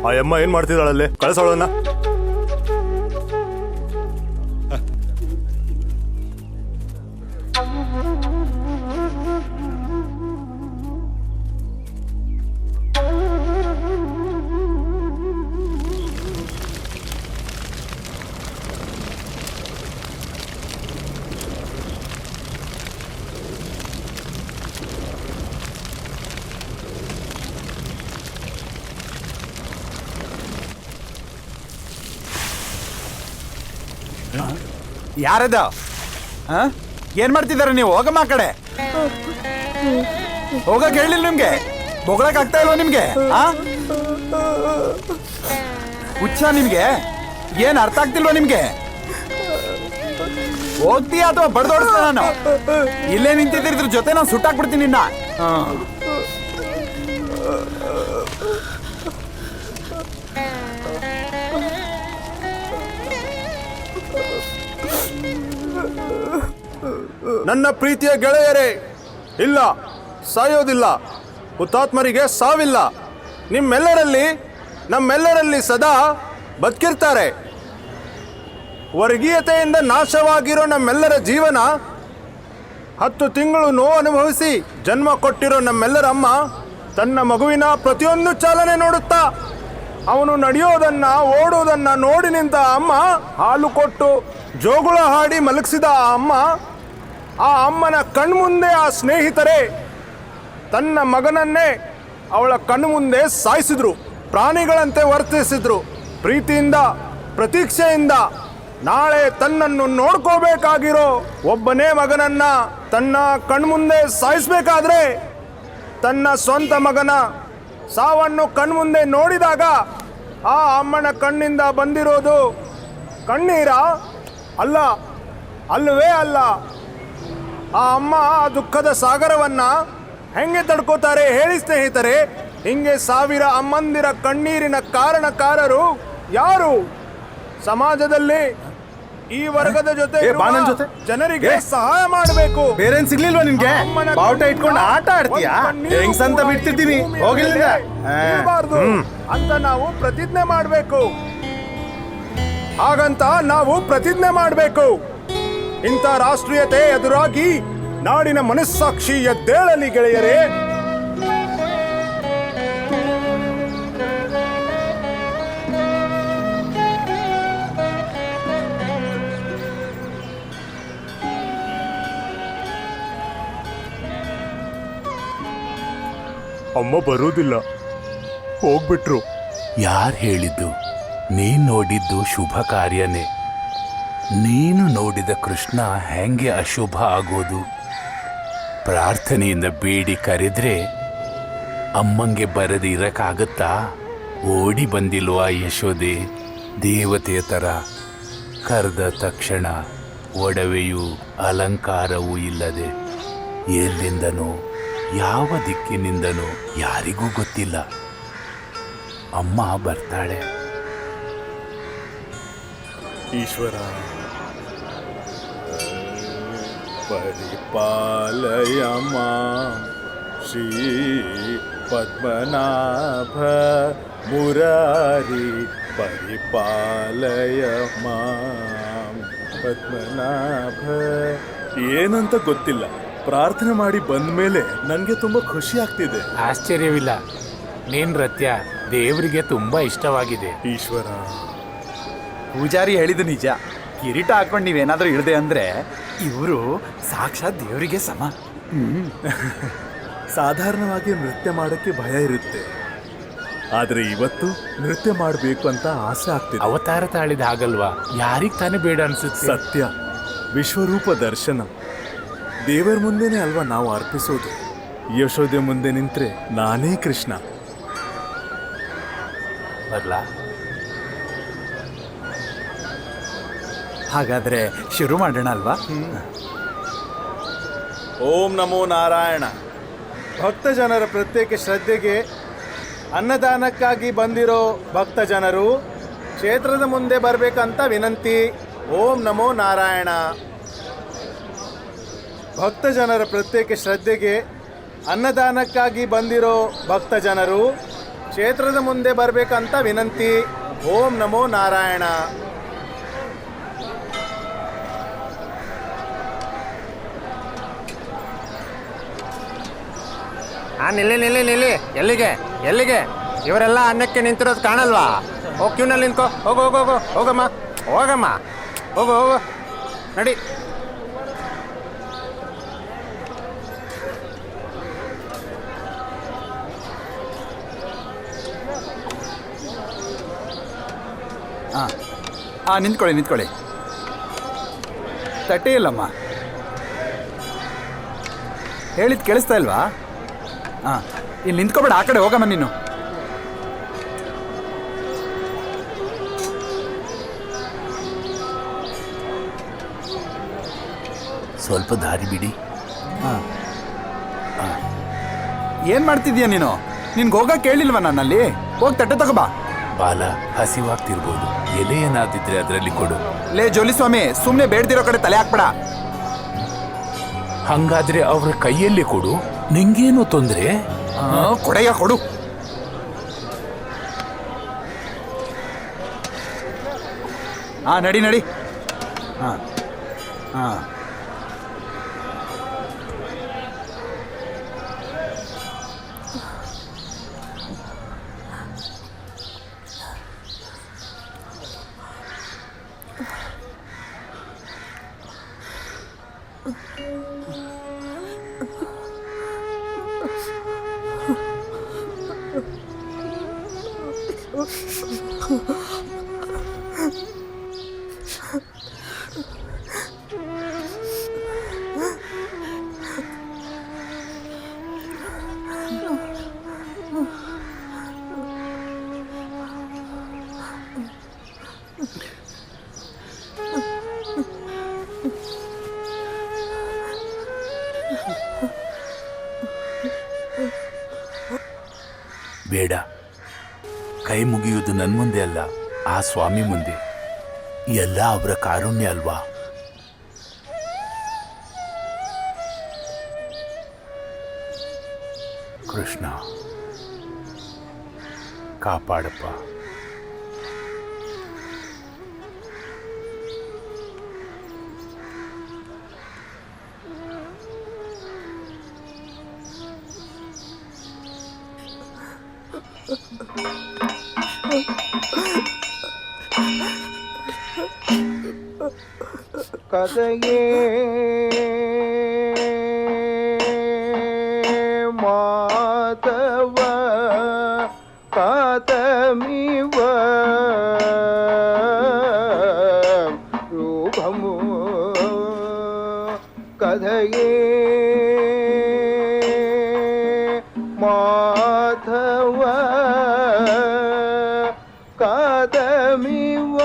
ಆ ಅಮ್ಮ ಏನ್ ಮಾಡ್ತಿದ್ದಾಳಲ್ಲಿ? ಕಳಿಸೋಳನ್ನ. ಯಾರದ ಏನ್ ಮಾಡ್ತಿದಾರ ನೀವು? ಹೋಗಮ್ಮ ಆ ಕಡೆ. ಹೋಗಕ್ ಹೇಳಿಲ್ಲ ನಿಮ್ಗೆ? ಬೊಗಳಕ್ ಆಗ್ತಾ ಇಲ್ವಾ ನಿಮ್ಗೆ? ಹುಚ್ಚ ನಿಮ್ಗೆ? ಏನ್ ಅರ್ಥ ಆಗ್ತಿಲ್ವಾ ನಿಮ್ಗೆ? ಹೋಗ್ತೀಯಾ ಅಥವಾ ಬಡ್ದೋಡಿಸ್ತ? ನಾನು ಇಲ್ಲೇ ನಿಂತಿದ್ರ ಜೊತೆ ನಾನು ಸುಟ್ಟಾಕ್ಬಿಡ್ತೀನಿ ನಿನ್ನ. ನನ್ನ ಪ್ರೀತಿಯ ಗೆಳೆಯರೇ, ಇಲ್ಲ, ಸಾಯೋದಿಲ್ಲ. ಹುತಾತ್ಮರಿಗೆ ಸಾವಿಲ್ಲ. ನಮ್ಮೆಲ್ಲರಲ್ಲಿ ಸದಾ ಬದುಕಿರ್ತಾರೆ. ವರ್ಗೀಯತೆಯಿಂದ ನಾಶವಾಗಿರೋ ನಮ್ಮೆಲ್ಲರ ಜೀವನ 10 ತಿಂಗಳು ನೋವು ಅನುಭವಿಸಿ ಜನ್ಮ ಕೊಟ್ಟಿರೋ ನಮ್ಮೆಲ್ಲರ ಅಮ್ಮ ತನ್ನ ಮಗುವಿನ ಪ್ರತಿಯೊಂದು ಚಾಲನೆ ನೋಡುತ್ತಾ ಅವನು ನಡೆಯೋದನ್ನ ಓಡೋದನ್ನ ನೋಡಿ ನಿಂತ ಅಮ್ಮ, ಹಾಲು ಕೊಟ್ಟು ಜೋಗುಳ ಹಾಡಿ ಮಲಗಿಸಿದ ಆ ಅಮ್ಮ, ಆ ಅಮ್ಮನ ಕಣ್ಮುಂದೆ ಆ ಸ್ನೇಹಿತರೇ ತನ್ನ ಮಗನನ್ನೇ ಅವಳ ಕಣ್ಮುಂದೆ ಸಾಯಿಸಿದ್ರು. ಪ್ರಾಣಿಗಳಂತೆ ವರ್ತಿಸಿದ್ರು. ಪ್ರೀತಿಯಿಂದ, ಪ್ರತೀಕ್ಷೆಯಿಂದ ನಾಳೆ ತನ್ನನ್ನು ನೋಡ್ಕೋಬೇಕಾಗಿರೋ ಒಬ್ಬನೇ ಮಗನನ್ನ ತನ್ನ ಕಣ್ಮುಂದೆ ಸಾಯಿಸಬೇಕಾದ್ರೆ ತನ್ನ ಸ್ವಂತ ಮಗನ ಸಾವನ್ನು ಕಣ್ಮುಂದೆ ನೋಡಿದಾಗ ಆ ಅಮ್ಮನ ಕಣ್ಣಿಂದ ಬಂದಿರೋದು ಕಣ್ಣೀರ ಅಲ್ಲ, ಅಲ್ಲವೇ ಅಲ್ಲ. ಆ ಅಮ್ಮ ಆ ದುಃಖದ ಸಾಗರವನ್ನ ಹೆಂಗೆ ತಡ್ಕೋತಾರೆ ಹೇಳಿ ಸ್ನೇಹಿತರೆ? ಹಿಂಗೆ 1000 ಅಮ್ಮಂದಿರ ಕಣ್ಣೀರಿನ ಕಾರಣಕಾರರು ಯಾರು? ಸಮಾಜದಲ್ಲಿ ಈ ವರ್ಗದ ಜೊತೆ ಜನರಿಗೆ ಸಹಾಯ ಮಾಡಬೇಕು. ಬೇರೆ ಸಿಗ್ಲಿಲ್ವಾ ನಿಮ್ಗೆ? ಬಾವುಟ ಇಟ್ಕೊಂಡು ಆಟ ಆಡ್ತೀಯಾ? ಹೆಂಗ್ಸ್ ಅಂತ ಬಿಡ್ತಿದ್ದೀನಿ, ಹೋಗಿಲ್ಲ ಅಂತ ನಾವು ಪ್ರತಿಜ್ಞೆ ಮಾಡಬೇಕು. ಹಾಗಂತ ನಾವು ಪ್ರತಿಜ್ಞೆ ಮಾಡಬೇಕು. ಇಂಥ ರಾಷ್ಟ್ರೀಯತೆ ಎದುರಾಗಿ ನಾಡಿನ ಮನಸ್ಸಾಕ್ಷಿ ಎದ್ದೇಳಲಿ ಗೆಳೆಯರೇ. ಅಮ್ಮ ಬರೋದಿಲ್ಲ, ಹೋಗ್ಬಿಟ್ರು. ಯಾರು ಹೇಳಿದ್ದು? ನೀನ್ ನೋಡಿದ್ದು ಶುಭ ಕಾರ್ಯನೇ. ನೀನು ನೋಡಿದ ಕೃಷ್ಣ ಹೆಂಗೆ ಅಶುಭ ಆಗೋದು? ಪ್ರಾರ್ಥನೆಯಿಂದ ಬೇಡಿ ಕರೆದ್ರೆ ಅಮ್ಮಂಗೆ ಬರದೆ ಇರಕ್ಕಾಗತ್ತಾ? ಓಡಿ ಬಂದಿಲ್ವಾ ಯಶೋದೆ? ದೇವತೆಯ ಥರ ಕರೆದ ತಕ್ಷಣ ಒಡವೆಯೂ ಅಲಂಕಾರವೂ ಇಲ್ಲದೆ ಎಲ್ಲಿಂದನೋ ಯಾವ ದಿಕ್ಕಿನಿಂದನೋ ಯಾರಿಗೂ ಗೊತ್ತಿಲ್ಲ. ಅಮ್ಮ ಬರ್ತಾಳೆ. ಈಶ್ವರ ಪರಿಪಾಲಯ ಮಾಂ ಶ್ರೀ ಪದ್ಮನಾಭ ಮುರಾರಿ ಪರಿಪಾಲಯ ಮಾಂ ಪದ್ಮನಾಭ. ಏನಂತ ಗೊತ್ತಿಲ್ಲ, ಪ್ರಾರ್ಥನೆ ಮಾಡಿ ಬಂದ ಮೇಲೆ ನನಗೆ ತುಂಬಾ ಖುಷಿ ಆಗ್ತಿದೆ. ಆಶ್ಚರ್ಯವಿಲ್ಲ, ನೀನ್ ನೃತ್ಯ ದೇವರಿಗೆ ತುಂಬಾ ಇಷ್ಟವಾಗಿದೆ. ಈಶ್ವರ, ಪೂಜಾರಿ ಹೇಳಿದ್ದು ನಿಜ. ಕಿರೀಟ ಹಾಕೊಂಡು ನೀವೇನಾದ್ರೂ ಇಳ್ದೆ ಅಂದ್ರೆ ಇವರು ಸಾಕ್ಷಾತ್ ದೇವರಿಗೆ ಸಮ. ಸಾಧಾರಣವಾಗಿ ನೃತ್ಯ ಮಾಡೋಕ್ಕೆ ಭಯ ಇರುತ್ತೆ, ಆದ್ರೆ ಇವತ್ತು ನೃತ್ಯ ಮಾಡಬೇಕು ಅಂತ ಆಸೆ ಆಗ್ತಿದೆ. ಅವತಾರ ತಾಳಿದ ಹಾಗಲ್ವಾ? ಯಾರಿಗ್ ತಾನೇ ಬೇಡ ಅನ್ಸುತ್ತೆ? ಸತ್ಯ, ವಿಶ್ವರೂಪ ದರ್ಶನ ದೇವರ ಮುಂದೆನೇ ಅಲ್ವಾ ನಾವು ಅರ್ಪಿಸೋದು. ಯಶೋದೆ ಮುಂದೆ ನಿಂತ್ರೆ ನಾನೇ ಕೃಷ್ಣ. ಬರ್ಲಾ? ಹಾಗಾದ್ರೆ ಶುರು ಮಾಡೋಣ ಅಲ್ವಾ? ಓಂ ನಮೋ ನಾರಾಯಣ. ಭಕ್ತ ಜನರ ಪ್ರತ್ಯೇಕ ಶ್ರದ್ಧೆಗೆ ಅನ್ನದಾನಕ್ಕಾಗಿ ಬಂದಿರೋ ಭಕ್ತ ಜನರು ಕ್ಷೇತ್ರದ ಮುಂದೆ ಬರಬೇಕಂತ ವಿನಂತಿ. ಓಂ ನಮೋ ನಾರಾಯಣ. ಭಕ್ತ ಜನರ ಪ್ರತ್ಯೇಕ ಶ್ರದ್ಧೆಗೆ ಅನ್ನದಾನಕ್ಕಾಗಿ ಬಂದಿರೋ ಭಕ್ತ ಜನರು ಕ್ಷೇತ್ರದ ಮುಂದೆ ಬರ್ಬೇಕಂತ ವಿನಂತಿ. ಓಂ ನಮೋ ನಾರಾಯಣ. ನಿಲ್ಲಿ ಎಲ್ಲಿಗೆ ಎಲ್ಲಿಗೆ? ಇವರೆಲ್ಲ ಅನ್ನಕ್ಕೆ ನಿಂತಿರೋದು ಕಾಣಲ್ವಾ? ಹೋಗಿ ಕ್ಯೂನಲ್ಲಿ ನಿಂತ್ಕೋ. ಹೋಗು ಹೋಗು ಹೋಗು ಹೋಗಮ್ಮ ಹೋಗಮ್ಮ ಹೋಗು ಹೋಗು ನಡಿ. ಹಾಂ ನಿಂತ್ಕೊಳ್ಳಿ. ತಟ್ಟೆ ಇಲ್ಲಮ್ಮ. ಹೇಳಿದ್ ಕೇಳಿಸ್ತಾ ಇಲ್ವಾ? ಹಾಂ, ಇಲ್ಲಿ ನಿಂತ್ಕೊಬೇಡ, ಆ ಕಡೆ ಹೋಗಮ್ಮ ನೀನು. ಸ್ವಲ್ಪ ದಾರಿ ಬಿಡಿ. ಏನು ಮಾಡ್ತಿದ್ಯಾ ನೀನು? ನಿನ್ಗೆ ಹೋಗಕ್ಕೆ ಕೇಳಿಲ್ವಾ ನನ್ನಲ್ಲಿ? ಹೋಗಿ ತಟ್ಟೆ ತಗೋಬಾ. ಬಾಲ, ಹಸಿವಾಗ್ತಿರ್ಬೋದು. ಎಲೆ ಏನಾದಿದ್ರೆ ಅದರಲ್ಲಿ ಕೊಡು. ಲೇ ಜೋಲಿಸ್ವಾಮಿ, ಸುಮ್ಮನೆ ಬೇಡ್ದಿರೋ ಕಡೆ ತಲೆ ಹಾಕ್ಬೇಡ. ಹಂಗಾದ್ರೆ ಅವ್ರ ಕೈಯಲ್ಲಿ ಕೊಡು, ನಿಂಗೇನು ತೊಂದರೆ? ಕೊಡೆಯ ಕೊಡು. ನಡಿ. ಹಾಂ. ಬೇಡ, ಕೈ ಮುಗಿಯುವುದು ನನ್ನ ಮುಂದೆ ಅಲ್ಲ, ಆ ಸ್ವಾಮಿ ಮುಂದೆ. ಎಲ್ಲ ಅವರ ಕಾರುಣ್ಯ ಅಲ್ವಾ? ಕೃಷ್ಣ, ಕಾಪಾಡಪ್ಪ. ಕದಯೇ ಮಾಧವ ಕಾತಮಿವ ರೂಪಮು ಕದಯೇ ಮಾಧವ ಕಾತಮಿವ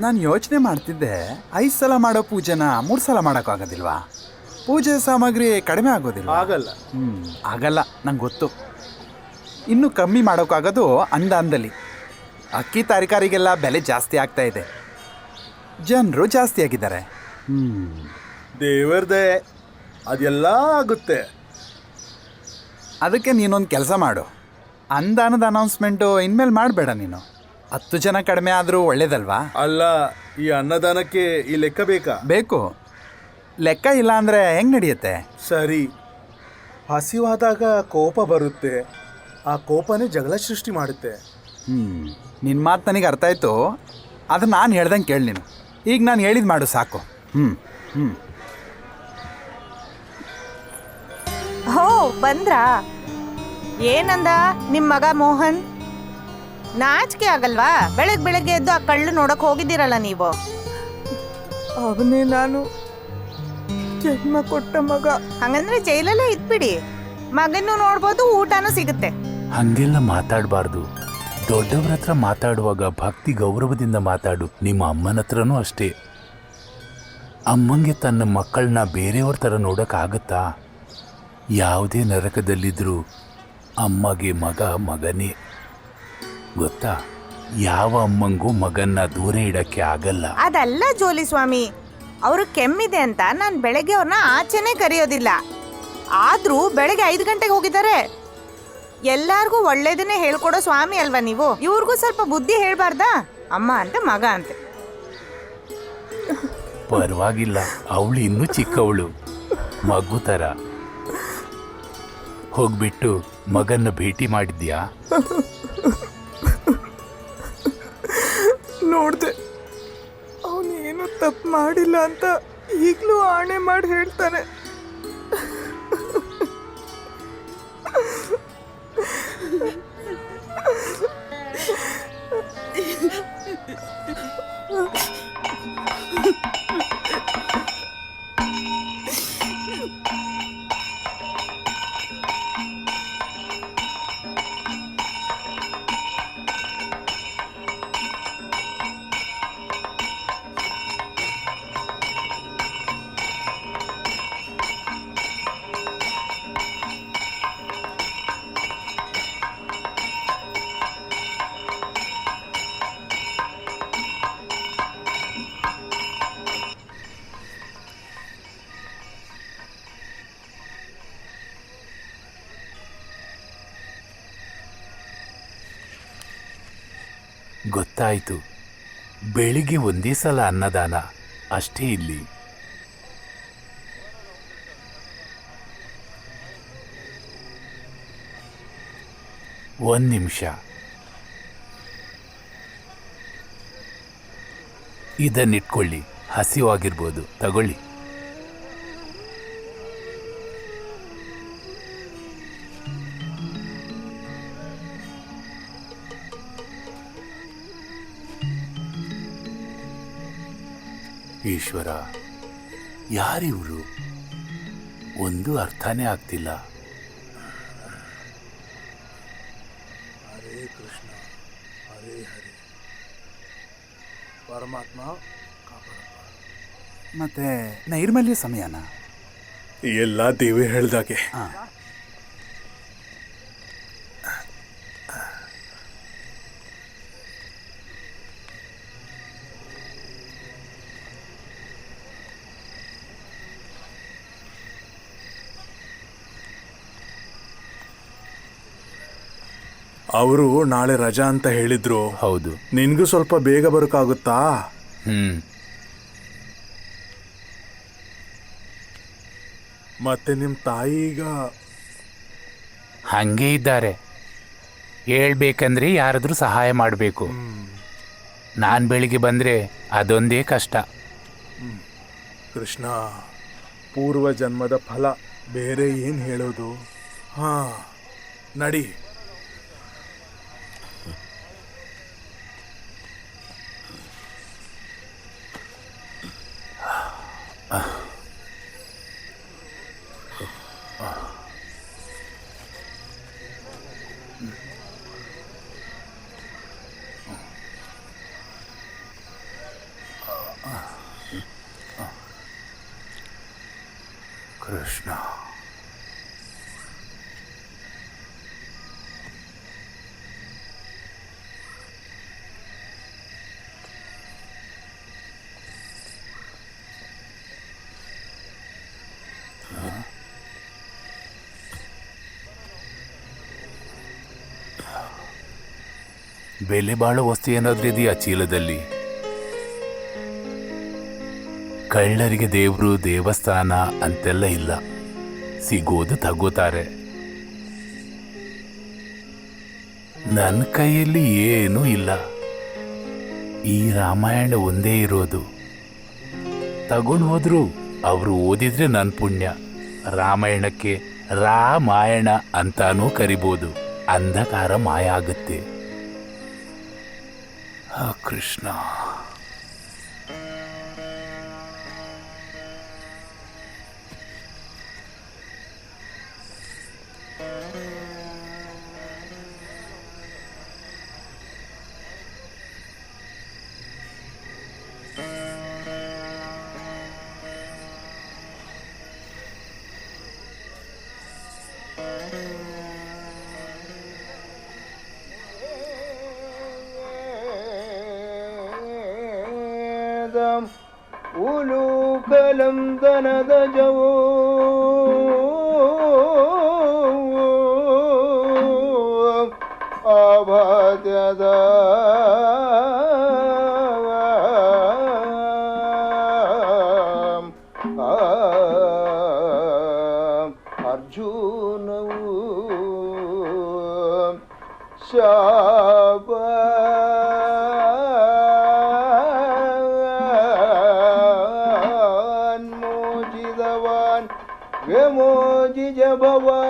ನಾನು ಯೋಚನೆ ಮಾಡ್ತಿದ್ದೆ, 5 ಸಲ ಮಾಡೋ ಪೂಜೆನ 3 ಸಲ ಮಾಡೋಕ್ಕಾಗೋದಿಲ್ವಾ? ಪೂಜೆ ಸಾಮಗ್ರಿ ಕಡಿಮೆ ಆಗೋದಿಲ್ಲ? ಆಗಲ್ಲ. ಆಗಲ್ಲ, ನಂಗೆ ಗೊತ್ತು. ಇನ್ನೂ ಕಮ್ಮಿ ಮಾಡೋಕ್ಕಾಗೋದು ಅಂದಲ್ಲಿ. ಅಕ್ಕಿ ತರಕಾರಿಗೆಲ್ಲ ಬೆಲೆ ಜಾಸ್ತಿ ಆಗ್ತಾ ಇದೆ, ಜನರು ಜಾಸ್ತಿ ಆಗಿದ್ದಾರೆ. ದೇವರದೇ, ಅದೆಲ್ಲ ಆಗುತ್ತೆ. ಅದಕ್ಕೆ ನೀನೊಂದು ಕೆಲಸ ಮಾಡು, ಅನುದಾನದ ಅನೌನ್ಸ್ಮೆಂಟು ಇನ್ಮೇಲೆ ಮಾಡಬೇಡ ನೀನು. 10 ಜನ ಕಡಿಮೆ ಆದರೂ ಒಳ್ಳೇದಲ್ವಾ? ಅಲ್ಲ, ಈ ಅನ್ನದಾನಕ್ಕೆ ಈ ಲೆಕ್ಕ ಬೇಕಾ? ಬೇಕು. ಲೆಕ್ಕ ಇಲ್ಲ ಅಂದರೆ ಹೆಂಗೆ ನಡೆಯುತ್ತೆ? ಸರಿ, ಹಸಿವಾದಾಗ ಕೋಪ ಬರುತ್ತೆ, ಆ ಕೋಪನೇ ಜಗಳ ಸೃಷ್ಟಿ ಮಾಡುತ್ತೆ. ನಿನ್ನ ಮಾತು ನನಗೆ ಅರ್ಥ ಆಯಿತು. ಅದು ನಾನು ಹೇಳ್ದಂಗೆ ಕೇಳಿ ನೀನು. ಈಗ ನಾನು ಹೇಳಿದ್ದು ಮಾಡು ಸಾಕು. ಹೋ, ಬಂದ್ರಾ? ಏನಂದ ನಿಮ್ಮ ಮಗ ಮೋಹನ್? ನಾಚಿಕೆ ಆಗಲ್ವಾ? ಬೆಳಗ್ಗೆ ಎದ್ದು ಆ ಕಳ್ಳು ನೋಡಕ್ ಹೋಗಿದ್ದೀರಲ್ಲ ನೀವು. ಅವನೇ ನಾನು ಜನ್ಮ ಕೊಟ್ಟ ಮಗ. ಹಂಗಂದ್ರೆ ಜೈಲಲ್ಲೇ ಇದ್ಬಿಡಿ, ಮಗನ್ನು ನೋಡ್ಬೋದು, ಊಟನೂ ಸಿಗುತ್ತೆ. ಹಂಗೆಲ್ಲ ಮಾತಾಡಬಾರ್ದು. ದೊಡ್ಡವ್ರ ಹತ್ರ ಮಾತಾಡುವಾಗ ಭಕ್ತಿ ಗೌರವದಿಂದ ಮಾತಾಡು. ನಿಮ್ಮ ಅಮ್ಮನ ಹತ್ರನೂ ಅಷ್ಟೇ. ಅಮ್ಮಂಗೆ ತನ್ನ ಮಕ್ಕಳನ್ನ ಬೇರೆಯವ್ರ ಥರ ನೋಡೋಕ್ಕಾಗತ್ತಾ? ಯಾವುದೇ ನರಕದಲ್ಲಿದ್ದರೂ ಅಮ್ಮಗೆ ಮಗ ಮಗನೇ. ಗೊತ್ತಾ, ಯಾವ ಅಮ್ಮಂಗೂ ಮಗನ್ನ ದೂರ ಇಡಕ್ಕೆ ಆಗಲ್ಲ. ಅದಲ್ಲ ಜೋಲಿ ಸ್ವಾಮಿ, ಅವರು ಕೆಮ್ಮಿದೆ ಅಂತ ನಾನು ಬೆಳಗ್ಗೆ ಅವ್ರನ್ನ ಆಚೆನೆ ಕರೆಯೋದಿಲ್ಲ. ಆದ್ರೂ ಬೆಳಗ್ಗೆ 5 ಗಂಟೆಗೆ ಹೋಗಿದ್ದಾರೆ. ಎಲ್ಲಾರ್ಗೂ ಒಳ್ಳೇದನ್ನೇ ಹೇಳ್ಕೊಡೋ ಸ್ವಾಮಿ ಅಲ್ವಾ ನೀವು? ಇವ್ರಿಗೂ ಸ್ವಲ್ಪ ಬುದ್ಧಿ ಹೇಳ್ಬಾರ್ದಾ? ಅಮ್ಮ ಅಂತ ಮಗ ಅಂತೆ. ಪರವಾಗಿಲ್ಲ, ಅವಳು ಇನ್ನೂ ಚಿಕ್ಕವಳು, ಮಗು ಥರ. ಹೋಗ್ಬಿಟ್ಟು ಮಗನ್ನ ಭೇಟಿ ಮಾಡಿದ್ಯಾ? ನೋಡ್ದೆ, ಅವನೇನು ತಪ್ಪು ಮಾಡಿಲ್ಲ ಅಂತ ಈಗಲೂ ಆಣೆ ಮಾಡಿ ಹೇಳ್ತಾನೆ. ಗೊತ್ತಾಯ್ತು, ಬೆಳಿಗ್ಗೆ ಒಂದೇ ಸಲ ಅನ್ನದಾನ ಅಷ್ಟೇ. ಇಲ್ಲಿ ಒಂದ್ ನಿಮಿಷ, ಇದನ್ನಿಟ್ಕೊಳ್ಳಿ, ಹಸಿವಾಗಿರ್ಬೋದು, ತಗೊಳ್ಳಿ. ಈಶ್ವರ, ಯಾರಿವರು? ಒಂದು ಅರ್ಥನೇ ಆಗ್ತಿಲ್ಲ. ಹರೇ ಕೃಷ್ಣ, ಹರೇ ಹರೇ. ಪರಮಾತ್ಮ ಕಾಪಾಡಪ್ಪ. ಮತ್ತೆ ನೈರ್ಮಲ್ಯ ಸಮಯನ? ಎಲ್ಲ ದೇವಿ ಹೇಳ್ದಾಗೆ. ಅವರು ನಾಳೆ ರಜಾ ಅಂತ ಹೇಳಿದ್ರು. ಹೌದು. ನಿನ್ಗೂ ಸ್ವಲ್ಪ ಬೇಗ ಬರೋಕ್ಕಾಗುತ್ತಾ? ಮತ್ತೆ ನಿಮ್ಮ ತಾಯಿ ಈಗ ಹಂಗೆ ಇದ್ದಾರೆ. ಹೇಳ್ಬೇಕಂದ್ರೆ ಯಾರಾದ್ರೂ ಸಹಾಯ ಮಾಡಬೇಕು. ನಾನು ಬೆಳಿಗ್ಗೆ ಬಂದ್ರೆ ಅದೊಂದೇ ಕಷ್ಟ. ಕೃಷ್ಣ, ಪೂರ್ವ ಜನ್ಮದ ಫಲ, ಬೇರೆ ಏನು ಹೇಳೋದು? ಹಾ, ನಡಿ. ಕೃಷ್ಣ, ಬೆಲೆ ಬಾಳೋ ವಸ್ತು ಏನಾದ್ರೂ ಇದೆಯಾ ಚೀಲದಲ್ಲಿ? ಕಳ್ಳರಿಗೆ ದೇವರು ದೇವಸ್ಥಾನ ಅಂತೆಲ್ಲ ಇಲ್ಲ, ಸಿಗೋದು ತಗೋತಾರೆ. ನನ್ನ ಕೈಯಲ್ಲಿ ಏನೂ ಇಲ್ಲ. ಈ ರಾಮಾಯಣ ಒಂದೇ ಇರೋದು. ತಗೊಂಡು ಹೋದ್ರು ಅವರು ಓದಿದ್ರೆ ನನ್ನ ಪುಣ್ಯ. ರಾಮಾಯಣಕ್ಕೆ ರಾಮಾಯಣ ಅಂತಾನೂ ಕರಿಬೋದು. ಅಂಧಕಾರ ಮಾಯ ಆಗುತ್ತೆ. ಕೃಷ್ಣ, ಉಲೂಕಲಂ ದನದ ಜವೋ ಆಭಾತ್ಯದ ಅರ್ಜುನವು ಶಾಪ ಮೋಚಿದವಾನ್ ವ್ಯಮೋಚಿಜ ಭವಾ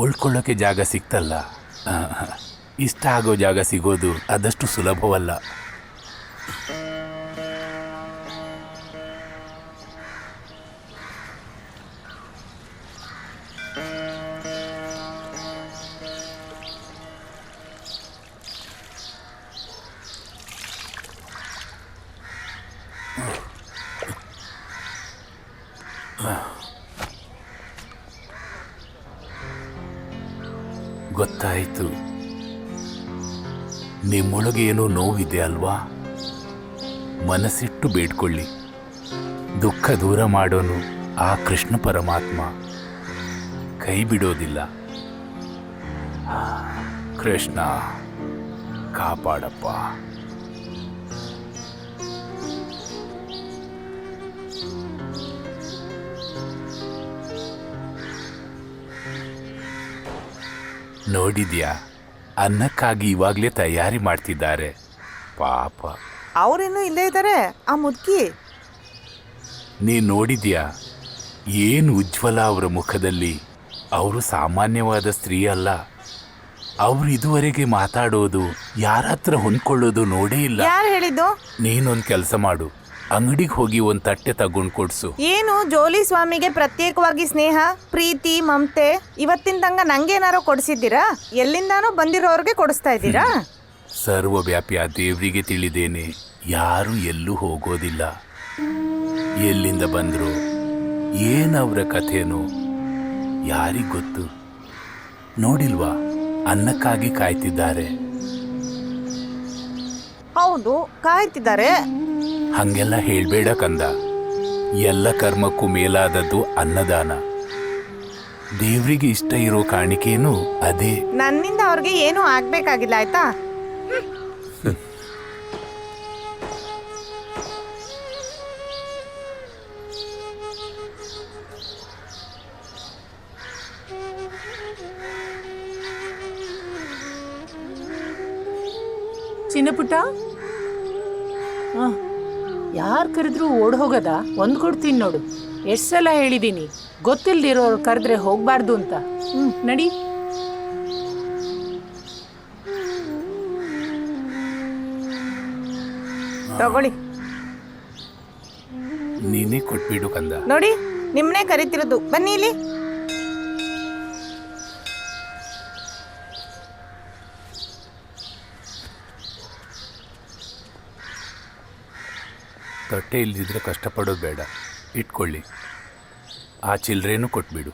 ಉಳ್ಕೊಳ್ಳೋಕೆ ಜಾಗ ಸಿಕ್ತಲ್ಲ. ಇಷ್ಟ ಆಗೋ ಜಾಗ ಸಿಗೋದು ಅದಷ್ಟು ಸುಲಭವಲ್ಲ. ಗೊತ್ತಾಯಿತು, ನಿಮ್ಮೊಳಗೆ ಏನೋ ನೋವಿದೆ ಅಲ್ವಾ? ಮನಸ್ಸಿಟ್ಟು ಬೇಡ್ಕೊಳ್ಳಿ. ದುಃಖ ದೂರ ಮಾಡೋನು ಆ ಕೃಷ್ಣ ಪರಮಾತ್ಮ ಕೈ ಬಿಡೋದಿಲ್ಲ. ಕೃಷ್ಣ ಕಾಪಾಡಪ್ಪ. ನೋಡಿದ್ಯಾ, ಅನ್ನಕ್ಕಾಗಿ ಇವಾಗಲೇ ತಯಾರಿ ಮಾಡ್ತಿದ್ದಾರೆ. ಪಾಪ. ಅವ್ರೇನು ಇಲ್ಲೇ ಇದ್ದಾರೆ ಆ ಮುದುಕಿ. ನೀ ನೋಡಿದ್ಯಾ ಏನು ಉಜ್ವಲ ಅವರ ಮುಖದಲ್ಲಿ? ಅವರು ಸಾಮಾನ್ಯವಾದ ಸ್ತ್ರೀ ಅಲ್ಲ. ಅವರು ಇದುವರೆಗೆ ಮಾತಾಡೋದು, ಯಾರ ಹತ್ರ ಹೊಂದ್ಕೊಳ್ಳೋದು ನೋಡೇ ಇಲ್ಲ. ಯಾರು ಹೇಳಿದ್ದು? ನೀನೊಂದು ಕೆಲಸ ಮಾಡು, ಅಂಗಡಿಗೆ ಹೋಗಿ ಒಂದು ತಟ್ಟೆ ತಗೊಂಡು ಕೊಡ್ಸು. ಏನು ಜೋಲಿ ಸ್ವಾಮಿಗೆ ಪ್ರತ್ಯೇಕವಾಗಿ ಸ್ನೇಹ, ಪ್ರೀತಿ, ಮಮತೆ ಇವತ್ತಿನ ತಂಗ ನಂಗೇನಾರೋ ಕೊಡಿಸಿದ್ದೀರಾ? ಎಲ್ಲಿಂದಾನೋ ಬಂದಿರೋರ್ಗೆ ಕೊಡಿಸ್ತಾ ಇದ್ದೀರಾ? ಸರ್ವವ್ಯಾಪಿಯ ದೇವರಿಗೆ ತಿಳಿದೇನೆ ಯಾರು ಎಲ್ಲೂ ಹೋಗೋದಿಲ್ಲ. ಎಲ್ಲಿಂದ ಬಂದ್ರು, ಏನವರ ಕಥೆನೋ ಯಾರಿಗ್ ಗೊತ್ತು. ನೋಡಿಲ್ವಾ, ಅನ್ನಕ್ಕಾಗಿ ಕಾಯ್ತಿದ್ದಾರೆ. ಹೌದು, ಕಾಯ್ತಿದ್ದಾರೆ. ಹಂಗೆಲ್ಲ ಹೇಳ್ಬೇಡ ಕಂದ. ಎಲ್ಲ ಕರ್ಮಕ್ಕೂ ಮೇಲಾದದ್ದು ಅನ್ನದಾನ. ದೇವ್ರಿಗೆ ಇಷ್ಟ ಇರೋ ಕಾಣಿಕೆನೂ ಅದೇ. ನನ್ನಿಂದ ಅವ್ರಿಗೆ ಏನೂ ಆಗ್ಬೇಕಾಗಿಲ್ಲ, ಆಯ್ತಾ? ಚಿನ್ನಪುಟ್ಟ, ಯಾರು ಕರೆದ್ರೂ ಓಡ್ ಹೋಗದ? ಒಂದು ಕೊಡ್ತೀನಿ ನೋಡು. ಎಷ್ಟು ಸಲ ಹೇಳಿದ್ದೀನಿ, ಗೊತ್ತಿಲ್ದಿರೋರು ಕರೆದ್ರೆ ಹೋಗ್ಬಾರ್ದು ಅಂತ. ನಡಿ. ತಗೊಳ್ಳಿ. ನೀನೇ ಕೊಟ್ಬಿಡು ಕಂದ. ನೋಡಿ, ನಿಮ್ಮನ್ನೇ ಕರಿತಿರೋದು. ಬನ್ನಿ ಇಲ್ಲಿ. ತಟ್ಟೆ ಇಲ್ದಿದ್ರೆ ಕಷ್ಟಪಡೋದು ಬೇಡ, ಇಟ್ಕೊಳ್ಳಿ. ಆ ಚಿಲ್ಲರೆನೂ ಕೊಟ್ಬಿಡು.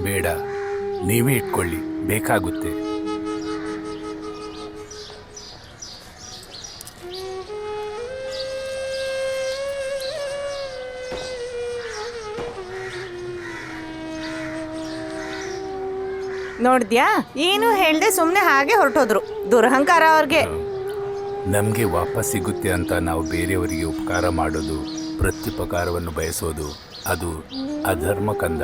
ಬೇಡ, ನೀವೇ ಇಟ್ಕೊಳ್ಳಿ, ಬೇಕಾಗುತ್ತೆ. ನೋಡಿದ್ಯಾ, ಏನು ಹೇಳ್ದೆ ಸುಮ್ಮನೆ ಹಾಗೆ ಹೊರಟೋದ್ರು. ದುರಹಂಕಾರ ಅವ್ರಿಗೆ. ನಮಗೆ ವಾಪಸ್ ಸಿಗುತ್ತೆ ಅಂತ ನಾವು ಬೇರೆಯವರಿಗೆ ಉಪಕಾರ ಮಾಡೋದು, ಪ್ರತ್ಯುಪಕಾರವನ್ನು ಬಯಸೋದು, ಅದು ಅಧರ್ಮ ಕಂದ.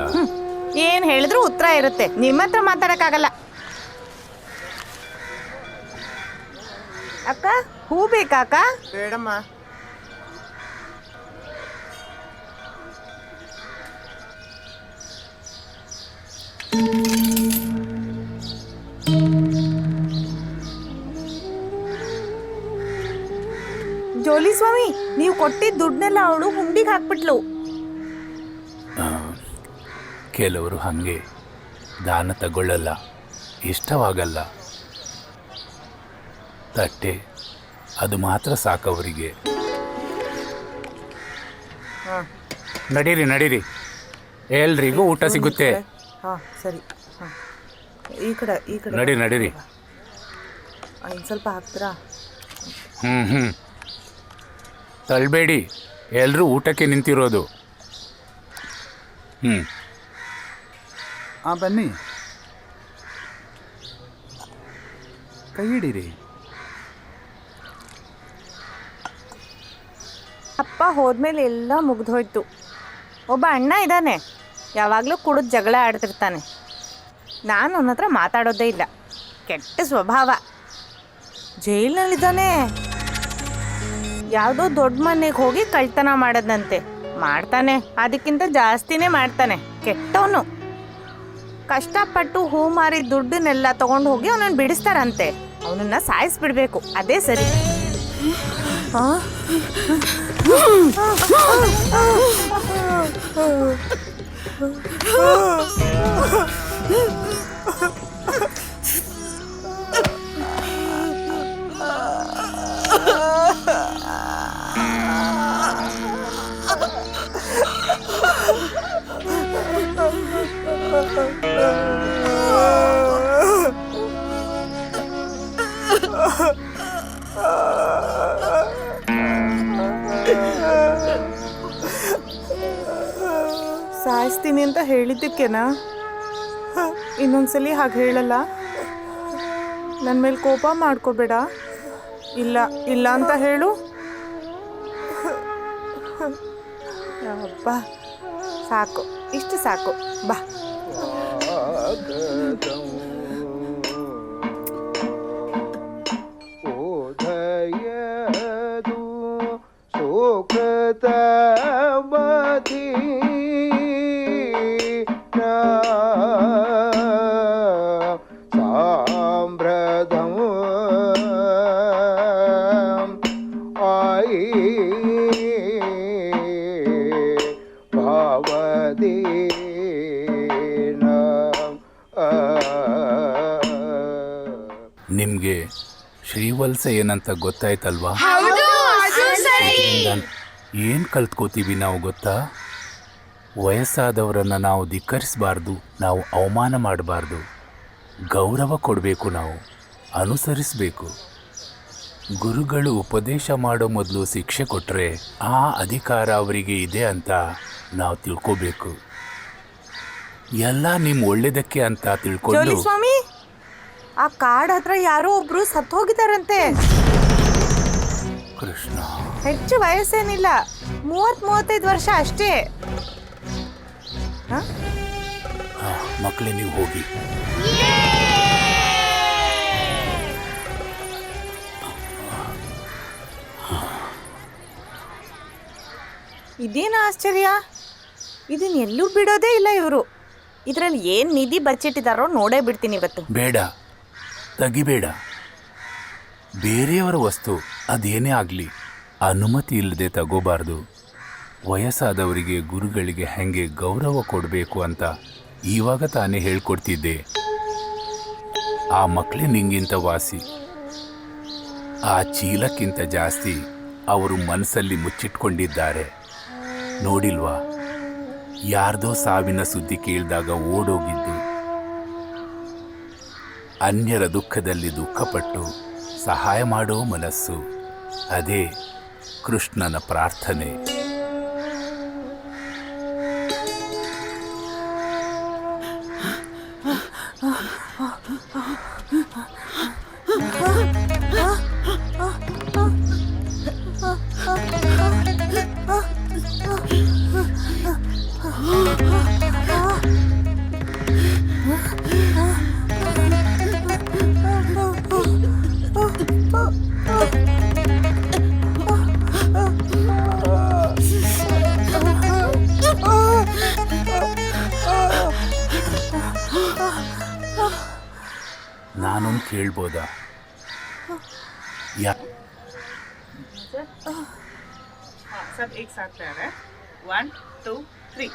ಏನ್ ಹೇಳಿದ್ರು ಉತ್ತರ ಇರುತ್ತೆ. ನಿಮ್ಮ ಹತ್ರ ಮಾತಾಡಕ್ಕಾಗಲ್ಲ. ಅಕ್ಕ, ಹೂ ಬೇಕಾ ಅಕ್ಕ? ಬೇಡಮ್ಮ. ಜೋಲಿ ಸ್ವಾಮಿ, ನೀವು ಕೊಟ್ಟಿದ್ದ ದುಡ್ಡನ್ನೆಲ್ಲ ಅವಳು ಹುಂಡಿಗೆ ಹಾಕ್ಬಿಟ್ಲು. ಕೆಲವರು ಹಾಗೆ ದಾನ ತಗೊಳ್ಳಲ್ಲ, ಇಷ್ಟವಾಗಲ್ಲ. ತಟ್ಟೆ ಅದು ಮಾತ್ರ ಸಾಕವರಿಗೆ. ನಡೀರಿ ನಡೀರಿ, ಎಲ್ರಿಗೂ ಊಟ ಸಿಗುತ್ತೆ. ಹಾಂ ಸರಿ. ಹಾಂ ಈ ಕಡೆ ನಡೀರಿ. ಇನ್ನು ಸ್ವಲ್ಪ ಹಾಕ್ತೀರಾ? ಹ್ಞೂ ತಳ್ಳಬೇಡಿ, ಎಲ್ಲರೂ ಊಟಕ್ಕೆ ನಿಂತಿರೋದು. ಬನ್ನಿ, ಕೈ ಹಿಡೀರಿ. ಅಪ್ಪ ಹೋದ್ಮೇಲೆ ಎಲ್ಲ ಮುಗ್ದೋಯ್ತು. ಒಬ್ಬ ಅಣ್ಣ ಇದ್ದಾನೆ, ಯಾವಾಗಲೂ ಕುಡಿದು ಜಗಳ ಆಡ್ತಿರ್ತಾನೆ. ನಾನು ಅವನ ಹತ್ರ ಮಾತಾಡೋದೇ ಇಲ್ಲ, ಕೆಟ್ಟ ಸ್ವಭಾವ. ಜೈಲಿನಲ್ಲಿದ್ದಾನೆ. ಯಾವುದೋ ದೊಡ್ಡ ಮನೆಗೆ ಹೋಗಿ ಕಳ್ತನ ಮಾಡೋದಂತೆ. ಮಾಡ್ತಾನೆ, ಅದಕ್ಕಿಂತ ಜಾಸ್ತಿನೇ ಮಾಡ್ತಾನೆ. ಕೆಟ್ಟವನು. ಕಷ್ಟಪಟ್ಟು ಹೂ ಮಾರಿ ದುಡ್ಡನ್ನೆಲ್ಲ ತಗೊಂಡು ಹೋಗಿ ಅವನನ್ನು ಬಿಡಿಸ್ತಾರಂತೆ. ಅವನನ್ನ ಸಾಯಿಸ್ಬಿಡ್ಬೇಕು, ಅದೇ ಸರಿ. ಸಾಯಿಸ್ತೀನಿ ಅಂತ ಹೇಳಿದ್ದಕ್ಕೇನಾ? ಇನ್ನೊಂದ್ಸಲಿ ಹಾಗೆ ಹೇಳಲ್ಲ. ನನ್ನ ಮೇಲೆ ಕೋಪ ಮಾಡ್ಕೋಬೇಡ. ಇಲ್ಲ ಅಂತ ಹೇಳು. ಅಬ್ಬಾ ಸಾಕು, ಇಷ್ಟು ಸಾಕು. ಬಾ. ಓದಯದು ಸುಕೃತ ಮತಿ ಸಾಂಬ್ರದಂ ಆಯಿ ಭಾವದಿ ನಿಮಗೆ ಶ್ರೀವತ್ಸ ಏನಂತ ಗೊತ್ತಾಯ್ತಲ್ವಾ? ಏನು ಕಲ್ತ್ಕೋತೀವಿ ನಾವು ಗೊತ್ತಾ? ವಯಸ್ಸಾದವರನ್ನು ನಾವು ಧಿಕ್ಕರಿಸಬಾರ್ದು, ನಾವು ಅವಮಾನ ಮಾಡಬಾರ್ದು, ಗೌರವ ಕೊಡಬೇಕು, ನಾವು ಅನುಸರಿಸಬೇಕು. ಗುರುಗಳು ಉಪದೇಶ ಮಾಡೋ ಮೊದಲು ಶಿಕ್ಷೆ ಕೊಟ್ಟರೆ ಆ ಅಧಿಕಾರ ಅವರಿಗೆ ಇದೆ ಅಂತ ನಾವು ತಿಳ್ಕೋಬೇಕು. ಎಲ್ಲ ನಿಮ್ಮ ಒಳ್ಳೇದಕ್ಕೆ ಅಂತ ತಿಳ್ಕೊಂಡು. ಸ್ವಾಮಿ, ಆ ಕಾಡ್ ಹತ್ರ ಯಾರೋ ಒಬ್ರು ಸತ್ತು ಹೋಗಿದಾರಂತೆ. ಕೃಷ್ಣ, ಹೆಚ್ಚು ವಯಸ್ಸೇನಿಲ್ಲ, 30-35 ವರ್ಷ ಅಷ್ಟೇ. ಮಕ್ಕಳೇ ನೀವು ಹೋಗಿ. ಇದೇನು ಆಶ್ಚರ್ಯ, ಇದನ್ನ ಎಲ್ಲೂ ಬಿಡೋದೇ ಇಲ್ಲ ಇವರು. ಇದರಲ್ಲಿ ಏನು ನಿಧಿ ಬಚ್ಚಿಟ್ಟಿದಾರೋ ನೋಡೇ ಬಿಡ್ತೀನಿ ಇವತ್ತು. ಬೇಡ, ತೆಗಿಬೇಡ. ಬೇರೆಯವರ ವಸ್ತು ಅದೇನೇ ಆಗಲಿ ಅನುಮತಿ ಇಲ್ಲದೆ ತಗೋಬಾರ್ದು. ವಯಸ್ಸಾದವರಿಗೆ ಗುರುಗಳಿಗೆ ಹೆಂಗೆ ಗೌರವ ಕೊಡಬೇಕು ಅಂತ ಇವಾಗ ತಾನೇ ಹೇಳ್ಕೊಡ್ತಿದ್ದೆ. ಆ ಮಕ್ಕಳೇ ನಿಂಗಿಂತ ವಾಸಿ. ಆ ಚೀಲಕ್ಕಿಂತ ಜಾಸ್ತಿ ಅವರು ಮನಸ್ಸಲ್ಲಿ ಮುಚ್ಚಿಟ್ಕೊಂಡಿದ್ದಾರೆ. ನೋಡಿಲ್ವಾ, ಯಾರ್ದೋ ಸಾವಿನ ಸುದ್ದಿ ಕೇಳಿದಾಗ ಓಡೋಗಿದ್ದು, ಅನ್ಯರ ದುಃಖದಲ್ಲಿ ದುಃಖಪಟ್ಟು ಸಹಾಯ ಮಾಡೋ ಮನಸ್ಸು, ಅದೇ ಕೃಷ್ಣನ ಪ್ರಾರ್ಥನೆ. ನಾನೊಂದು ಕೇಳ್ಬೋದಾ? सब एक साथ तैयार है. 1 2 3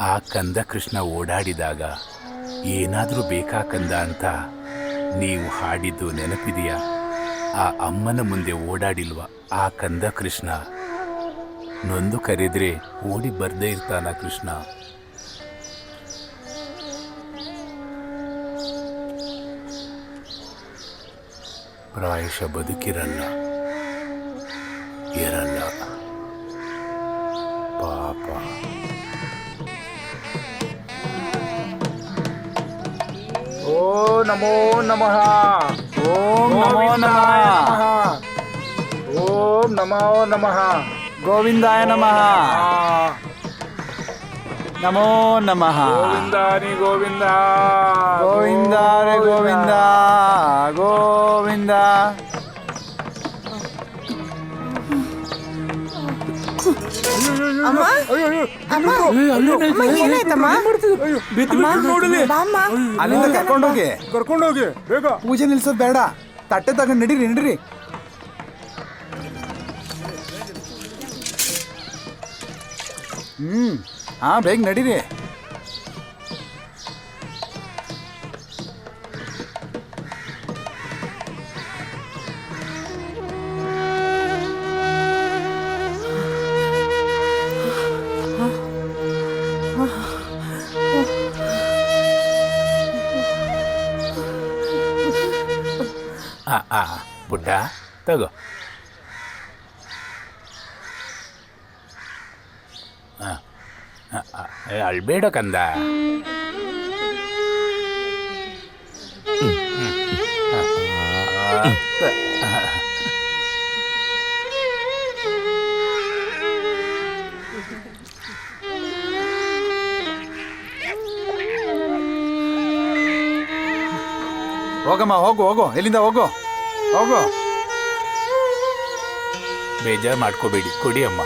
ಆ ಕಂದ ಕೃಷ್ಣ ಓಡಾಡಿದಾಗ ಏನಾದರೂ ಬೇಕಾ ಕಂದ ಅಂತ ನೀವು ಹಾಡಿದ್ದು ನೆನಪಿದೆಯಾ? ಆ ಅಮ್ಮನ ಮುಂದೆ ಓಡಾಡಿಲ್ವ ಆ ಕಂದ ಕೃಷ್ಣ? ನೊಂದು ಕರೆದ್ರೆ ಓಡಿ ಬರ್ದೇ ಇರ್ತಾನ ಕೃಷ್ಣ. ಪ್ರಾಯಶಃ ಬದುಕಿರಲ್ಲ, ಇರಲ್ಲ ಪಾಪ. ಓ ನಮೋ ನಮಃ. ಓಂ ನಮೋ ನಮಃ. ಓಂ ನಮೋ ನಮಃ. ಗೋವಿಂದಾಯ ನಮಃ. ನಮೋ ನಮಃ. ಗೋವಿಂದಾನಿ ಗೋವಿಂದ. ಗೋವಿಂದ ರೇ ಗೋವಿಂದ. ಗೋವಿಂದ. ಅಮ್ಮ ಅಮ್ಮ ಅಮ್ಮ ಏನಾಯ್ತಮ್ಮ? ಬಾಮ್ಮ. ಅಲ್ಲಿಂದ ಕರ್ಕೊಂಡೋಗಿ. ಕರ್ಕೊಂಡೋಗಿ ಬೇಗ. ಪೂಜೆ ನಿಲ್ಸೋದು ಬೇಡ, ತಟ್ಟೆ ತಗೊಂಡು ನಡೀರಿ. ಬೇಗ ನಡೀರಿ. ಪುಟ್ಟ ತಗೋ. ಅಳ್ಬೇಡ ಕಂದ. ಹೋಗಮ್ಮ, ಹೋಗು. ಎಲ್ಲಿಂದ ಹೋಗು. ಬೇಜಾರು ಮಾಡ್ಕೋಬೇಡಿ, ಕೊಡಿ ಅಮ್ಮ.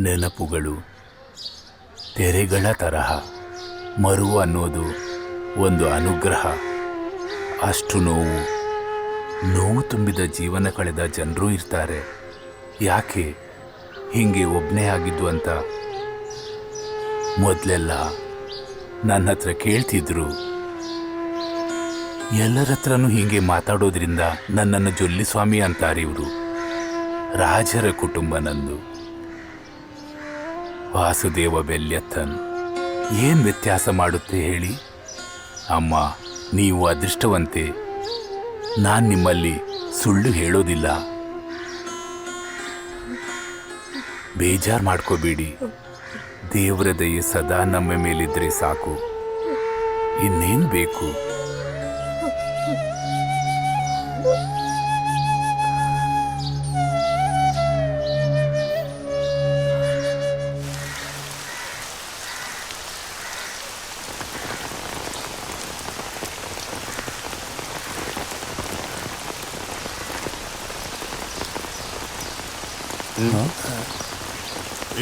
ನೆನಪುಗಳು ತೆರೆಗಳ ತರಹ. ಮರುವು ಅನ್ನೋದು ಒಂದು ಅನುಗ್ರಹ. ಅಷ್ಟು ನೋವು ತುಂಬಿದ ಜೀವನ ಕಳೆದ ಜನರೂ ಇರ್ತಾರೆ. ಯಾಕೆ ಹೀಗೆ ಒಬ್ಬನೇ ಆಗಿದ್ದು ಅಂತ ಮೊದಲೆಲ್ಲ ನನ್ನ ಹತ್ರ ಕೇಳ್ತಿದ್ರು. ಎಲ್ಲರ ಹತ್ರನೂ ಹೀಗೆ ಮಾತಾಡೋದ್ರಿಂದ ನನ್ನನ್ನು ಜೊಲ್ಲಿಸ್ವಾಮಿ ಅಂತಾರೆ ಇವರು. ರಾಜರ ಕುಟುಂಬ ನಂದು. ವಾಸುದೇವ ಬೆಲ್ಯತ್ತನ್. ಏನ್ ವ್ಯತ್ಯಾಸ ಮಾಡುತ್ತೆ ಹೇಳಿ? ಅಮ್ಮ, ನೀವು ಅದೃಷ್ಟವಂತೆ. ನಾನು ನಿಮ್ಮಲ್ಲಿ ಸುಳ್ಳು ಹೇಳೋದಿಲ್ಲ. ಬೇಜಾರು ಮಾಡ್ಕೋಬೇಡಿ. ದೇವರ ದಯೆ ಸದಾ ನಮ್ಮ ಮೇಲಿದ್ರೆ ಸಾಕು. ಇನ್ನೇನು ಬೇಕು?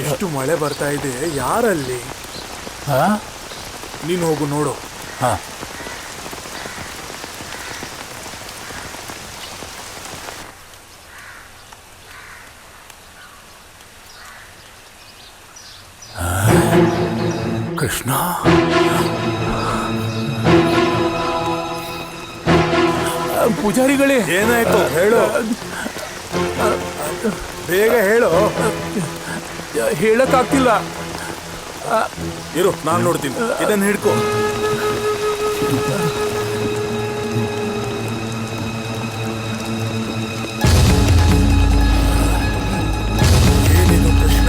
ಎಷ್ಟು ಮಳೆ ಬರ್ತಾ ಇದೆ. ಯಾರಲ್ಲಿ? ನೀನು ಹೋಗು ನೋಡು. ಕೃಷ್ಣ, ಪೂಜಾರಿಗಳೇ, ಏನಾಯ್ತು ಹೇಳು. ಬೇಗ ಹೇಳು. ಹೇಳಕ್ಕಾಗ್ತಿಲ್ಲ. ಇರು, ನಾನು ನೋಡ್ತೀನಿ. ಇದನ್ನು ಹಿಡ್ಕೊ. ಏನಿದು ಕೃಷ್ಣ?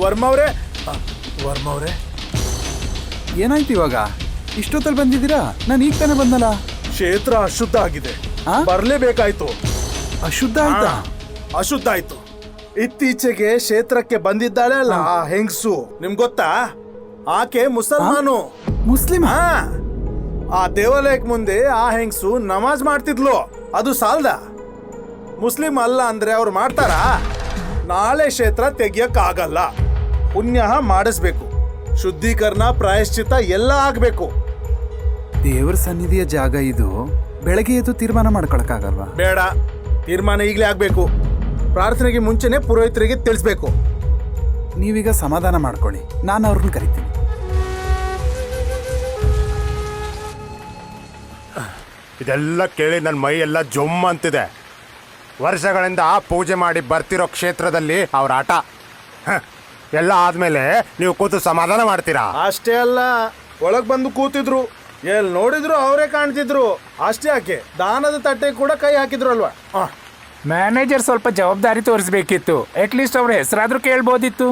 ವರ್ಮವ್ರೆ ಏನಾಯ್ತು ಇವಾಗ? ಇಷ್ಟೊತ್ತಲ್ಲಿ ಬಂದಿದ್ದೀರಾ? ನಾನು ಈಗ ತಾನೇ ಬಂದಲ್ಲ. ಕ್ಷೇತ್ರ ಅಶುದ್ಧ ಆಗಿದೆ, ಆ? ಬರ್ಲೇಬೇಕಾಯ್ತು. ಅಶುದ್ಧ ಆಯ್ತಾ? ಅಶುದ್ಧ ಆಯ್ತು. ಇತ್ತೀಚೆಗೆ ಕ್ಷೇತ್ರಕ್ಕೆ ಬಂದಿದ್ದಾಳೆ ಅಲ್ಲ ಆ ಹೆಂಗ್ಸು, ನಿಮ್ಗೆ ಗೊತ್ತಾ? ಆಕೆ ಮುಸಲ್ಮಾನು. ಮುಸ್ಲಿಂ? ಹಾ, ಆ ದೇವಾಲಯಕ್ಕೆ ಮುಂದೆ ಆ ಹೆಂಗ್ಸು ನಮಾಜ್ ಮಾಡ್ತಿದ್ಲು. ಅದು ಸಾಲ್ದ? ಮುಸ್ಲಿಂ ಅಲ್ಲ ಅಂದ್ರೆ ಅವ್ರು ಮಾಡ್ತಾರಾ? ನಾಳೆ ಕ್ಷೇತ್ರ ತೆಗಿಯಕ್ಕಾಗಲ್ಲ. ಪುಣ್ಯ ಮಾಡಿಸ್ಬೇಕು, ಶುದ್ಧೀಕರಣ, ಪ್ರಾಯಶ್ಚಿತ್ತ ಎಲ್ಲ ಆಗ್ಬೇಕು. ದೇವರ ಸನ್ನಿಧಿಯ ಜಾಗ ಇದು. ಬೆಳಗ್ಗೆ ಎದ್ದು ತೀರ್ಮಾನ ಮಾಡ್ಕೊಳಕ್ಕಾಗಲ್ವಾ? ಬೇಡ, ತೀರ್ಮಾನ ಈಗಲೇ ಆಗ್ಬೇಕು. ಪ್ರಾರ್ಥನೆಗೆ ಮುಂಚೆನೆ ಪುರೋಹಿತರಿಗೆ ತಿಳಿಸ್ಬೇಕು. ನೀವೀಗ ಸಮಾಧಾನ ಮಾಡ್ಕೊಳ್ಳಿ, ನಾನು ಅವ್ರನ್ನ ಕರಿತೀನಿ. ಇದೆಲ್ಲ ಕೇಳಿ ನನ್ನ ಮೈ ಎಲ್ಲ ಜೊಮ್ಮ ಅಂತಿದೆ. ವರ್ಷಗಳಿಂದ ಪೂಜೆ ಮಾಡಿ ಬರ್ತಿರೋ ಕ್ಷೇತ್ರದಲ್ಲಿ ಅವ್ರ ಆಟ. ಎಲ್ಲ ಆದ್ಮೇಲೆ ನೀವು ಕೂತು ಸಮಾಧಾನ ಮಾಡ್ತೀರಾ? ಅಷ್ಟೇ ಅಲ್ಲ, ಒಳಗ್ ಬಂದು ಕೂತಿದ್ರು, ಎಲ್ಲಿ ನೋಡಿದ್ರು ಅವರೇ ಕಾಣ್ತಿದ್ರು. ಅಷ್ಟೇ ಯಾಕೆ, ದಾನದ ತಟ್ಟೆ ಕೂಡ ಕೈ ಹಾಕಿದ್ರು ಅಲ್ವಾ? ಮ್ಯಾನೇಜರ್ ಸ್ವಲ್ಪ ಜವಾಬ್ದಾರಿ ತೋರಿಸ್ಬೇಕಿತ್ತು. ಅಟ್ಲೀಸ್ಟ್ ಅವ್ರ ಹೆಸರಾದ್ರೂ ಕೇಳ್ಬೋದಿತ್ತು.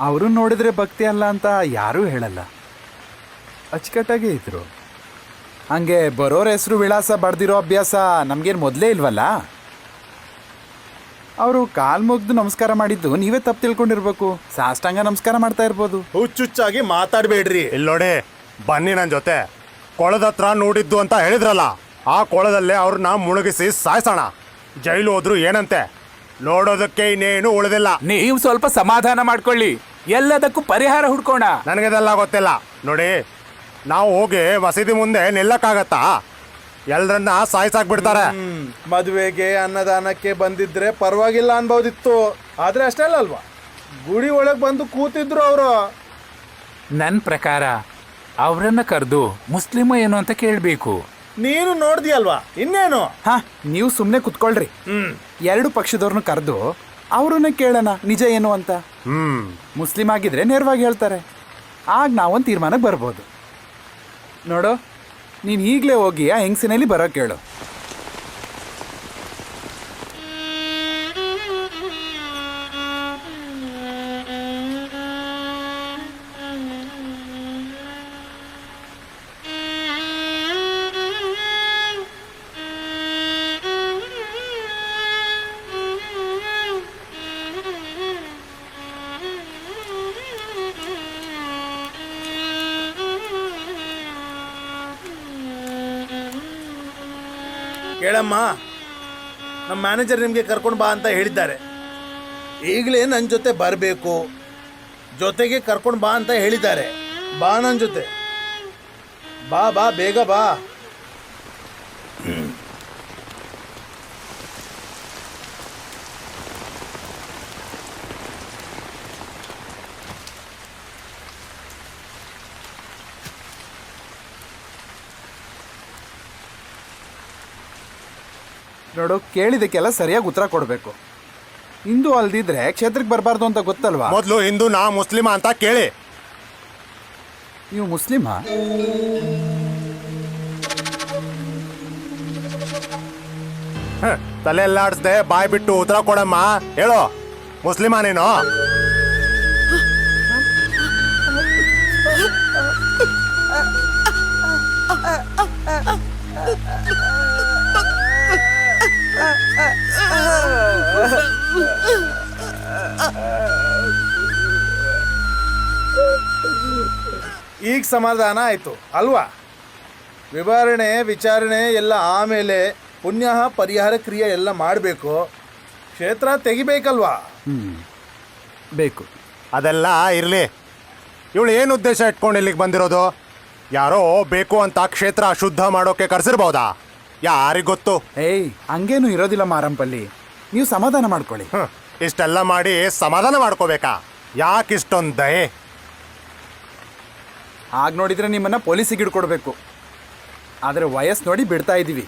ಅವರು ನೋಡಿದ್ರೆ ಭಕ್ತಿ ಅಲ್ಲ ಅಂತ ಯಾರೂ ಹೇಳಲ್ಲ, ಅಚ್ಚುಕಟ್ಟಾಗೇ ಇದ್ರು. ಹಂಗೆ ಬರೋರ ಹೆಸರು ವಿಳಾಸ ಬಡ್ದಿರೋ ಅಭ್ಯಾಸ ನಮ್ಗೇನು ಮೊದಲೇ ಇಲ್ವಲ್ಲ. ಅವರು ಕಾಲ್ ಮುಗ್ದು ನಮಸ್ಕಾರ ಮಾಡಿದ್ದು ನೀವೇ ತಪ್ಪು ತಿಳ್ಕೊಂಡಿರ್ಬೇಕು. ಸಾಷ್ಟಾಂಗ ನಮಸ್ಕಾರ ಮಾಡ್ತಾ ಇರ್ಬೋದು. ಹುಚ್ಚುಚ್ಚಾಗಿ ಮಾತಾಡ್ಬೇಡ್ರಿ. ಇಲ್ಲಿ ನೋಡಿ, ಬನ್ನಿ ನನ್ನ ಜೊತೆ. ಕೊಳದ ಹತ್ರ ನೋಡಿದ್ದು ಅಂತ ಹೇಳಿದ್ರಲ್ಲ, ಆ ಕೊಳದಲ್ಲೇ ಅವ್ರನ್ನ ಮುಳುಗಿಸಿ ಸಾಯಿಸೋಣ. ಜೈಲು ಹೋದ್ರು ಏನಂತೆ, ನೋಡೋದಕ್ಕೆ ಇನ್ನೇನು ಉಳಿದಿಲ್ಲ. ನೀವು ಸ್ವಲ್ಪ ಸಮಾಧಾನ ಮಾಡ್ಕೊಳ್ಳಿ, ಎಲ್ಲದಕ್ಕೂ ಪರಿಹಾರ ಹುಡ್ಕೋಣ. ನನಗಿದೆಲ್ಲ ಗೊತ್ತಿಲ್ಲ. ನೋಡಿ, ನಾವು ಹೋಗಿ ಮಸೀದಿ ಮುಂದೆ ನಿಲ್ಲಕ್ಕಾಗತ್ತಾ? ಎಲ್ರನ್ನ ಸಾಯಿಸಾಕ್ಬಿಡ್ತಾರೆ. ಮದುವೆಗೆ ಅನ್ನದಾನಕ್ಕೆ ಬಂದಿದ್ರೆ ಪರವಾಗಿಲ್ಲ ಅನ್ಬೋದಿತ್ತು. ಆದ್ರೆ ಅಷ್ಟೇ ಅಲ್ವಾ, ಗುಡಿ ಒಳಗ್ ಬಂದು ಕೂತಿದ್ರು ಅವರು. ನನ್ನ ಪ್ರಕಾರ ಅವರನ್ನ ಕರೆದು ಮುಸ್ಲಿಮ ಏನು ಅಂತ ಕೇಳಬೇಕು. ನೀನು ನೋಡ್ದಿಯಲ್ವಾ, ಇನ್ನೇನು? ಹಾ, ನೀವು ಸುಮ್ಮನೆ ಕುತ್ಕೊಳ್ರಿ. ಎರಡು ಪಕ್ಷದವ್ರನ್ನ ಕರೆದು ಅವ್ರನ್ನ ಕೇಳೋಣ ನಿಜ ಏನು ಅಂತ. ಮುಸ್ಲಿಂ ಆಗಿದ್ರೆ ನೇರವಾಗಿ ಹೇಳ್ತಾರೆ, ಆಗ ನಾವೊಂದು ತೀರ್ಮಾನಕ್ಕೆ ಬರ್ಬೋದು. ನೋಡು, ನೀನು ಈಗಲೇ ಹೋಗಿ ಆ ಹೆಂಗಸಿನಲ್ಲಿ ಬರೋ ಕೇಳು. ಕೇಳಮ್ಮ, ನಮ್ಮ ಮ್ಯಾನೇಜರ್ ನಿಮಗೆ ಕರ್ಕೊಂಡು ಬಾ ಅಂತ ಹೇಳಿದ್ದಾರೆ. ಈಗಲೇ ನನ್ನ ಜೊತೆ ಬರಬೇಕು, ಜೊತೆಗೆ ಕರ್ಕೊಂಡು ಬಾ ಅಂತ ಹೇಳಿದ್ದಾರೆ. ಬಾ ನನ್ನ ಜೊತೆ, ಬಾ ಬಾ, ಬೇಗ ಬಾ. ನೋಡು, ಕೇಳಿದಕ್ಕೆಲ್ಲ ಸರಿಯಾಗಿ ಉತ್ತರ ಕೊಡಬೇಕು. ಹಿಂದೂ ಅಲ್ದಿದ್ರೆ ಕ್ಷೇತ್ರಕ್ಕೆ ಬರಬಾರ್ದು ಅಂತ ಗೊತ್ತಲ್ವಾ? ಮೊದಲು ಹಿಂದೂನಾ ಮುಸ್ಲಿಮ ಅಂತ ಕೇಳಿ. ನೀವು ಮುಸ್ಲಿಮಾ? ತಲೆ ಎಲ್ಲ ಆಡಿಸ್ದೆ, ಬಾಯ್ ಬಿಟ್ಟು ಉತ್ತರ ಕೊಡಮ್ಮ. ಹೇಳು, ಮುಸ್ಲಿಮಾ ನೀನು? ಈಗ ಸಮಾಧಾನ ಆಯ್ತು ಅಲ್ವಾ? ವಿವರಣೆ ವಿಚಾರಣೆ ಎಲ್ಲ ಆಮೇಲೆ ಪುಣ್ಯ ಪರಿಹಾರ ಕ್ರಿಯೆ ಎಲ್ಲ ಮಾಡಬೇಕು. ಕ್ಷೇತ್ರ ತೆಗಿಬೇಕಲ್ವಾ? ಬೇಕು. ಅದೆಲ್ಲ ಇರಲಿ. ಇವಳು ಏನು ಉದ್ದೇಶ ಇಟ್ಕೊಂಡು ಇಲ್ಲಿಗೆ ಬಂದಿರೋದು? ಯಾರೋ ಬೇಕು ಅಂತ ಕ್ಷೇತ್ರ ಅಶುದ್ಧ ಮಾಡೋಕೆ ಕರೆಸಿರ್ಬೋದಾ? ಯಾರಿಗೊತ್ತು? ಏಯ್, ಹಂಗೇನು ಇರೋದಿಲ್ಲ ಮಾರಂಪಲ್ಲಿ. ನೀವು ಸಮಾಧಾನ ಮಾಡ್ಕೊಳ್ಳಿ. ಇಷ್ಟೆಲ್ಲ ಮಾಡಿ ಸಮಾಧಾನ ಮಾಡ್ಕೋಬೇಕಾ? ಯಾಕಿಷ್ಟೊಂದು ದಯೆ? ಆಗ ನೋಡಿದರೆ ನಿಮ್ಮನ್ನು ಪೊಲೀಸಿಗೆ ಹಿಡ್ಕೊಡ್ಬೇಕು. ಆದರೆ ವಯಸ್ಸು ನೋಡಿ ಬಿಡ್ತಾ ಇದ್ದೀವಿ.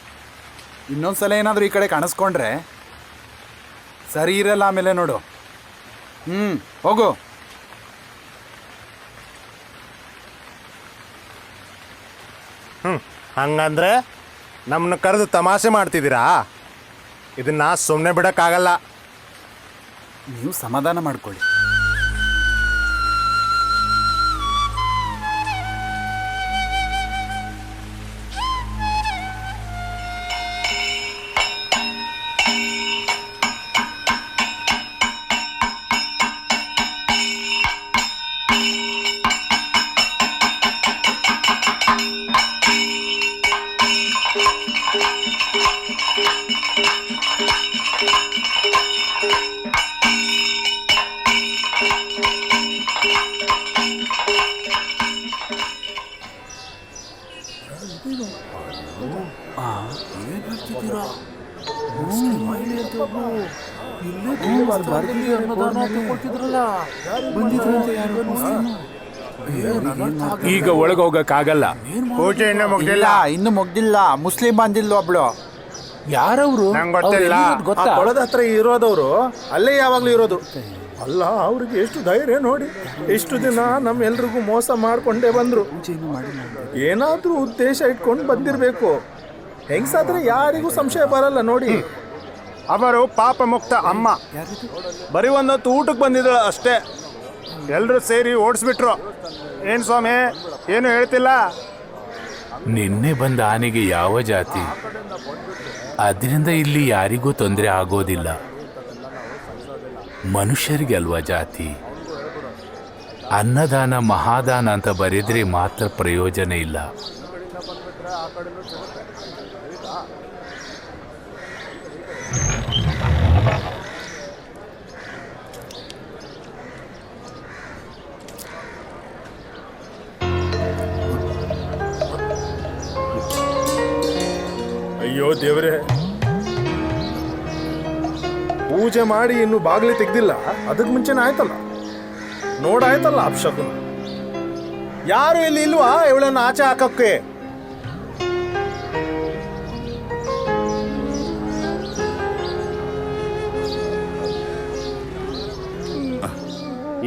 ಇನ್ನೊಂದ್ಸಲ ಏನಾದರೂ ಈ ಕಡೆ ಕಾಣಿಸ್ಕೊಂಡ್ರೆ ಸರಿ ಇರಲ್ಲ ಆಮೇಲೆ ನೋಡು. ಹೋಗು. ಹಂಗಂದ್ರೆ ನಮ್ಮನ್ನ ಕರೆದು ತಮಾಷೆ ಮಾಡ್ತಿದ್ದೀರಾ? ಇದನ್ನ ಸುಮ್ಮನೆ ಬಿಡೋಕ್ಕಾಗಲ್ಲ. ನೀವು ಸಮಾಧಾನ ಮಾಡ್ಕೊಳ್ಳಿ. ಈಗ ಒಳಗೆ ಹೋಗಕ್ಕಾಗಲ್ಲ. ಪೂಜೆ ಇನ್ನೂ ಇಲ್ಲ, ಮುಗ್ದಿಲ್ಲ. ಇನ್ನು ಮುಗ್ದಿಲ್ಲ. ಮುಸ್ಲಿಂ ಬಂದಿಲ್ಲ ಒಬ್ಳು. ಯಾರವ್ರು? ನಂಗ್ ಗೊತ್ತಿಲ್ಲ. ಅವ್ರು ಎಲ್ಲಿರೋದು ಆ ಗೊತ್ತಾ? ಕೊಳದ ಹತ್ರ ಇರೋದವರು ಅಲ್ಲೇ ಯಾವಾಗ್ಲೂ ಇರೋದು. ಅಲ್ಲ, ಅವ್ರಿಗೆ ಎಷ್ಟು ಧೈರ್ಯ ನೋಡಿ. ಇಷ್ಟು ದಿನ ನಮ್ಮೆಲ್ರಿಗೂ ಮೋಸ ಮಾಡ್ಕೊಂಡೇ ಬಂದ್ರು. ಏನಾದ್ರೂ ಉದ್ದೇಶ ಇಟ್ಕೊಂಡು ಬಂದಿರ್ಬೇಕು. ಹೆಂಗ್ಸಾದ್ರೆ ಯಾರಿಗೂ ಸಂಶಯ ಬರಲ್ಲ ನೋಡಿ. ಅವರು ಪಾಪ ಮುಕ್ತ ಅಮ್ಮ. ಬರೀ ಒಂದೊತ್ತು ಊಟಕ್ಕೆ ಬಂದಿದ್ರು ಅಷ್ಟೇ. ಎಲ್ಲರೂ ಸೇರಿ ಓಡಿಸ್ಬಿಟ್ರು. ಏನ್ ಸ್ವಾಮಿ, ಏನು ಹೇಳ್ತಿಲ್ಲ? ನಿನ್ನೆ ಬಂದ ಆನೆಗೆ ಯಾವ ಜಾತಿ? ಅದರಿಂದ ಇಲ್ಲಿ ಯಾರಿಗೂ ತೊಂದರೆ ಆಗೋದಿಲ್ಲ. ಮನುಷ್ಯರಿಗೆ ಅಲ್ವಾ ಜಾತಿ? ಅನ್ನದಾನ ಮಹಾದಾನ ಅಂತ ಬರೆದ್ರೆ ಮಾತ್ರ ಪ್ರಯೋಜನ ಇಲ್ಲ. ಅಯ್ಯೋ ದೇವ್ರೆ, ಪೂಜೆ ಮಾಡಿ ಇನ್ನು ಬಾಗಿಲು ತೆಗ್ದಿಲ್ಲ. ಅದಕ್ಕೆ ಮುಂಚೆನೇ ಆಯ್ತಲ್ಲ, ನೋಡಾಯ್ತಲ್ಲ ಅಪ್ಶಕುನ. ಯಾರು ಇಲ್ಲಿ ಇಲ್ವಾ ಇವಳನ್ನ ಆಚೆ ಹಾಕಕ್ಕೆ?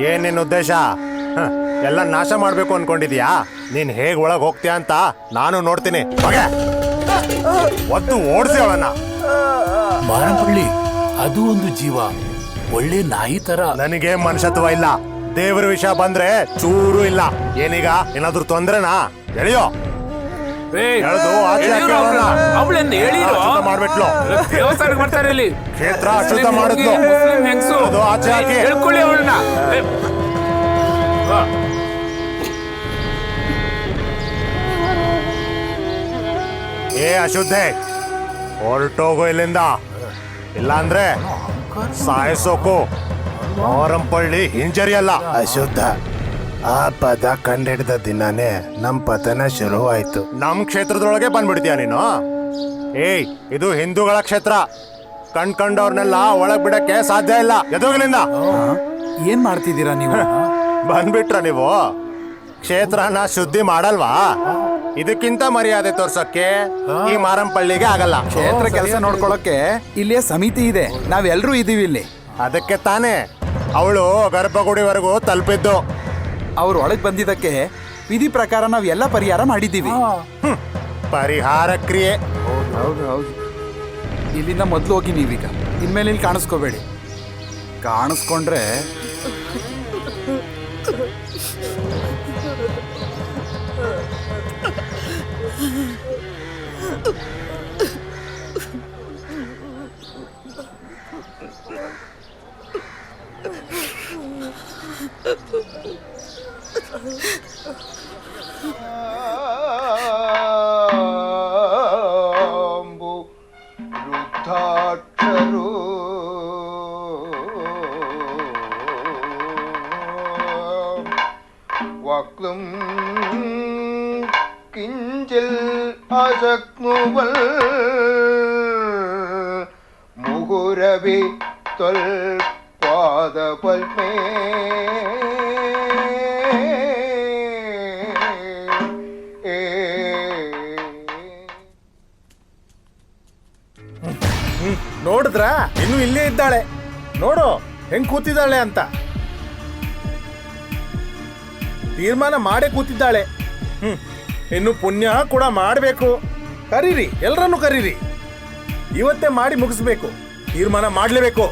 ಏನ್ ನಿನ್ ಉದ್ದೇಶ? ಎಲ್ಲ ನಾಶ ಮಾಡ್ಬೇಕು ಅನ್ಕೊಂಡಿದ್ಯಾ? ನೀನ್ ಹೇಗ್ ಒಳಗ್ ಹೋಗ್ತೀಯ ಅಂತ ನಾನು ನೋಡ್ತೀನಿ. ಹೋಗೆ, ಒದ್ದು ಓಡಿಸಿ ಅವಳನ್ನ. ಮಾರಂಪಳ್ಳಿ, ಅದು ಒಂದು ಜೀವ, ಒಳ್ಳೆ ನಾಯಿ ತರ. ನನಗೆ ಮನುಷ್ಯತ್ವ ಇಲ್ಲ. ದೇವರ ವಿಷಯ ಬಂದ್ರೆ ಚೂರು ಇಲ್ಲ. ಏನೀಗ ಏನಾದ್ರೂ ತೊಂದ್ರೆನಾ? ಎಳೆಯೋ, ಎಳ್ದು ಆಚೆ ಹಾಕಿ ಅವಳನ್ನ. ಅಶುದ್ಧ ಮಾಡ್ಬಿಟ್ಲು. ದೇವಸ್ಥಾನಕ್ಕೆ ಬರ್ತಾರೆ ಇಲ್ಲಿ. ಕ್ಷೇತ್ರ ಅಶುದ್ಧ ಮಾಡಿದ್ಲು. ಮುಸ್ಲಿಂ ಹೆಂಗ್ಸು. ಅದು ಆಚೆ ಹಾಕಿ. ಹೇಳ್ಕೊಳ್ಳಿ ಅವಳನ್ನ. ಏ ಅಶುದ್ಧೆ, ಹೊರಟೋಗು ಇಲ್ಲಿಂದ. ಇಲ್ಲಾಂದ್ರೆ ಸಾಯಿಸೋಕು. ಮಾರಂಪಳ್ಳಿ ಹಿಂಜರಿ ಅಲ್ಲ. ಅಶುದ್ಧ ಆ ಪದ ಕಂಡಿಡಿದ ದಿನಾನೇ ನಮ್ ಪತನ ಶುರುವಾಯ್ತು. ನಮ್ ಕ್ಷೇತ್ರದೊಳಗೆ ಬಂದ್ಬಿಡ್ತೀಯ ನೀನು? ಏಯ್, ಇದು ಹಿಂದೂಗಳ ಕ್ಷೇತ್ರ. ಕಂಡವ್ರನ್ನೆಲ್ಲ ಒಳಗ್ ಬಿಡಕ್ಕೆ ಸಾಧ್ಯ ಇಲ್ಲ. ಎದುರುಗಳಿಂದ ಏನ್ ಮಾಡ್ತಿದ್ದೀರಾ ನೀವು? ಬಂದ್ಬಿಟ್ರ ನೀವು? ಕ್ಷೇತ್ರನ ಶುದ್ಧಿ ಮಾಡಲ್ವಾ? ಇದಕ್ಕಿಂತ ಮರ್ಯಾದೆ ತೋರ್ಸಕ್ಕೆ ಈ ಮಾರಂಪಳ್ಳಿಗೆ ಆಗಲ್ಲ. ಕ್ಷೇತ್ರ ಕೆಲಸ ನೋಡ್ಕೊಳಕ್ಕೆ ಇಲ್ಲಿಯ ಸಮಿತಿ ಇದೆ, ನಾವೆಲ್ಲರೂ ಇದೀವಿ ಇಲ್ಲಿ. ಅದಕ್ಕೆ ತಾನೇ ಅವಳು ಗರ್ಭಗುಡಿವರೆಗೂ ತಲುಪಿದ್ದು. ಅವ್ರು ಒಳಗ್ ಬಂದಿದ್ದಕ್ಕೆ ವಿಧಿ ಪ್ರಕಾರ ನಾವ್ ಎಲ್ಲ ಪರಿಹಾರ ಮಾಡಿದ್ದೀವಿ. ಪರಿಹಾರ ಕ್ರಿಯೆ. ಹೌದು. ಇಲ್ಲಿಂದ ಮೊದ್ಲು ಹೋಗಿ ನೀವೀಗ. ಇನ್ಮೇಲೆ ಇಲ್ಲಿ ಕಾಣಿಸ್ಕೋಬೇಡಿ. ಕಾಣಿಸ್ಕೊಂಡ್ರೆ ವೃದ್ಧಾಕ್ಷರು ವಕ್ಲುಂ ಕಿಂಚಿಲ್ ಅಶಕ್ನುವಲ್ ಮುಹುರವಿ ತ್ವಲ್ ಪಾದಪಲ್ಮೇ ನೋಡಿದ್ರ? ಇನ್ನು ಇಲ್ಲೇ ಇದ್ದಾಳೆ. ನೋಡು ಹೆಂಗ್ ಕೂತಿದ್ದಾಳೆ ಅಂತ. ತೀರ್ಮಾನ ಮಾಡೇ ಕೂತಿದ್ದಾಳೆ. ಇನ್ನು ಪುಣ್ಯ ಕೂಡ ಮಾಡಬೇಕು. ಕರೀರಿ, ಎಲ್ಲರನ್ನು ಕರೀರಿ. ಇವತ್ತೇ ಮಾಡಿ ಮುಗಿಸ್ಬೇಕು. ತೀರ್ಮಾನ ಮಾಡಲೇಬೇಕು.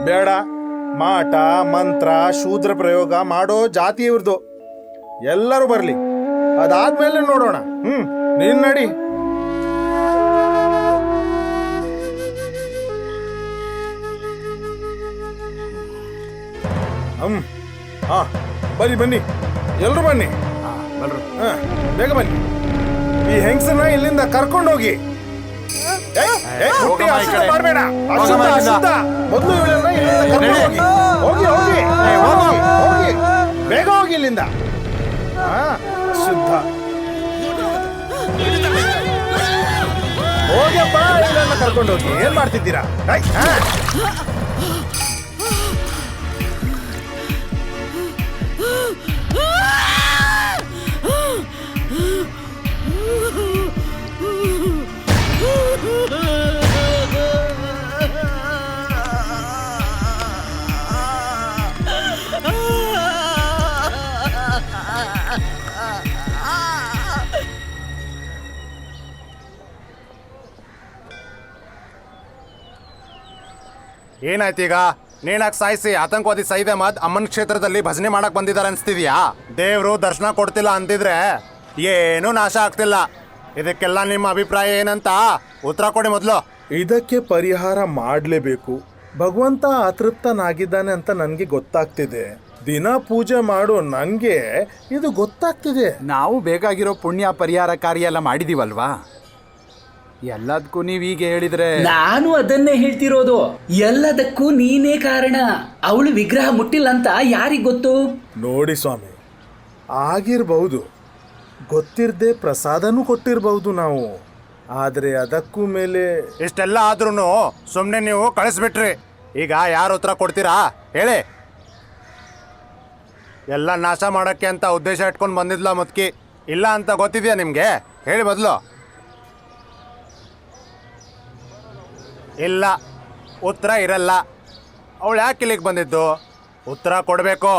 ಬೇಡ. ಮಾಟ ಮಂತ್ರ ಶೂದ್ರ ಪ್ರಯೋಗ ಮಾಡೋ ಜಾತಿ ಇವ್ರದು. ಎಲ್ಲರೂ ಬರ್ಲಿ, ಅದಾದ್ಮೇಲೆ ನೋಡೋಣ. ನೀನ್ ನಡಿ. ಹಾ ಬನ್ನಿ ಬನ್ನಿ, ಎಲ್ರು ಬನ್ನಿ. ಹಾ ಬೇಗ ಬನ್ನಿ. ಈ ಹೆಂಗಸನ್ನ ಇಲ್ಲಿಂದ ಕರ್ಕೊಂಡೋಗಿ. ಮಾಡಬೇಡ, ಮೊದಲು ಇವಳನ್ನ ಇಲ್ಲಿಂದ ಕರ್ಕೊಂಡೋಗಿ. ಹೋಗಿ ಹೋಗಿ ಹೋಗಿ, ಬೇಗ ಹೋಗಿ ಇಲ್ಲಿಂದ. ಶುದ್ಧ ಹೋಗ್ಯಪ್ಪ, ಇವಳನ್ನ ಕರ್ಕೊಂಡೋಗಿ. ಏನ್ ಮಾಡ್ತಿದ್ದೀರಾ? ಏನಾಯ್ತೀಗ? ನೇಣಾಕ್ ಸಾಯಿಸಿ ಆತಂಕವಾದಿ ಸೈದ್ ಅಹಮದ್ ಅಮ್ಮನ್ ಕ್ಷೇತ್ರದಲ್ಲಿ ಭಜನೆ ಮಾಡಕ್ ಬಂದಿದ್ದಾರೆ ಅನ್ಸ್ತಿದ್ಯಾ? ದೇವ್ರು ದರ್ಶನ ಕೊಡ್ತಿಲ್ಲ ಅಂತಿದ್ರೆ ಏನೂ ನಾಶ ಆಗ್ತಿಲ್ಲ. ಇದಕ್ಕೆಲ್ಲ ನಿಮ್ಮ ಅಭಿಪ್ರಾಯ ಏನಂತ ಉತ್ತರ ಕೊಡಿ ಮೊದಲು. ಇದಕ್ಕೆ ಪರಿಹಾರ ಮಾಡಲೇಬೇಕು. ಭಗವಂತ ಅತೃಪ್ತನಾಗಿದ್ದಾನೆ ಅಂತ ನನಗೆ ಗೊತ್ತಾಗ್ತಿದೆ. ದಿನ ಪೂಜೆ ಮಾಡೋ ನನಗೆ ಇದು ಗೊತ್ತಾಗ್ತಿದೆ. ನಾವು ಬೇಕಾಗಿರೋ ಪುಣ್ಯ ಪರಿಹಾರ ಕಾರ್ಯ ಎಲ್ಲ ಮಾಡಿದೀವಲ್ವಾ? ಎಲ್ಲದಕ್ಕೂ ನೀವು ಈಗ ಹೇಳಿದ್ರೆ ನಾನು ಅದನ್ನೇ ಹೇಳ್ತಿರೋದು. ಎಲ್ಲದಕ್ಕೂ ನೀನೇ ಕಾರಣ. ಅವಳು ವಿಗ್ರಹ ಮುಟ್ಟಿಲ್ಲ ಅಂತ ಯಾರಿಗ್ ಗೊತ್ತು? ನೋಡಿ ಸ್ವಾಮಿ, ಆಗಿರ್ಬಹುದು, ಗೊತ್ತಿರದೆ ಪ್ರಸಾದನೂ ಕೊಟ್ಟಿರ್ಬಹುದು ನಾವು. ಆದರೆ ಅದಕ್ಕೂ ಮೇಲೆ ಇಷ್ಟೆಲ್ಲ ಆದ್ರೂ ಸುಮ್ಮನೆ ನೀವು ಕಳಿಸ್ಬಿಟ್ರಿ. ಈಗ ಯಾರು ಉತ್ತರ ಕೊಡ್ತೀರಾ ಹೇಳಿ? ಎಲ್ಲ ನಾಶ ಮಾಡೋಕ್ಕೆ ಅಂತ ಉದ್ದೇಶ ಇಟ್ಕೊಂಡು ಬಂದಿದ್ಲ ಮುದ್ಕಿ, ಇಲ್ಲ ಅಂತ ಗೊತ್ತಿದೆಯಾ ನಿಮಗೆ? ಹೇಳಿ ಮೊದಲು. ಇಲ್ಲ, ಉತ್ತರ ಇರಲ್ಲ. ಅವಳು ಯಾಕೆ ಇಲ್ಲಿಗೆ ಬಂದಿದ್ದು? ಉತ್ತರ ಕೊಡಬೇಕು.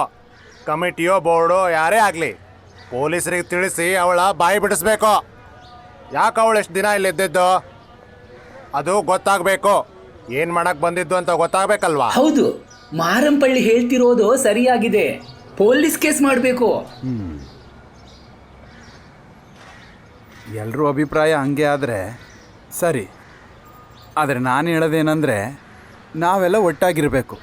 ಕಮಿಟಿಯೋ ಬೋರ್ಡೋ ಯಾರೇ ಆಗಲಿ ಪೊಲೀಸರಿಗೆ ತಿಳಿಸಿ ಅವಳ ಬಾಯಿ ಬಿಡಿಸ್ಬೇಕು. ಯಾಕೆ ಅವಳು ಎಷ್ಟು ದಿನ ಇಲ್ಲಿ ಇದ್ದಿದ್ದು ಅದು ಗೊತ್ತಾಗಬೇಕು. ಏನು ಮಾಡಕ್ಕೆ ಬಂದಿದ್ದು ಅಂತ ಗೊತ್ತಾಗಬೇಕಲ್ವಾ? ಹೌದು, ಮಾರಂಪಳ್ಳಿ ಹೇಳ್ತಿರೋದು ಸರಿಯಾಗಿದೆ. ಪೊಲೀಸ್ ಕೇಸ್ ಮಾಡಬೇಕು. ಎಲ್ಲರೂ ಅಭಿಪ್ರಾಯ ಹಂಗೆ ಆದರೆ ಸರಿ. ಆದರೆ ನಾನು ಹೇಳೋದೇನೆಂದರೆ ನಾವೆಲ್ಲ ಒಟ್ಟಾಗಿರಬೇಕು.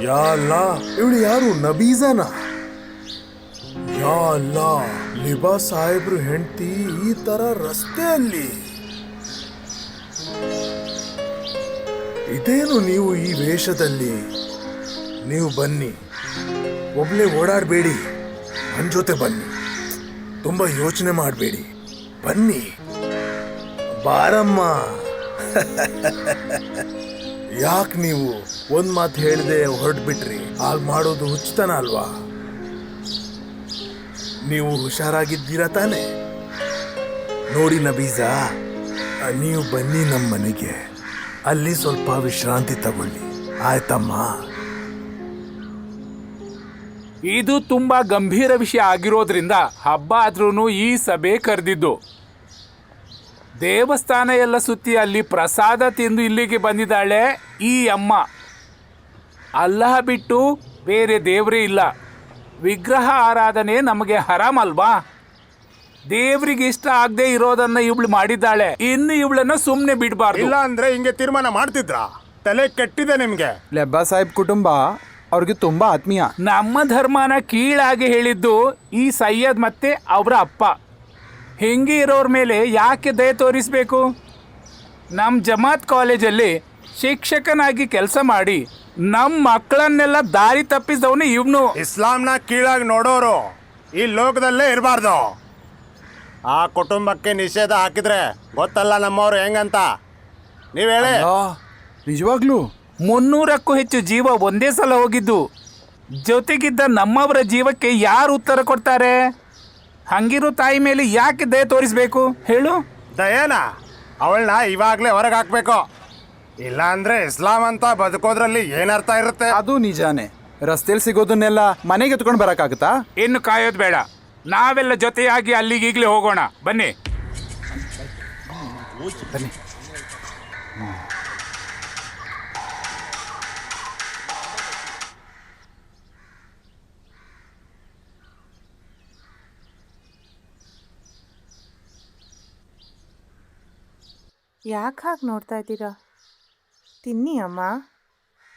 ಯಾ ಅಲ್ಲಾ, ಇವಳು ಯಾರು? ನಬೀಜಾನ? ಯಾ ಅಲ್ಲಾ, ಲಿಬಾಸ್ ಸಾಹೇಬ್ರು ಹೆಂಡತಿ ಈ ತರ ರಸ್ತೆಯಲ್ಲಿ? ಇದೇನು ನೀವು ಈ ವೇಷದಲ್ಲಿ? ನೀವು ಬನ್ನಿ, ಒಬ್ಳೆ ಓಡಾಡಬೇಡಿ, ನನ್ನ ಜೊತೆ ಬನ್ನಿ. ತುಂಬಾ ಯೋಚನೆ ಮಾಡಬೇಡಿ, ಬನ್ನಿ. ಬಾರಮ್ಮ. ಯಾಕೆ ನೀವು ಒಂದ್ ಮಾತು ಹೇಳ್ದೆ ಹೊರಟ್ಬಿಟ್ರಿ? ಆಗ ಮಾಡೋದು ಹುಚ್ಚತನ ಅಲ್ವಾ? ನೀವು ಹುಷಾರಾಗಿದ್ದೀರಾ ತಾನೆ? ನೋಡಿ ನಬೀಜಾ, ನೀವು ಬನ್ನಿ ನಮ್ಮ ಮನೆಗೆ. ಅಲ್ಲಿ ಸ್ವಲ್ಪ ವಿಶ್ರಾಂತಿ ತಗೊಳ್ಳಿ, ಆಯ್ತಮ್ಮ? ಇದು ತುಂಬಾ ಗಂಭೀರ ವಿಷಯ ಆಗಿರೋದ್ರಿಂದ ಹಬ್ಬ ಆದ್ರೂ ಈ ಸಭೆ ಕರೆದಿದ್ದು. ದೇವಸ್ಥಾನ ಎಲ್ಲ ಸುತ್ತಿ ಅಲ್ಲಿ ಪ್ರಸಾದ ತಿಂದು ಇಲ್ಲಿಗೆ ಬಂದಿದ್ದಾಳೆ ಈ ಅಮ್ಮ. ಅಲ್ಲಾಹ ಬಿಟ್ಟು ಬೇರೆ ದೇವರೇ ಇಲ್ಲ. ವಿಗ್ರಹ ಆರಾಧನೆ ನಮಗೆ ಹರಾಮ್ ಅಲ್ವಾ? ದೇವ್ರಿಗೆ ಇಷ್ಟ ಆಗದೆ ಇರೋದನ್ನ ಇವಳು ಮಾಡಿದ್ದಾಳೆ. ಇನ್ನು ಇವಳನ್ನ ಸುಮ್ಮನೆ ಬಿಡಬಾರ್ದು. ಇಲ್ಲ ಅಂದ್ರೆ ಹಿಂಗೆ ತೀರ್ಮಾನ ಮಾಡ್ತಿದ್ರಾ? ತಲೆ ಕೆಟ್ಟಿದೆ ನಿಮ್ಗೆ. ಲೆಬ್ಬಾ ಸಾಹೇಬ್ ಕುಟುಂಬ ಅವ್ರಿಗೆ ತುಂಬಾ ಆತ್ಮೀಯ. ನಮ್ಮ ಧರ್ಮನ ಕೀಳಾಗಿ ಹೇಳಿದ್ದು ಈ ಸೈಯದ್ ಮತ್ತೆ ಅವರ ಅಪ್ಪ. ಹಿಂಗೆ ಇರೋರ ಮೇಲೆ ಯಾಕೆ ದಯೆ ತೋರಿಸ್ಬೇಕು? ನಮ್ಮ ಜಮಾತ್ ಕಾಲೇಜಲ್ಲಿ ಶಿಕ್ಷಕನಾಗಿ ಕೆಲಸ ಮಾಡಿ ನಮ್ಮ ಮಕ್ಕಳನ್ನೆಲ್ಲ ದಾರಿ ತಪ್ಪಿಸಿದವನು ಇವನು. ಇಸ್ಲಾಂನ ಕೀಳಾಗಿ ನೋಡೋರು ಈ ಲೋಕದಲ್ಲೇ ಇರಬಾರ್ದು. ಆ ಕುಟುಂಬಕ್ಕೆ ನಿಷೇಧ ಹಾಕಿದ್ರೆ ಗೊತ್ತಲ್ಲ ನಮ್ಮವ್ರು ಹೆಂಗಂತ. ನೀವ್ ಹೇಳಿ. ನಿಜವಾಗ್ಲೂ 300ಕ್ಕೂ ಹೆಚ್ಚು ಜೀವ ಒಂದೇ ಸಲ ಹೋಗಿದ್ದು. ಜೊತೆಗಿದ್ದ ನಮ್ಮವರ ಜೀವಕ್ಕೆ ಯಾರು ಉತ್ತರ ಕೊಡ್ತಾರೆ? ಹಂಗಿರೋ ತಾಯಿ ಮೇಲೆ ಯಾಕೆ ದಯ ತೋರಿಸ್ಬೇಕು ಹೇಳು? ದಯನಾ? ಅವಳನ್ನ ಇವಾಗಲೇ ಹೊರಗೆ ಹಾಕ್ಬೇಕು. ಇಲ್ಲ ಅಂದ್ರೆ ಇಸ್ಲಾಂ ಅಂತ ಬದುಕೋದ್ರಲ್ಲಿ ಏನರ್ಥ ಇರುತ್ತೆ? ಅದು ನಿಜಾನೇ. ರಸ್ತೆಯಲ್ಲಿ ಸಿಗೋದನ್ನೆಲ್ಲ ಮನೆಗೆ ಎತ್ಕೊಂಡು ಬರಕ್ಕಾಗತ್ತಾ? ಇನ್ನು ಕಾಯೋದು ಬೇಡ, ನಾವೆಲ್ಲ ಜೊತೆಯಾಗಿ ಅಲ್ಲಿಗೀಗ್ಲೇ ಹೋಗೋಣ ಬನ್ನಿ. ಬನ್ನಿ. ಯಾಕೆ ಹಾಗೆ ನೋಡ್ತಾ ಇದ್ದೀರಾ? ತಿನ್ನಿ ಅಮ್ಮ.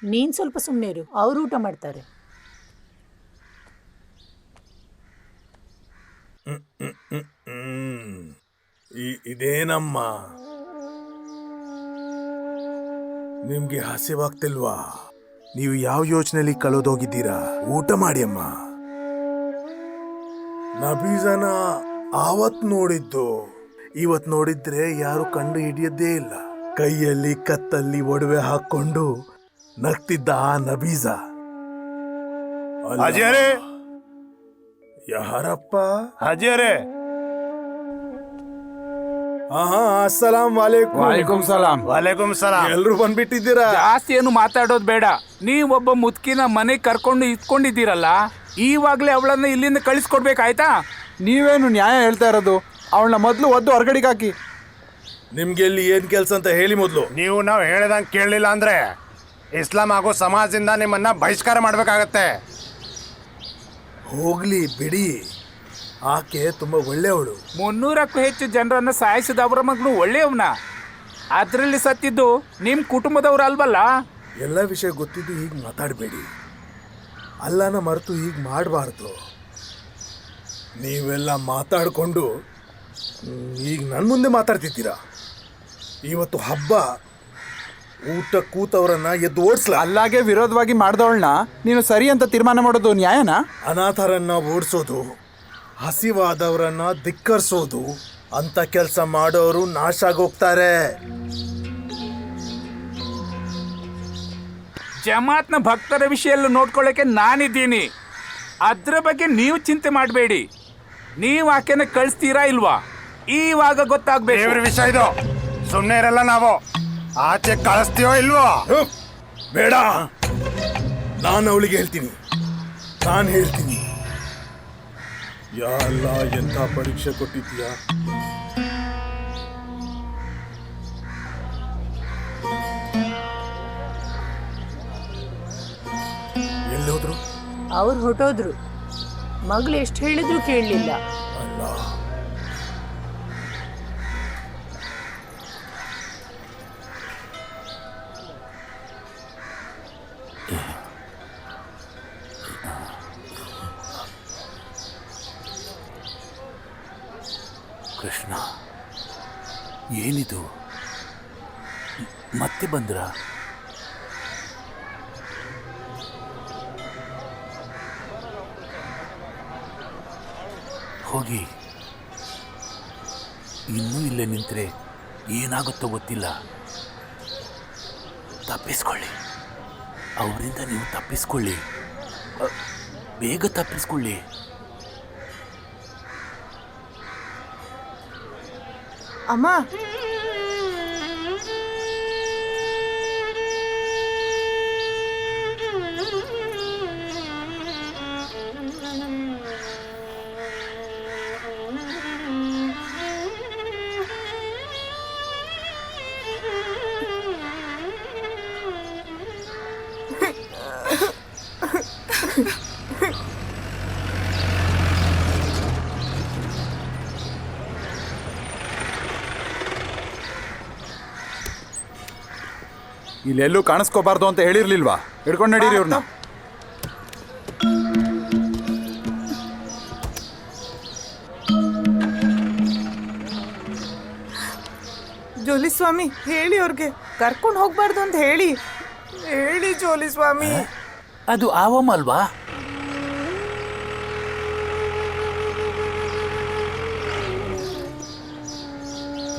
ನೀನು ಸ್ವಲ್ಪ ಸುಮ್ಮನೆ ಇರು, ಅವ್ರು ಊಟ ಮಾಡ್ತಾರೆ. ಇದೇನಮ್ಮ, ನಿಮ್ಗೆ ಹಸಿವಾಗ್ತಿಲ್ವಾ? ನೀವು ಯಾವ ಯೋಚನೆಯಲ್ಲಿ ಕಳೆದೋಗಿದ್ದೀರಾ? ಊಟ ಮಾಡಿ ಅಮ್ಮ. ನಬೀಜನ ಆವತ್ ನೋಡಿದ್ದು, ಇವತ್ ನೋಡಿದ್ರೆ ಯಾರು ಕಂಡು ಹಿಡಿಯದ್ದೇ ಇಲ್ಲ. ಕೈಯಲ್ಲಿ ಕತ್ತಲ್ಲಿ ಒಡವೆ ಹಾಕೊಂಡು ನಗ್ತಿದ್ದ ಆ ನಬೀಜ. ಅಜಯರೇ, ಯಾರಪ್ಪ? ಅಜಯರೇ, ಅಸ್ಸಲಾಂ ವಾಲೇಕುಂ. ವಾಲೇಕುಂ ಸಲಾಂ. ವಾಲೇಕುಂ ಸಲಾಂ. ಎಲ್ರು ಬಂದ್ಬಿಟ್ಟಿದ್ದೀರಾ? ಜಾಸ್ತಿ ಏನು ಮಾತಾಡೋದು ಬೇಡ. ನೀವೊಬ್ಬ ಮುದುಕಿನ ಮನೆಗೆ ಕರ್ಕೊಂಡು ಇಟ್ಕೊಂಡಿದ್ದೀರಲ್ಲ, ಈವಾಗಲೇ ಅವಳನ್ನ ಇಲ್ಲಿಂದ ಕಳಿಸ್ಕೊಡ್ಬೇಕಾಯ್ತಾ? ನೀವೇನು ನ್ಯಾಯ ಹೇಳ್ತಾ ಇರೋದು? ಅವಳನ್ನ ಮೊದಲು ಒದ್ದು ಹೊರಗಡೆಗೆ ಹಾಕಿ. ನಿಮ್ಗೆ ಇಲ್ಲಿ ಏನ್ ಕೆಲ್ಸ ಅಂತ ಹೇಳಿ ಮೊದಲು. ನೀವು ನಾವು ಹೇಳ್ದಂಗೆ ಕೇಳಲಿಲ್ಲ ಅಂದ್ರೆ ಇಸ್ಲಾಂ ಹಾಗೂ ಸಮಾಜದಿಂದ ನಿಮ್ಮನ್ನ ಬಹಿಷ್ಕಾರ ಮಾಡ್ಬೇಕಾಗತ್ತೆ. ಹೋಗ್ಲಿ ಬಿಡಿ, ಆಕೆ ತುಂಬಾ ಒಳ್ಳೆಯವಳು. 300ಕ್ಕೂ ಹೆಚ್ಚು ಜನರನ್ನ ಸಾಯಿಸಿದ ಅವರ ಮಗನು ಒಳ್ಳೆಯವನ. ಅದರಲ್ಲಿ ಸತ್ತಿದ್ದು ನಿಮ್ಮ ಕುಟುಂಬದವ್ರು ಅಲ್ವಲ್ಲ? ಎಲ್ಲ ವಿಷಯ ಗೊತ್ತಿದ್ದು ಹೀಗೆ ಮಾತಾಡಬೇಡಿ. ಅಲ್ಲನ ಮರೆತು ಹೀಗೆ ಮಾಡಬಾರ್ದು. ನೀವೆಲ್ಲ ಮಾತಾಡಿಕೊಂಡು ಈಗ ನನ್ನ ಮುಂದೆ ಮಾತಾಡ್ತಿದ್ದೀರಾ. ಇವತ್ತು ಹಬ್ಬ, ಊಟ ಕೂತವರನ್ನ ಎದ್ದು ಓಡಿಸ್ಲ. ಅಲ್ಲಾಗೆ ವಿರೋಧವಾಗಿ ಮಾಡ್ದವಳನ್ನ ನೀನು ಸರಿ ಅಂತ ತೀರ್ಮಾನ ಮಾಡೋದು ನ್ಯಾಯನಾ? ಅನಾಥರನ್ನ ಓಡಿಸೋದು, ಹಸಿವಾದವರನ್ನ ಧಿಕ್ಕರಿಸೋದು ಅಂತ ಕೆಲಸ ಮಾಡೋರು ನಾಶ ಆಗೋಗ್ತಾರೆ. ಜಮಾತ್ನ ಭಕ್ತರ ವಿಷಯ ಎಲ್ಲ ನೋಡ್ಕೊಳ್ಳೋಕೆ ನಾನಿದ್ದೀನಿ. ಅದ್ರ ಬಗ್ಗೆ ನೀವು ಚಿಂತೆ ಮಾಡಬೇಡಿ. ನೀವು ಆಕೆನ ಕಳಿಸ್ತೀರಾ ಇಲ್ವಾ ಈವಾಗ ಗೊತ್ತಾಗ್ಬೇಕು. ದೇವ್ರ ವಿಷಯ ಇದು, ಸುಮ್ಮನೆ ಇರಲ್ಲ ನಾವು. ಆಚೆ ಕಳಿಸ್ತೀವೋ ಇಲ್ವೋ? ಬೇಡ, ನಾನು ಅವಳಿಗೆ ಹೇಳ್ತೀನಿ. ಯಾ ಅಲ್ಲ, ಎಂಥ ಪರೀಕ್ಷೆ ಕೊಟ್ಟಿದ್ದೀಯಾ. ಎಲ್ಲಿ ಹೋದ್ರು? ಅವ್ರು ಹೊಟ್ಟೋದ್ರು. ಮಗಳು ಎಷ್ಟು ಹೇಳಿದ್ರು ಕೇಳಲಿಲ್ಲ. ಅಲ್ಲ, ಕೃಷ್ಣ, ಏನಿದು? ಮತ್ತೆ ಬಂದ್ರ? ಹೋಗಿ. ಇನ್ನೂ ಇಲ್ಲೇ ನಿಂತ್ರೆ ಏನಾಗುತ್ತೋ ಗೊತ್ತಿಲ್ಲ. ತಪ್ಪಿಸ್ಕೊಳ್ಳಿ, ಅವರಿಂದ ನೀವು ತಪ್ಪಿಸ್ಕೊಳ್ಳಿ, ಬೇಗ ತಪ್ಪಿಸ್ಕೊಳ್ಳಿ. ಅಮ್ಮ, ಇಲ್ಲೆಲ್ಲೂ ಕಾಣಿಸ್ಕೋಬಾರ್ದು ಅಂತ ಹೇಳಿರ್ಲಿಲ್ವಾ? ಹಿಡ್ಕೊಂಡು ನಡೀರಿ ಇವ್ರನ್ನ. ಜೋಲಿ ಸ್ವಾಮಿ, ಹೇಳಿ ಅವ್ರಿಗೆ ಕರ್ಕೊಂಡು ಹೋಗ್ಬಾರ್ದು ಅಂತ ಹೇಳಿ ಜೋಲಿ ಸ್ವಾಮಿ. ಅದು ಆವಮ್ ಅಲ್ವಾ?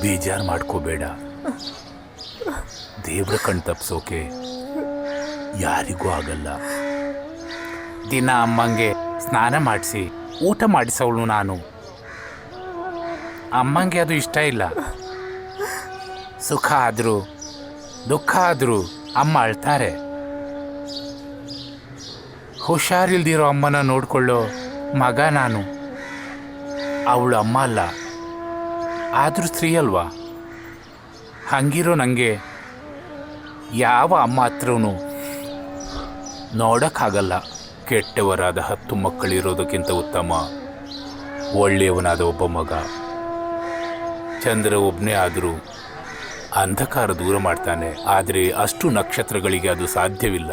ಬೇಜಾರು ಮಾಡ್ಕೋಬೇಡ. ದೇವ್ರ ಕಣ್ ತಪ್ಸೋಕೆ ಯಾರಿಗೂ ಆಗಲ್ಲ. ದಿನ ಅಮ್ಮಂಗೆ ಸ್ನಾನ ಮಾಡಿಸಿ ಊಟ ಮಾಡಿಸೋಳು ನಾನು. ಅಮ್ಮಂಗೆ ಅದು ಇಷ್ಟ ಇಲ್ಲ. ಸುಖ ಆದರೂ ದುಃಖ ಆದರೂ ಅಮ್ಮ ಅಳ್ತಾರೆ. ಹುಷಾರಿಲ್ದಿರೋ ಅಮ್ಮನ ನೋಡ್ಕೊಳ್ಳೋ ಮಗ ನಾನು. ಅವಳು ಅಮ್ಮ ಅಲ್ಲ, ಆದರೂ ಸ್ತ್ರೀ ಅಲ್ವಾ. ಹಂಗಿರೋ ನನಗೆ ಯಾವ ಅಮ್ಮ ಹತ್ರನೂ ನೋಡೋಕ್ಕಾಗಲ್ಲ. ಕೆಟ್ಟವರಾದ 10 ಮಕ್ಕಳಿರೋದಕ್ಕಿಂತ ಉತ್ತಮ ಒಳ್ಳೆಯವನಾದ ಒಬ್ಬ ಮಗ. ಚಂದ್ರ ಒಬ್ಬನೇ ಆದರೂ ಅಂಧಕಾರ ದೂರ ಮಾಡ್ತಾನೆ, ಆದರೆ ಅಷ್ಟು ನಕ್ಷತ್ರಗಳಿಗೆ ಅದು ಸಾಧ್ಯವಿಲ್ಲ.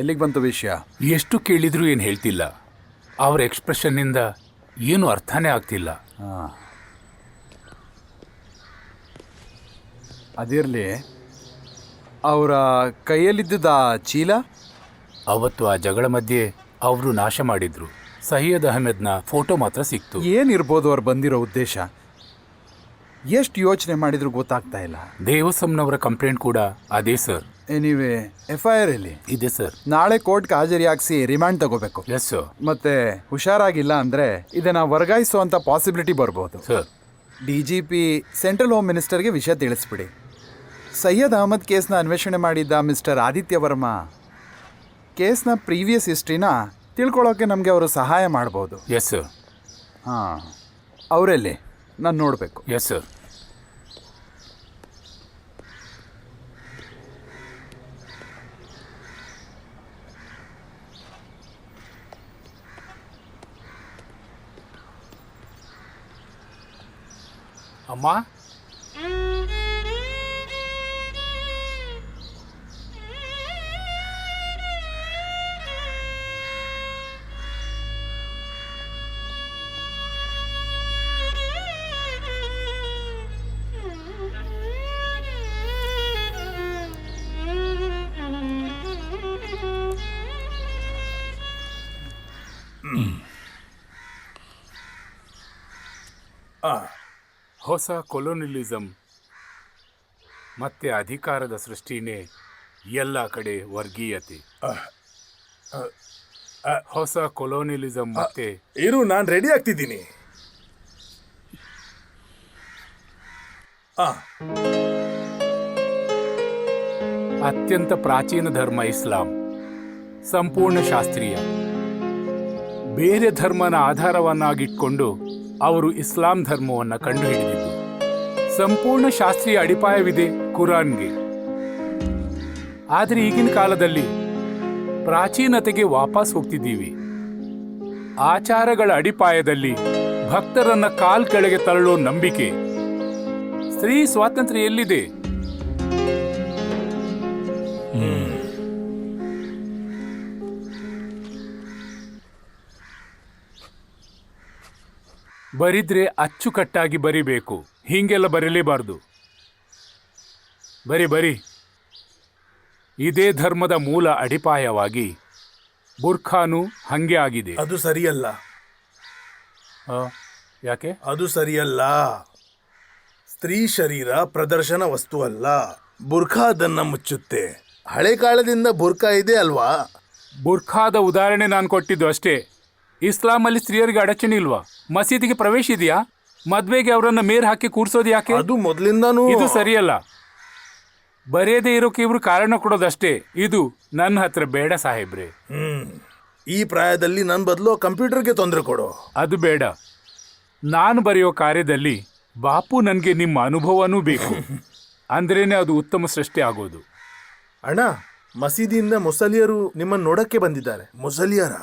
ಎಲ್ಲಿಗೆ ಬಂತು ವಿಷಯ? ಎಷ್ಟು ಕೇಳಿದ್ರೂ ಏನು ಹೇಳ್ತಿಲ್ಲ. ಅವರ ಎಕ್ಸ್ಪ್ರೆಷನ್ನಿಂದ ಏನು ಅರ್ಥನೇ ಆಗ್ತಿಲ್ಲ. ಅದಿರಲಿ, ಅವರ ಕೈಯಲ್ಲಿದ್ದ ಚೀಲ? ಅವತ್ತು ಆ ಜಗಳ ಮಧ್ಯೆ ಅವರು ನಾಶ ಮಾಡಿದ್ರು. ಸೈಯದ್ ಅಹಮದ್ನ ಫೋಟೋ ಮಾತ್ರ ಸಿಕ್ತು. ಏನಿರ್ಬೋದು ಅವ್ರು ಬಂದಿರೋ ಉದ್ದೇಶ? ಎಷ್ಟು ಯೋಚನೆ ಮಾಡಿದ್ರು ಗೊತ್ತಾಗ್ತಾ ಇಲ್ಲ. ದೇವಸಂನವರ ಕಂಪ್ಲೇಂಟ್ ಕೂಡ ಅದೇ ಸರ್. ಎನಿವೆ, FIR ಎಲ್ಲಿ ಇದೆ ಸರ್. ನಾಳೆ ಕೋರ್ಟ್ಗೆ ಹಾಜರಿಯಾಗಿಸಿ ರಿಮಾಂಡ್ ತಗೋಬೇಕು. Yes sir. ಮತ್ತೆ ಹುಷಾರಾಗಿಲ್ಲ ಅಂದ್ರೆ ಇದನ್ನ ವರ್ಗಾಯಿಸುವಂತ ಪಾಸಿಬಿಲಿಟಿ ಬರ್ಬೋದು. ಸರ್, DGP ಸೆಂಟ್ರಲ್ ಹೋಮ್ ಮಿನಿಸ್ಟರ್ಗೆ ವಿಷಯ ತಿಳಿಸ್ಬಿಡಿ. ಸೈಯದ್ ಅಹಮದ್ ಕೇಸ್ನ ಅನ್ವೇಷಣೆ ಮಾಡಿದ್ದ ಮಿಸ್ಟರ್ ಆದಿತ್ಯ ವರ್ಮಾ ಕೇಸ್ನ ಪ್ರೀವಿಯಸ್ ಹಿಸ್ಟ್ರಿನ ತಿಳ್ಕೊಳ್ಳೋಕೆ ನಮಗೆ ಅವರು ಸಹಾಯ ಮಾಡ್ಬೋದು. Yes sir. ಹಾಂ, ಅವರೆಲ್ಲಿ? ನಾನು ನೋಡಬೇಕು. Yes sir. ಅಮ್ಮ, ಹೊಸ ಕೊಲೋನಿಲಿಸಮ್ ಮತ್ತೆ ಅಧಿಕಾರದ ಸೃಷ್ಟಿನೇ ಎಲ್ಲ ಕಡೆ ವರ್ಗೀಯತೆ. ಹೊಸ ಕೊಲೋನಿಲಿಸಮ್ ಮತ್ತೆ ಇರು, ನಾನು ರೆಡಿ ಆಗ್ತಿದ್ದೀನಿ. ಅತ್ಯಂತ ಪ್ರಾಚೀನ ಧರ್ಮ ಇಸ್ಲಾಂ, ಸಂಪೂರ್ಣ ಶಾಸ್ತ್ರೀಯ. ಬೇರೆ ಧರ್ಮನ ಆಧಾರವನ್ನಾಗಿಟ್ಕೊಂಡು ಅವರು ಇಸ್ಲಾಂ ಧರ್ಮವನ್ನು ಕಂಡುಹಿಡಿದಿದ್ದು. ಸಂಪೂರ್ಣ ಶಾಸ್ತ್ರೀಯ ಅಡಿಪಾಯವಿದೆ ಕುರಾನ್ಗೆ. ಆದರೆ ಈಗಿನ ಕಾಲದಲ್ಲಿ ಪ್ರಾಚೀನತೆಗೆ ವಾಪಸ್ ಹೋಗ್ತಿದ್ದೀವಿ. ಆಚಾರಗಳ ಅಡಿಪಾಯದಲ್ಲಿ ಭಕ್ತರನ್ನ ಕಾಲ್ ಕೆಳಗೆ ತಳ್ಳೋ ನಂಬಿಕೆ. ಸ್ತ್ರೀ ಸ್ವಾತಂತ್ರ್ಯ ಎಲ್ಲಿದೆ? ಬರಿದ್ರೆ ಅಚ್ಚುಕಟ್ಟಾಗಿ ಬರಿಬೇಕು. ಹೀಗೆಲ್ಲ ಬರೀಲೇಬಾರ್ದು. ಬರಿ. ಇದೇ ಧರ್ಮದ ಮೂಲ ಅಡಿಪಾಯವಾಗಿ ಬುರ್ಖಾನು ಹಂಗೆ ಆಗಿದೆ. ಅದು ಸರಿಯಲ್ಲ. ಯಾಕೆ? ಅದು ಸರಿಯಲ್ಲ. ಸ್ತ್ರೀ ಶರೀರ ಪ್ರದರ್ಶನ ವಸ್ತು ಅಲ್ಲ. ಬುರ್ಖಾ ಅದನ್ನ ಮುಚ್ಚುತ್ತೆ. ಹಳೆ ಕಾಲದಿಂದ ಬುರ್ಖಾ ಇದೆ ಅಲ್ವಾ? ಬುರ್ಖಾದ ಉದಾಹರಣೆ ನಾನು ಕೊಟ್ಟಿದ್ದು ಅಷ್ಟೇ. ಇಸ್ಲಾಮಲ್ಲಿ ಸ್ತ್ರೀಯರಿಗೆ ಅಡಚಣೆ ಇಲ್ವಾ? ಮಸೀದಿಗೆ ಪ್ರವೇಶ ಇದೆಯಾ? ಮದ್ವೆಗೆ ಅವರನ್ನ ಮೇರ್ ಹಾಕಿ ಕೂರ್ಸೋದು ಯಾಕೆ? ಅದು ಮೊದಲಿಂದಾನು ಇದು ಸರಿಯಲ್ಲ. ಬರೆಯದೇ ಇರೋಕೆ ಇವ್ರು ಕಾರಣ ಕೊಡೋದಷ್ಟೇ. ಇದು ನನ್ನ ಹತ್ರ ಬೇಡ ಸಾಹೇಬ್ರೆ. ಈ ಪ್ರಾಯದಲ್ಲಿ ನನ್ನ ಬದಲು ಕಂಪ್ಯೂಟರ್ಗೆ ತೊಂದರೆ ಕೊಡು. ಅದು ಬೇಡ. ನಾನು ಬರೆಯೋ ಕಾರ್ಯದಲ್ಲಿ ಬಾಪು ನನಗೆ ನಿಮ್ಮ ಅನುಭವನೂ ಬೇಕು. ಅಂದ್ರೇನೆ ಅದು ಉತ್ತಮ ಸೃಷ್ಟಿ ಆಗೋದು. ಅಣ್ಣ, ಮಸೀದಿಯಿಂದ ಮುಸಲಿಯರು ನಿಮ್ಮನ್ನು ನೋಡಕ್ಕೆ ಬಂದಿದ್ದಾರೆ. ಮುಸಲಿಯರ?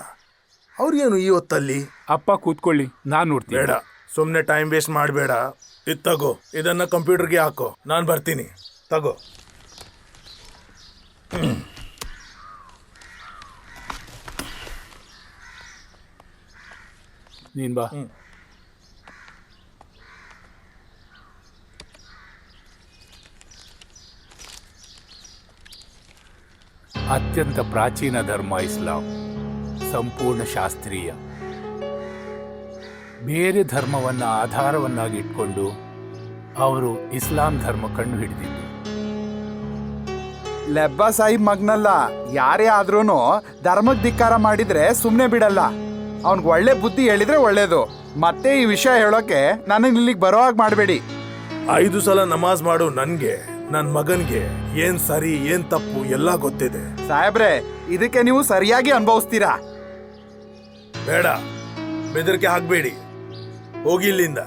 ಅವ್ರೇನು ಈ ಹೊತ್ತಲ್ಲಿ? ಅಪ್ಪ ಕೂತ್ಕೊಳ್ಳಿ, ನಾನು ನೋಡ್ತೀನಿ. ಬೇಡ, ಸುಮ್ಮನೆ ಟೈಮ್ ವೇಸ್ಟ್ ಮಾಡಬೇಡ. ಇದು ತಗೋ, ಇದನ್ನ ಕಂಪ್ಯೂಟರ್ಗೆ ಹಾಕೋ. ನಾನು ಬರ್ತೀನಿ. ತಗೋ. ನೀನ್ ಬಾ. ಅತ್ಯಂತ ಪ್ರಾಚೀನ ಧರ್ಮ ಇಸ್ಲಾಂ, ಸಂಪೂರ್ಣ ಶಾಸ್ತ್ರೀಯ. ಬೇರೆ ಧರ್ಮವನ್ನ ಆಧಾರವನ್ನಾಗಿ ಇಟ್ಕೊಂಡು ಅವರು ಇಸ್ಲಾಂ ಧರ್ಮ ಕಂಡು ಹಿಡಿದಿದ್ದು. ಲೆಬ್ಬಾ ಸಾಹಿಬ್ ಮಗ್ನಲ್ಲ. ಯಾರೇ ಆದ್ರೂ ಧರ್ಮಕ್ಕೆ ಧಿಕ್ಕಾರ ಮಾಡಿದ್ರೆ ಸುಮ್ಮನೆ ಬಿಡಲ್ಲ. ಅವ್ನಿಗೆ ಒಳ್ಳೆ ಬುದ್ಧಿ ಹೇಳಿದ್ರೆ ಒಳ್ಳೇದು. ಮತ್ತೆ ಈ ವಿಷಯ ಹೇಳೋಕೆ ನನಗೆ ಇಲ್ಲಿಗೆ ಬರೋ ಹಾಗೆ ಮಾಡಬೇಡಿ. 5 ಸಲ ನಮಾಜ್ ಮಾಡು ನನ್ಗೆ ನನ್ ಮಗನ್ಗೆ ಏನ್ ಸರಿ ಏನ್ ತಪ್ಪು ಎಲ್ಲ ಗೊತ್ತಿದೆ. ಸಾಹೇಬ್ರೆ, ಇದಕ್ಕೆ ನೀವು ಸರಿಯಾಗಿ ಅನುಭವಿಸ್ತೀರಾ. ಬೇಡ, ಬೆದರಿಕೆ ಹಾಕ್ಬೇಡಿ, ಹೋಗಿ ಇಲ್ಲಿಂದ.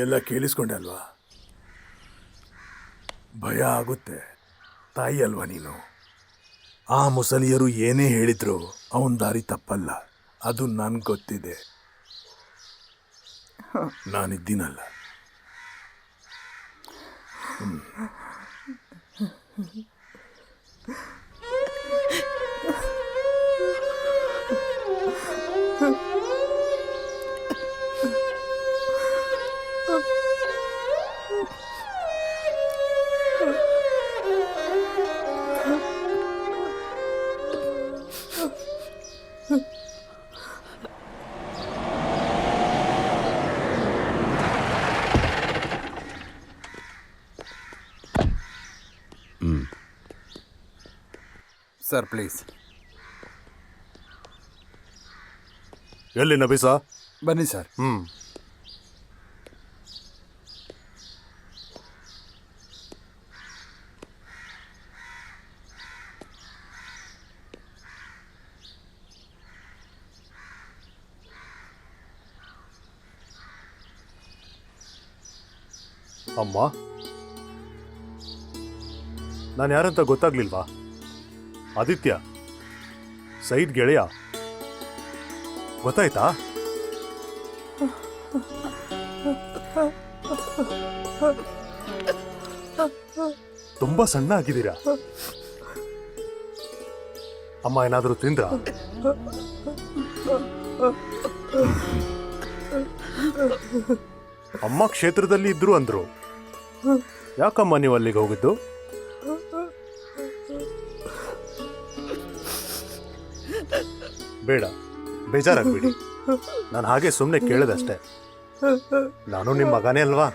ಎಲ್ಲ ಕೇಳಿಸ್ಕೊಂಡೆ ಅಲ್ವಾ? ಭಯ ಆಗುತ್ತೆ. ತಾಯಿ ಅಲ್ವಾ ನೀನು? ಆ ಮುಸಲಿಯರು ಏನೇ ಹೇಳಿದ್ರು ಅವನ ದಾರಿ ತಪ್ಪಲ್ಲ, ಅದು ನನ್ಗೆ ಗೊತ್ತಿದೆ. ನಾನಿದ್ದೀನಲ್ಲ. Sir please. ಎಲ್ಲಿ ನಬೀಸಾ? ಬನ್ನಿ ಸರ್. ಅಮ್ಮ, ನಾನು ಯಾರಂತ ಗೊತ್ತಾಗ್ಲಿಲ್ವಾ? ಆದಿತ್ಯ, ಸೈದ್ ಗೆಳೆಯ. ಗೊತ್ತಾಯ್ತಾ? ತುಂಬಾ ಸಣ್ಣ ಆಗಿದ್ದೀರಾ. ಅಮ್ಮ ಏನಾದರೂ ತಿಂದ್ರಾ? ಅಮ್ಮ ಕ್ಷೇತ್ರದಲ್ಲಿ ಇದ್ರು ಅಂದ್ರು. ಯಾಕಮ್ಮ ನೀವು ಅಲ್ಲಿಗೆ ಹೋಗಿದ್ದು? ಬೇಡ, ಬೇಜಾರಾಗ್ಬಿಡಿ. ನಾನು ಹಾಗೆ ಸುಮ್ಮನೆ ಕೇಳಿದಷ್ಟೇ. ನಾನು ನಿಮ್ಮ ಮಗನೇ ಅಲ್ವಾ?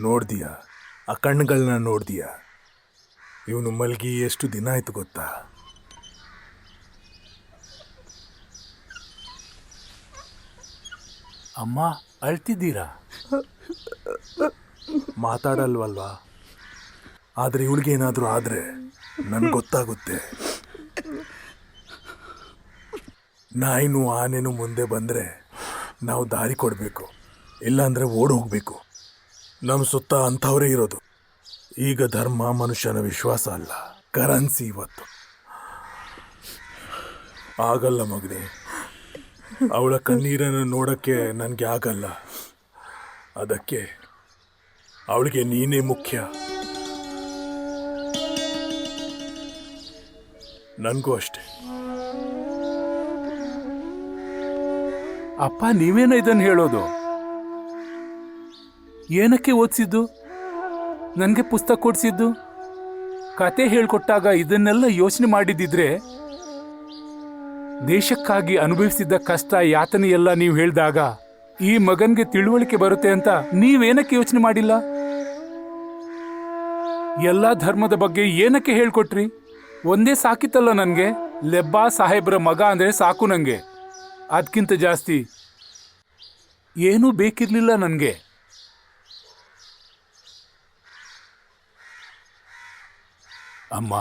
ನೋಡ್ದಿಯಾ? ಆ ಕಣ್ಣುಗಳನ್ನ ನೋಡ್ದಿಯಾ? ಇವನು ಮಲ್ಗಿ ಎಷ್ಟು ದಿನ ಆಯ್ತು ಗೊತ್ತಾ? ಅಮ್ಮ, ಅಳ್ತಿದ್ದೀರಾ? ಮಾತಾಡಲ್ವಲ್ವಾ? ಆದ್ರೆ ಇವಳಿಗೇನಾದ್ರೂ ಆದ್ರೆ ನನ್ಗೆ ಗೊತ್ತಾಗುತ್ತೆ. ನಾಯಿನೂ ಆನೆನೂ ಮುಂದೆ ಬಂದ್ರೆ ನಾವು ದಾರಿ ಕೊಡಬೇಕು, ಇಲ್ಲಾಂದ್ರೆ ಓಡ್ ಹೋಗ್ಬೇಕು. ನಮ್ಮ ಸುತ್ತ ಅಂಥವರೇ ಇರೋದು. ಈಗ ಧರ್ಮ ಮನುಷ್ಯನ ವಿಶ್ವಾಸ ಅಲ್ಲ, ಕರೆನ್ಸಿ ಇವತ್ತು. ಆಗಲ್ಲ ಮಗನೇ, ಅವಳ ಕಣ್ಣೀರನ್ನು ನೋಡಕ್ಕೆ ನನಗೆ ಆಗಲ್ಲ. ಅದಕ್ಕೆ ಅವಳಿಗೆ ನೀನೇ ಮುಖ್ಯ. ನನಗೂ ಅಷ್ಟೆ. ಅಪ್ಪ, ನೀವೇನ ಇದನ್ನು ಹೇಳೋದು? ಏನಕ್ಕೆ ಓದಿಸಿದ್ದು? ನನಗೆ ಪುಸ್ತಕ ಕೊಡಿಸಿದ್ದು? ಕತೆ ಹೇಳ್ಕೊಟ್ಟಾಗ ಇದನ್ನೆಲ್ಲ ಯೋಚನೆ ಮಾಡಿದ್ದಿದ್ರೆ, ದೇಶಕ್ಕಾಗಿ ಅನುಭವಿಸಿದ್ದ ಕಷ್ಟ ಯಾತನೆ ಎಲ್ಲ ನೀವು ಹೇಳಿದಾಗ ಈ ಮಗನ್ಗೆ ತಿಳುವಳಿಕೆ ಬರುತ್ತೆ ಅಂತ ನೀವೇನಕ್ಕೆ ಯೋಚನೆ ಮಾಡಿಲ್ಲ? ಎಲ್ಲ ಧರ್ಮದ ಬಗ್ಗೆ ಏನಕ್ಕೆ ಹೇಳ್ಕೊಟ್ರಿ? ಒಂದೇ ಸಾಕಿತ್ತಲ್ಲ ನನಗೆ. ಲೆಬ್ಬಾ ಸಾಹೇಬ್ರ ಮಗ ಅಂದ್ರೆ ಸಾಕು ನನಗೆ. ಅದಕ್ಕಿಂತ ಜಾಸ್ತಿ ಏನೂ ಬೇಕಿರ್ಲಿಲ್ಲ ನನಗೆ. ಅಮ್ಮ,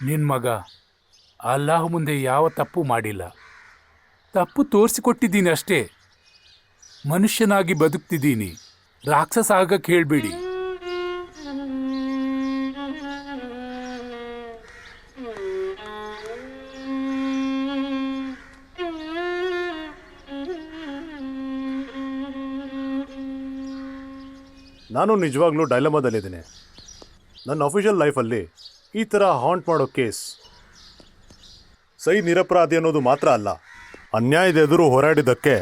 ನಿನ್ನ ಮಗ ಅಲ್ಲಾಹ್ ಮುಂದೆ ಯಾವ ತಪ್ಪು ಮಾಡಿಲ್ಲ. ತಪ್ಪು ತೋರಿಸಿಕೊಟ್ಟಿದ್ದೀನಿ ಅಷ್ಟೇ. ಮನುಷ್ಯನಾಗಿ ಬದುಕ್ತಿದ್ದೀನಿ, ರಾಕ್ಷಸ ಆಗಕ್ಕೆ ಹೇಳ್ಬೇಡಿ. ನಾನು ನಿಜವಾಗ್ಲೂ ಡೈಲಮಾದಲ್ಲಿದ್ದೀನಿ. ನನ್ನ ಅಫಿಷಿಯಲ್ ಲೈಫಲ್ಲಿ ಈ ಥರ ಹಾಂಟ್ ಮಾಡೋ ಕೇಸ್ ಸೈ ನಿರಪರಾಧಿ ಅನ್ನೋದು ಮಾತ್ರ ಅಲ್ಲ, ಅನ್ಯಾಯದ ಎದುರು ಹೋರಾಡಿದ್ದಕ್ಕೆ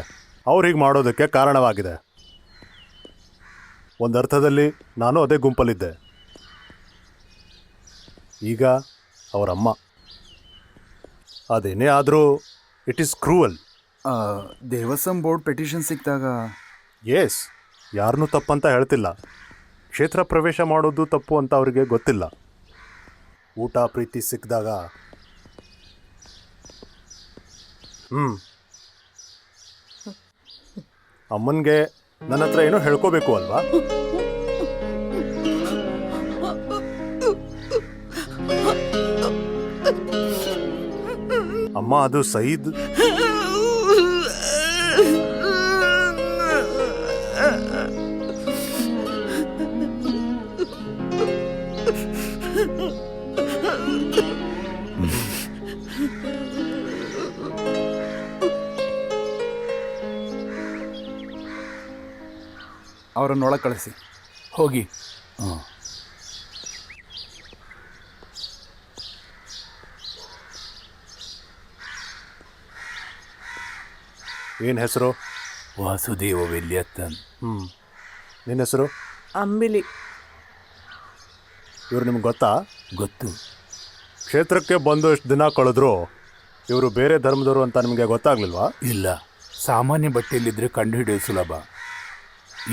ಅವ್ರು ಹೀಗೆ ಮಾಡೋದಕ್ಕೆ ಕಾರಣವಾಗಿದೆ. ಒಂದರ್ಥದಲ್ಲಿ ನಾನು ಅದೇ ಗುಂಪಲ್ಲಿದ್ದೆ. ಈಗ ಅವರಮ್ಮ. ಅದೇನೇ ಆದರೂ it is cruel. Devaswom board petition ಸಿಕ್ಕಿದಾಗ ಎಸ್, ಯಾರನ್ನೂ ತಪ್ಪಂತ ಹೇಳ್ತಿಲ್ಲ. ಕ್ಷೇತ್ರ ಪ್ರವೇಶ ಮಾಡೋದು ತಪ್ಪು ಅಂತ ಅವರಿಗೆ ಗೊತ್ತಿಲ್ಲ. ಊಟ ಪ್ರೀತಿ ಸಿಕ್ಕಿದಾಗ ಅಮ್ಮನಿಗೆ ನನ್ನ ಹತ್ರ ಏನೋ ಹೇಳ್ಕೋಬೇಕು ಅಲ್ವಾ? ಅಮ್ಮ, ಅದು ಸಯೀದ್ ಅವರನ್ನೊಳಗೆ ಕಳಿಸಿ. ಹೋಗಿ. ಹಾಂ, ಏನು ಹೆಸರು? ವಾಸುದೇವ ವೆಲ್ಯತ್ತನ್. ನಿನ್ನ ಹೆಸರು? ಅಂಬಿಲಿ. ಇವ್ರು ನಿಮ್ಗೆ ಗೊತ್ತಾ? ಗೊತ್ತು. ಕ್ಷೇತ್ರಕ್ಕೆ ಬಂದು ಎಷ್ಟು ದಿನ ಕಳೆದ್ರು ಇವರು ಬೇರೆ ಧರ್ಮದವರು ಅಂತ ನಿಮಗೆ ಗೊತ್ತಾಗ್ಲಿಲ್ವಾ? ಇಲ್ಲ, ಸಾಮಾನ್ಯ ಬಟ್ಟೆಯಲ್ಲಿದ್ದರೆ ಕಂಡುಹಿಡಿಯೋದು ಸುಲಭ.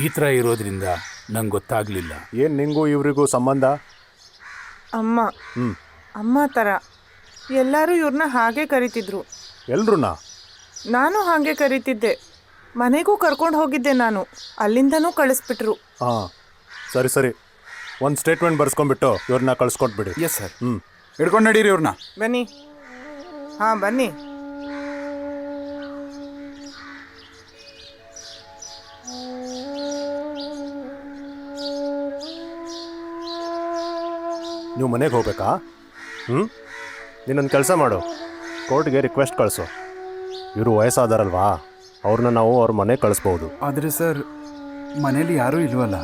ಈ ಥರ ಇರೋದ್ರಿಂದ ನಂಗೆ ಗೊತ್ತಾಗಲಿಲ್ಲ. ಏನು ನಿಂಗೂ ಇವರಿಗೂ ಸಂಬಂಧ? ಅಮ್ಮ ಅಮ್ಮ ಥರ ಎಲ್ಲರೂ ಇವ್ರನ್ನ ಹಾಗೆ ಕರಿತಿದ್ರು. ಎಲ್ರೂನಾ? ನಾನು ಹಾಗೆ ಕರಿತಿದ್ದೆ. ಮನೆಗೂ ಕರ್ಕೊಂಡು ಹೋಗಿದ್ದೆ ನಾನು. ಅಲ್ಲಿಂದನೂ ಕಳಿಸ್ಬಿಟ್ರು. ಹಾಂ, ಸರಿ ಸರಿ. ಒಂದು ಸ್ಟೇಟ್ಮೆಂಟ್ ಬರ್ಸ್ಕೊಂಡ್ಬಿಟ್ಟು ಇವ್ರನ್ನ ಕಳಿಸ್ಕೊಟ್ಬಿಡಿ. Yes sir. ಹಿಡ್ಕೊಂಡು ನಡೀರಿ ಇವ್ರನ್ನ. ಬನ್ನಿ. ಹಾಂ, ಬನ್ನಿ. ನೀವು ಮನೆಗೆ ಹೋಗ್ಬೇಕಾ? ನೀನೊಂದು ಕೆಲಸ ಮಾಡು, ಕೋರ್ಟ್ಗೆ ರಿಕ್ವೆಸ್ಟ್ ಕಳಿಸು. ಇವರು ವಯಸ್ಸಾದಾರಲ್ವಾ, ಅವ್ರನ್ನ ನಾವು ಅವ್ರ ಮನೆಗೆ ಕಳಿಸ್ಬೋದು. ಆದರೆ ಸರ್, ಮನೇಲಿ ಯಾರೂ ಇಲ್ವಲ್ಲ.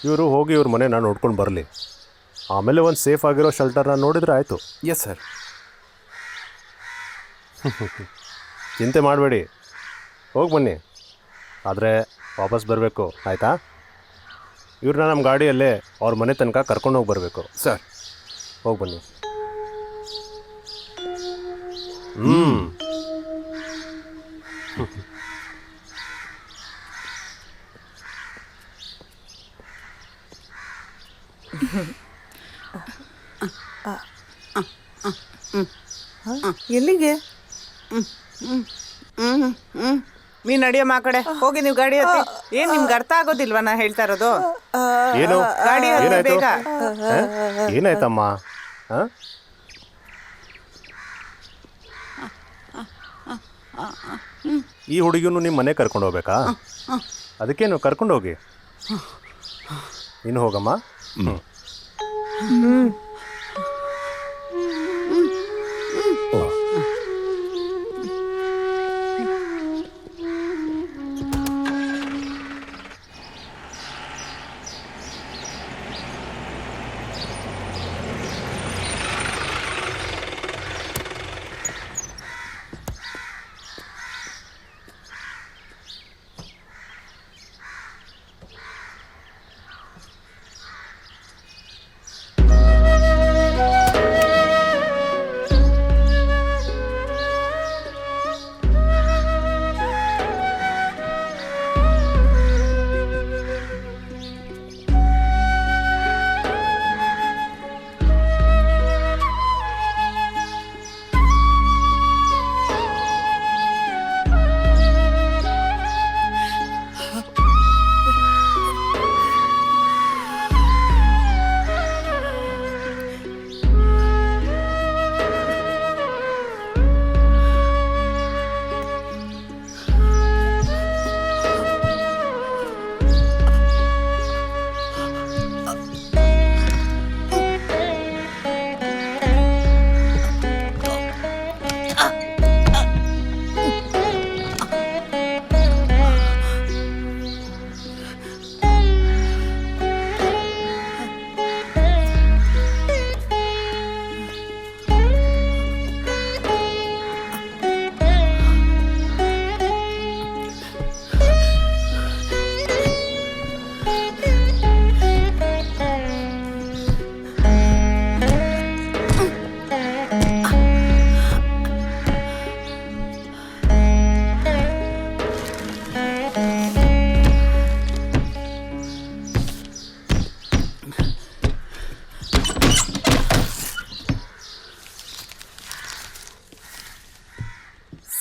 ಇವರು ಹೋಗಿ ಇವ್ರ ಮನೆನ ನೋಡ್ಕೊಂಡು ಬರಲಿ. ಆಮೇಲೆ ಒಂದು ಸೇಫ್ ಆಗಿರೋ ಶೆಲ್ಟರ್ನ ನೋಡಿದ್ರೆ ಆಯಿತು. Yes sir. ಚಿಂತೆ ಮಾಡಬೇಡಿ, ಹೋಗಿ ಬನ್ನಿ. ಆದರೆ ವಾಪಸ್ ಬರಬೇಕು, ಆಯಿತಾ? ಇವ್ರನ್ನ ನಮ್ಮ ಗಾಡಿಯಲ್ಲೇ ಅವ್ರ ಮನೆ ತನಕ ಕರ್ಕೊಂಡು ಹೋಗಿ ಬರಬೇಕು. ಸರ್, ಹೋಗಿ ಬನ್ನಿ. ಎಲ್ಲಿಗೆ? ನೀ ನಡಿಯಮ್ಮ ಆ ಕಡೆ. ಹೋಗಿ ನೀವು ಗಾಡಿ ಹತ್ತಿ. ಏನ್ ನಿಮ್ಗೆ ಅರ್ಥ ಆಗೋದಿಲ್ವಾ ನಾ ಹೇಳ್ತಾ ಇರೋದು? ಏನು? ಗಾಡಿ ಹತ್ತಿ ಬೇಗ. ಏನಾಯ್ತಮ್ಮ? ಈ ಹುಡುಗಿಯನ್ನು ನಿಮ್ಮ ಮನೆ ಕರ್ಕೊಂಡು ಹೋಗ್ಬೇಕಾ? ಅದಕ್ಕೇನು, ಕರ್ಕೊಂಡು ಹೋಗಿ. ನೀನು ಹೋಗಮ್ಮ.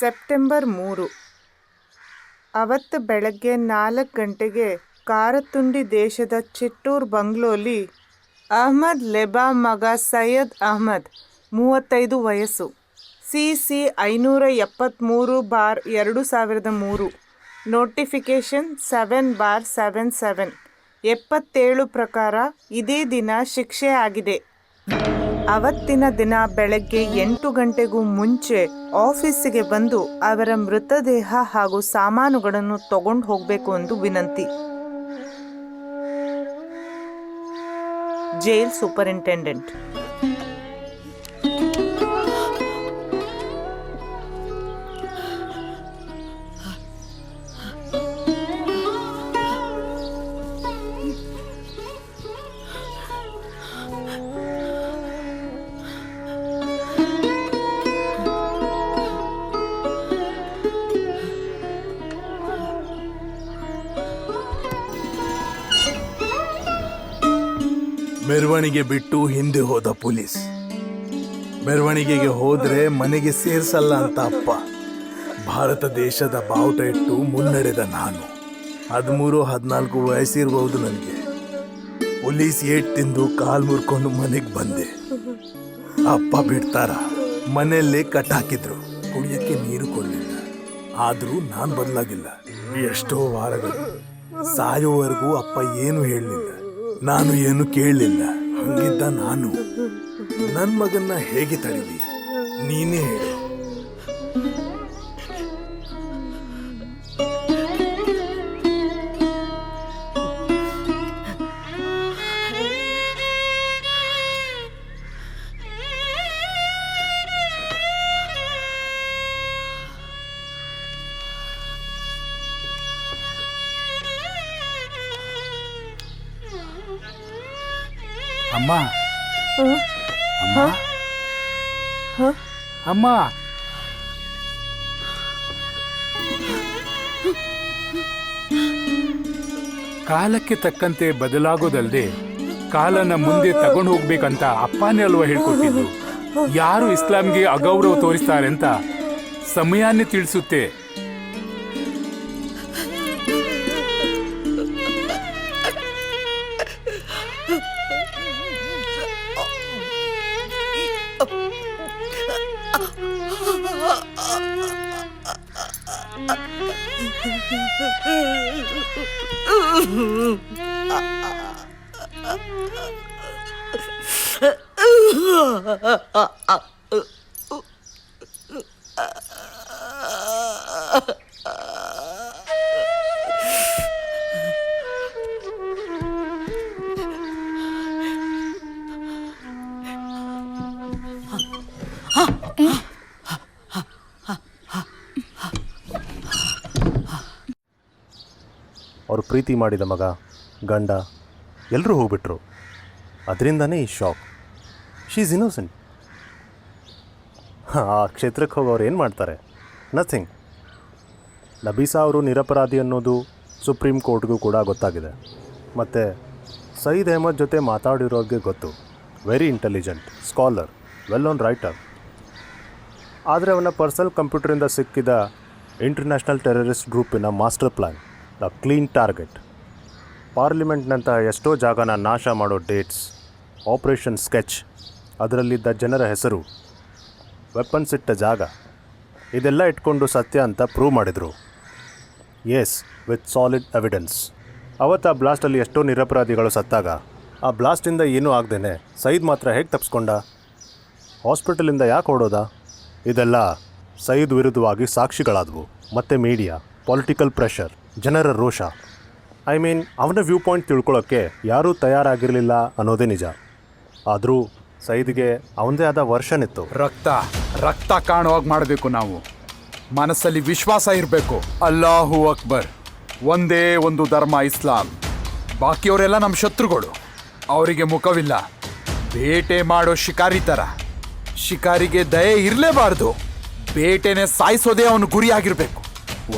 ಸೆಪ್ಟೆಂಬರ್ 3. ಅವತ್ತು ಬೆಳಗ್ಗೆ 4 ಗಂಟೆಗೆ ಕಾರತುಂಡಿ ದೇಶದ ಚಿಟ್ಟೂರ್ ಬಂಗ್ಲೋಲಿ ಅಹ್ಮದ್ ಲೆಬಾ ಮಗ ಸೈಯದ್ ಅಹ್ಮದ್ 35 ವಯಸ್ಸು CC 573/2003 ನೋಟಿಫಿಕೇಶನ್ 7/77 77 ಪ್ರಕಾರ ಇದೇ ದಿನ ಶಿಕ್ಷೆ ಆಗಿದೆ. ಅವತ್ತಿನ ದಿನ ಬೆಳಗ್ಗೆ 8 ಗಂಟೆಗೂ ಮುಂಚೆ ಆಫೀಸಿಗೆ ಬಂದು ಅವರ ಮೃತದೇಹ ಹಾಗೂ ಸಾಮಾನುಗಳನ್ನು ತಗೊಂಡು ಹೋಗಬೇಕು ಎಂದು ವಿನಂತಿ. Jail superintendent. ಮೆರವಣಿಗೆ ಬಿಟ್ಟು ಹಿಂದೆ ಹೋದ ಪೊಲೀಸ್. ಮೆರವಣಿಗೆಗೆ ಹೋದ್ರೆ ಮನೆಗೆ ಸೇರ್ಸಲ್ಲ ಅಂತ ಅಪ್ಪ. ಭಾರತ ದೇಶದ ಬಾವುಟ ಇಟ್ಟು ಮುನ್ನಡೆದ ನಾನು. 13-14 ವಯಸ್ಸಿರಬಹುದು ನನಗೆ. ಪೊಲೀಸ್ ಏಟ್ ತಿಂದು ಕಾಲ್ ಮುರ್ಕೊಂಡು ಮನೆಗೆ ಬಂದೆ. ಅಪ್ಪ ಬಿಡ್ತಾರ? ಮನೆಯಲ್ಲೇ ಕಟ್ ಹಾಕಿದ್ರು. ಕುಡಿಯಕ್ಕೆ ನೀರು ಕೊಡಲಿಲ್ಲ. ಆದ್ರೂ ನಾನ್ ಬದಲಾಗಿಲ್ಲ. ಎಷ್ಟೋ ವಾರಗಳು ಸಾಯೋವರೆಗೂ ಅಪ್ಪ ಏನು ಹೇಳಲಿಲ್ಲ, ನಾನು ಏನು ಕೇಳಲಿಲ್ಲ. ಹಂಗಿದ್ದ ನಾನು ನನ್ ಮಗನ್ನ ಹೇಗೆ ತಡೀಲಿ? ನೀನೇ ಹೇಳು. ಅಮ್ಮ ಅಮ್ಮ ಅಮ್ಮ, ಕಾಲಕ್ಕೆ ತಕ್ಕಂತೆ ಬದಲಾಗೋದಲ್ದೆ ಕಾಲನ ಮುಂದೆ ತಗೊಂಡು ಹೋಗ್ಬೇಕಂತ ಅಪ್ಪನೇ ಅಲ್ವಾ ಹೇಳ್ಕೊಟ್ಟಿದ್ದು. ಯಾರು ಇಸ್ಲಾಂಗೆ ಅಗೌರವ ತೋರಿಸ್ತಾರೆ ಅಂತ ಸಮಯನೇ ತಿಳಿಸುತ್ತೆ. ಅವರು ಪ್ರೀತಿ ಮಾಡಿದ ಮಗ, ಗಂಡ ಎಲ್ಲರೂ ಹೋಗ್ಬಿಟ್ರು. ಅದರಿಂದನೇ ಈ ಶಾಕ್. She is innocent. ಆ ಕ್ಷೇತ್ರಕ್ಕೆ ಹೋಗೋರು ಏನು ಮಾಡ್ತಾರೆ? ನಥಿಂಗ್. ನಬೀಸಾ ಅವರು ನಿರಪರಾಧಿ ಅನ್ನೋದು ಸುಪ್ರೀಂ ಕೋರ್ಟ್ಗೂ ಕೂಡ ಗೊತ್ತಾಗಿದೆ. ಮತ್ತು ಸಯೀದ್ ಅಹಮದ್ ಜೊತೆ ಮಾತಾಡಿರೋರಿಗೆ ಗೊತ್ತು. Very intelligent, scholar, well on writer. ಆದರೆ ಅವನ ಪರ್ಸನಲ್ ಕಂಪ್ಯೂಟರಿಂದ ಸಿಕ್ಕಿದ ಇಂಟರ್ನ್ಯಾಷನಲ್ ಟೆರರಿಸ್ಟ್ ಗ್ರೂಪಿನ master plan, the clean target, ಪಾರ್ಲಿಮೆಂಟ್ನಂತಹ ಎಷ್ಟೋ ಜಾಗನ ನಾಶ ಮಾಡೋ ಡೇಟ್ಸ್, ಆಪರೇಷನ್ ಸ್ಕೆಚ್, ಅದರಲ್ಲಿದ್ದ ಜನರ ಹೆಸರು, ವೆಪನ್ಸ್ ಇಟ್ಟ ಜಾಗ, ಇದೆಲ್ಲ ಇಟ್ಕೊಂಡು ಸತ್ಯ ಅಂತ ಪ್ರೂವ್ ಮಾಡಿದರು. Yes, with solid evidence. ಅವತ್ತು ಆ ಬ್ಲಾಸ್ಟಲ್ಲಿ ಎಷ್ಟೋ ನಿರಪರಾಧಿಗಳು ಸತ್ತಾಗ ಆ ಬ್ಲಾಸ್ಟಿಂದ ಏನೂ ಆಗದೇನೆ ಸಯೀದ್ ಮಾತ್ರ ಹೇಗೆ ತಪ್ಪಿಸ್ಕೊಂಡ? ಹಾಸ್ಪಿಟಲಿಂದ ಯಾಕೆ ಓಡೋದ? ಇದೆಲ್ಲ ಸಯೀದ್ ವಿರುದ್ಧವಾಗಿ ಸಾಕ್ಷಿಗಳಾದವು. ಮತ್ತು ಮೀಡಿಯಾ, ಪೊಲಿಟಿಕಲ್ ಪ್ರೆಷರ್, ಜನರ ರೋಷ. ಐ ಮೀನ್, ಅವನ ವ್ಯೂ ಪಾಯಿಂಟ್ ತಿಳ್ಕೊಳ್ಳೋಕ್ಕೆ ಯಾರೂ ತಯಾರಾಗಿರಲಿಲ್ಲ ಅನ್ನೋದೇ ನಿಜ. ಆದರೂ ಸಯೀದ್ಗೆ ಅವನದೇ ಆದ ವರ್ಷನ್ ಇತ್ತು. ರಕ್ತ ಕಾಣುವಾಗ ಮಾಡಬೇಕು. ನಾವು ಮನಸ್ಸಲ್ಲಿ ವಿಶ್ವಾಸ ಇರಬೇಕು. ಅಲ್ಲಾಹು ಅಕ್ಬರ್, ಒಂದೇ ಒಂದು ಧರ್ಮ ಇಸ್ಲಾಂ. ಬಾಕಿಯವರೆಲ್ಲ ನಮ್ಮ ಶತ್ರುಗಳು. ಅವರಿಗೆ ಮುಖವಿಲ್ಲ. ಬೇಟೆ ಮಾಡೋ ಶಿಕಾರಿ ಥರ. ಶಿಕಾರಿಗೆ ದಯೆ ಇರಲೇಬಾರ್ದು. ಬೇಟೆನೆ ಸಾಯಿಸೋದೇ ಅವನು ಗುರಿಯಾಗಿರ್ಬೇಕು.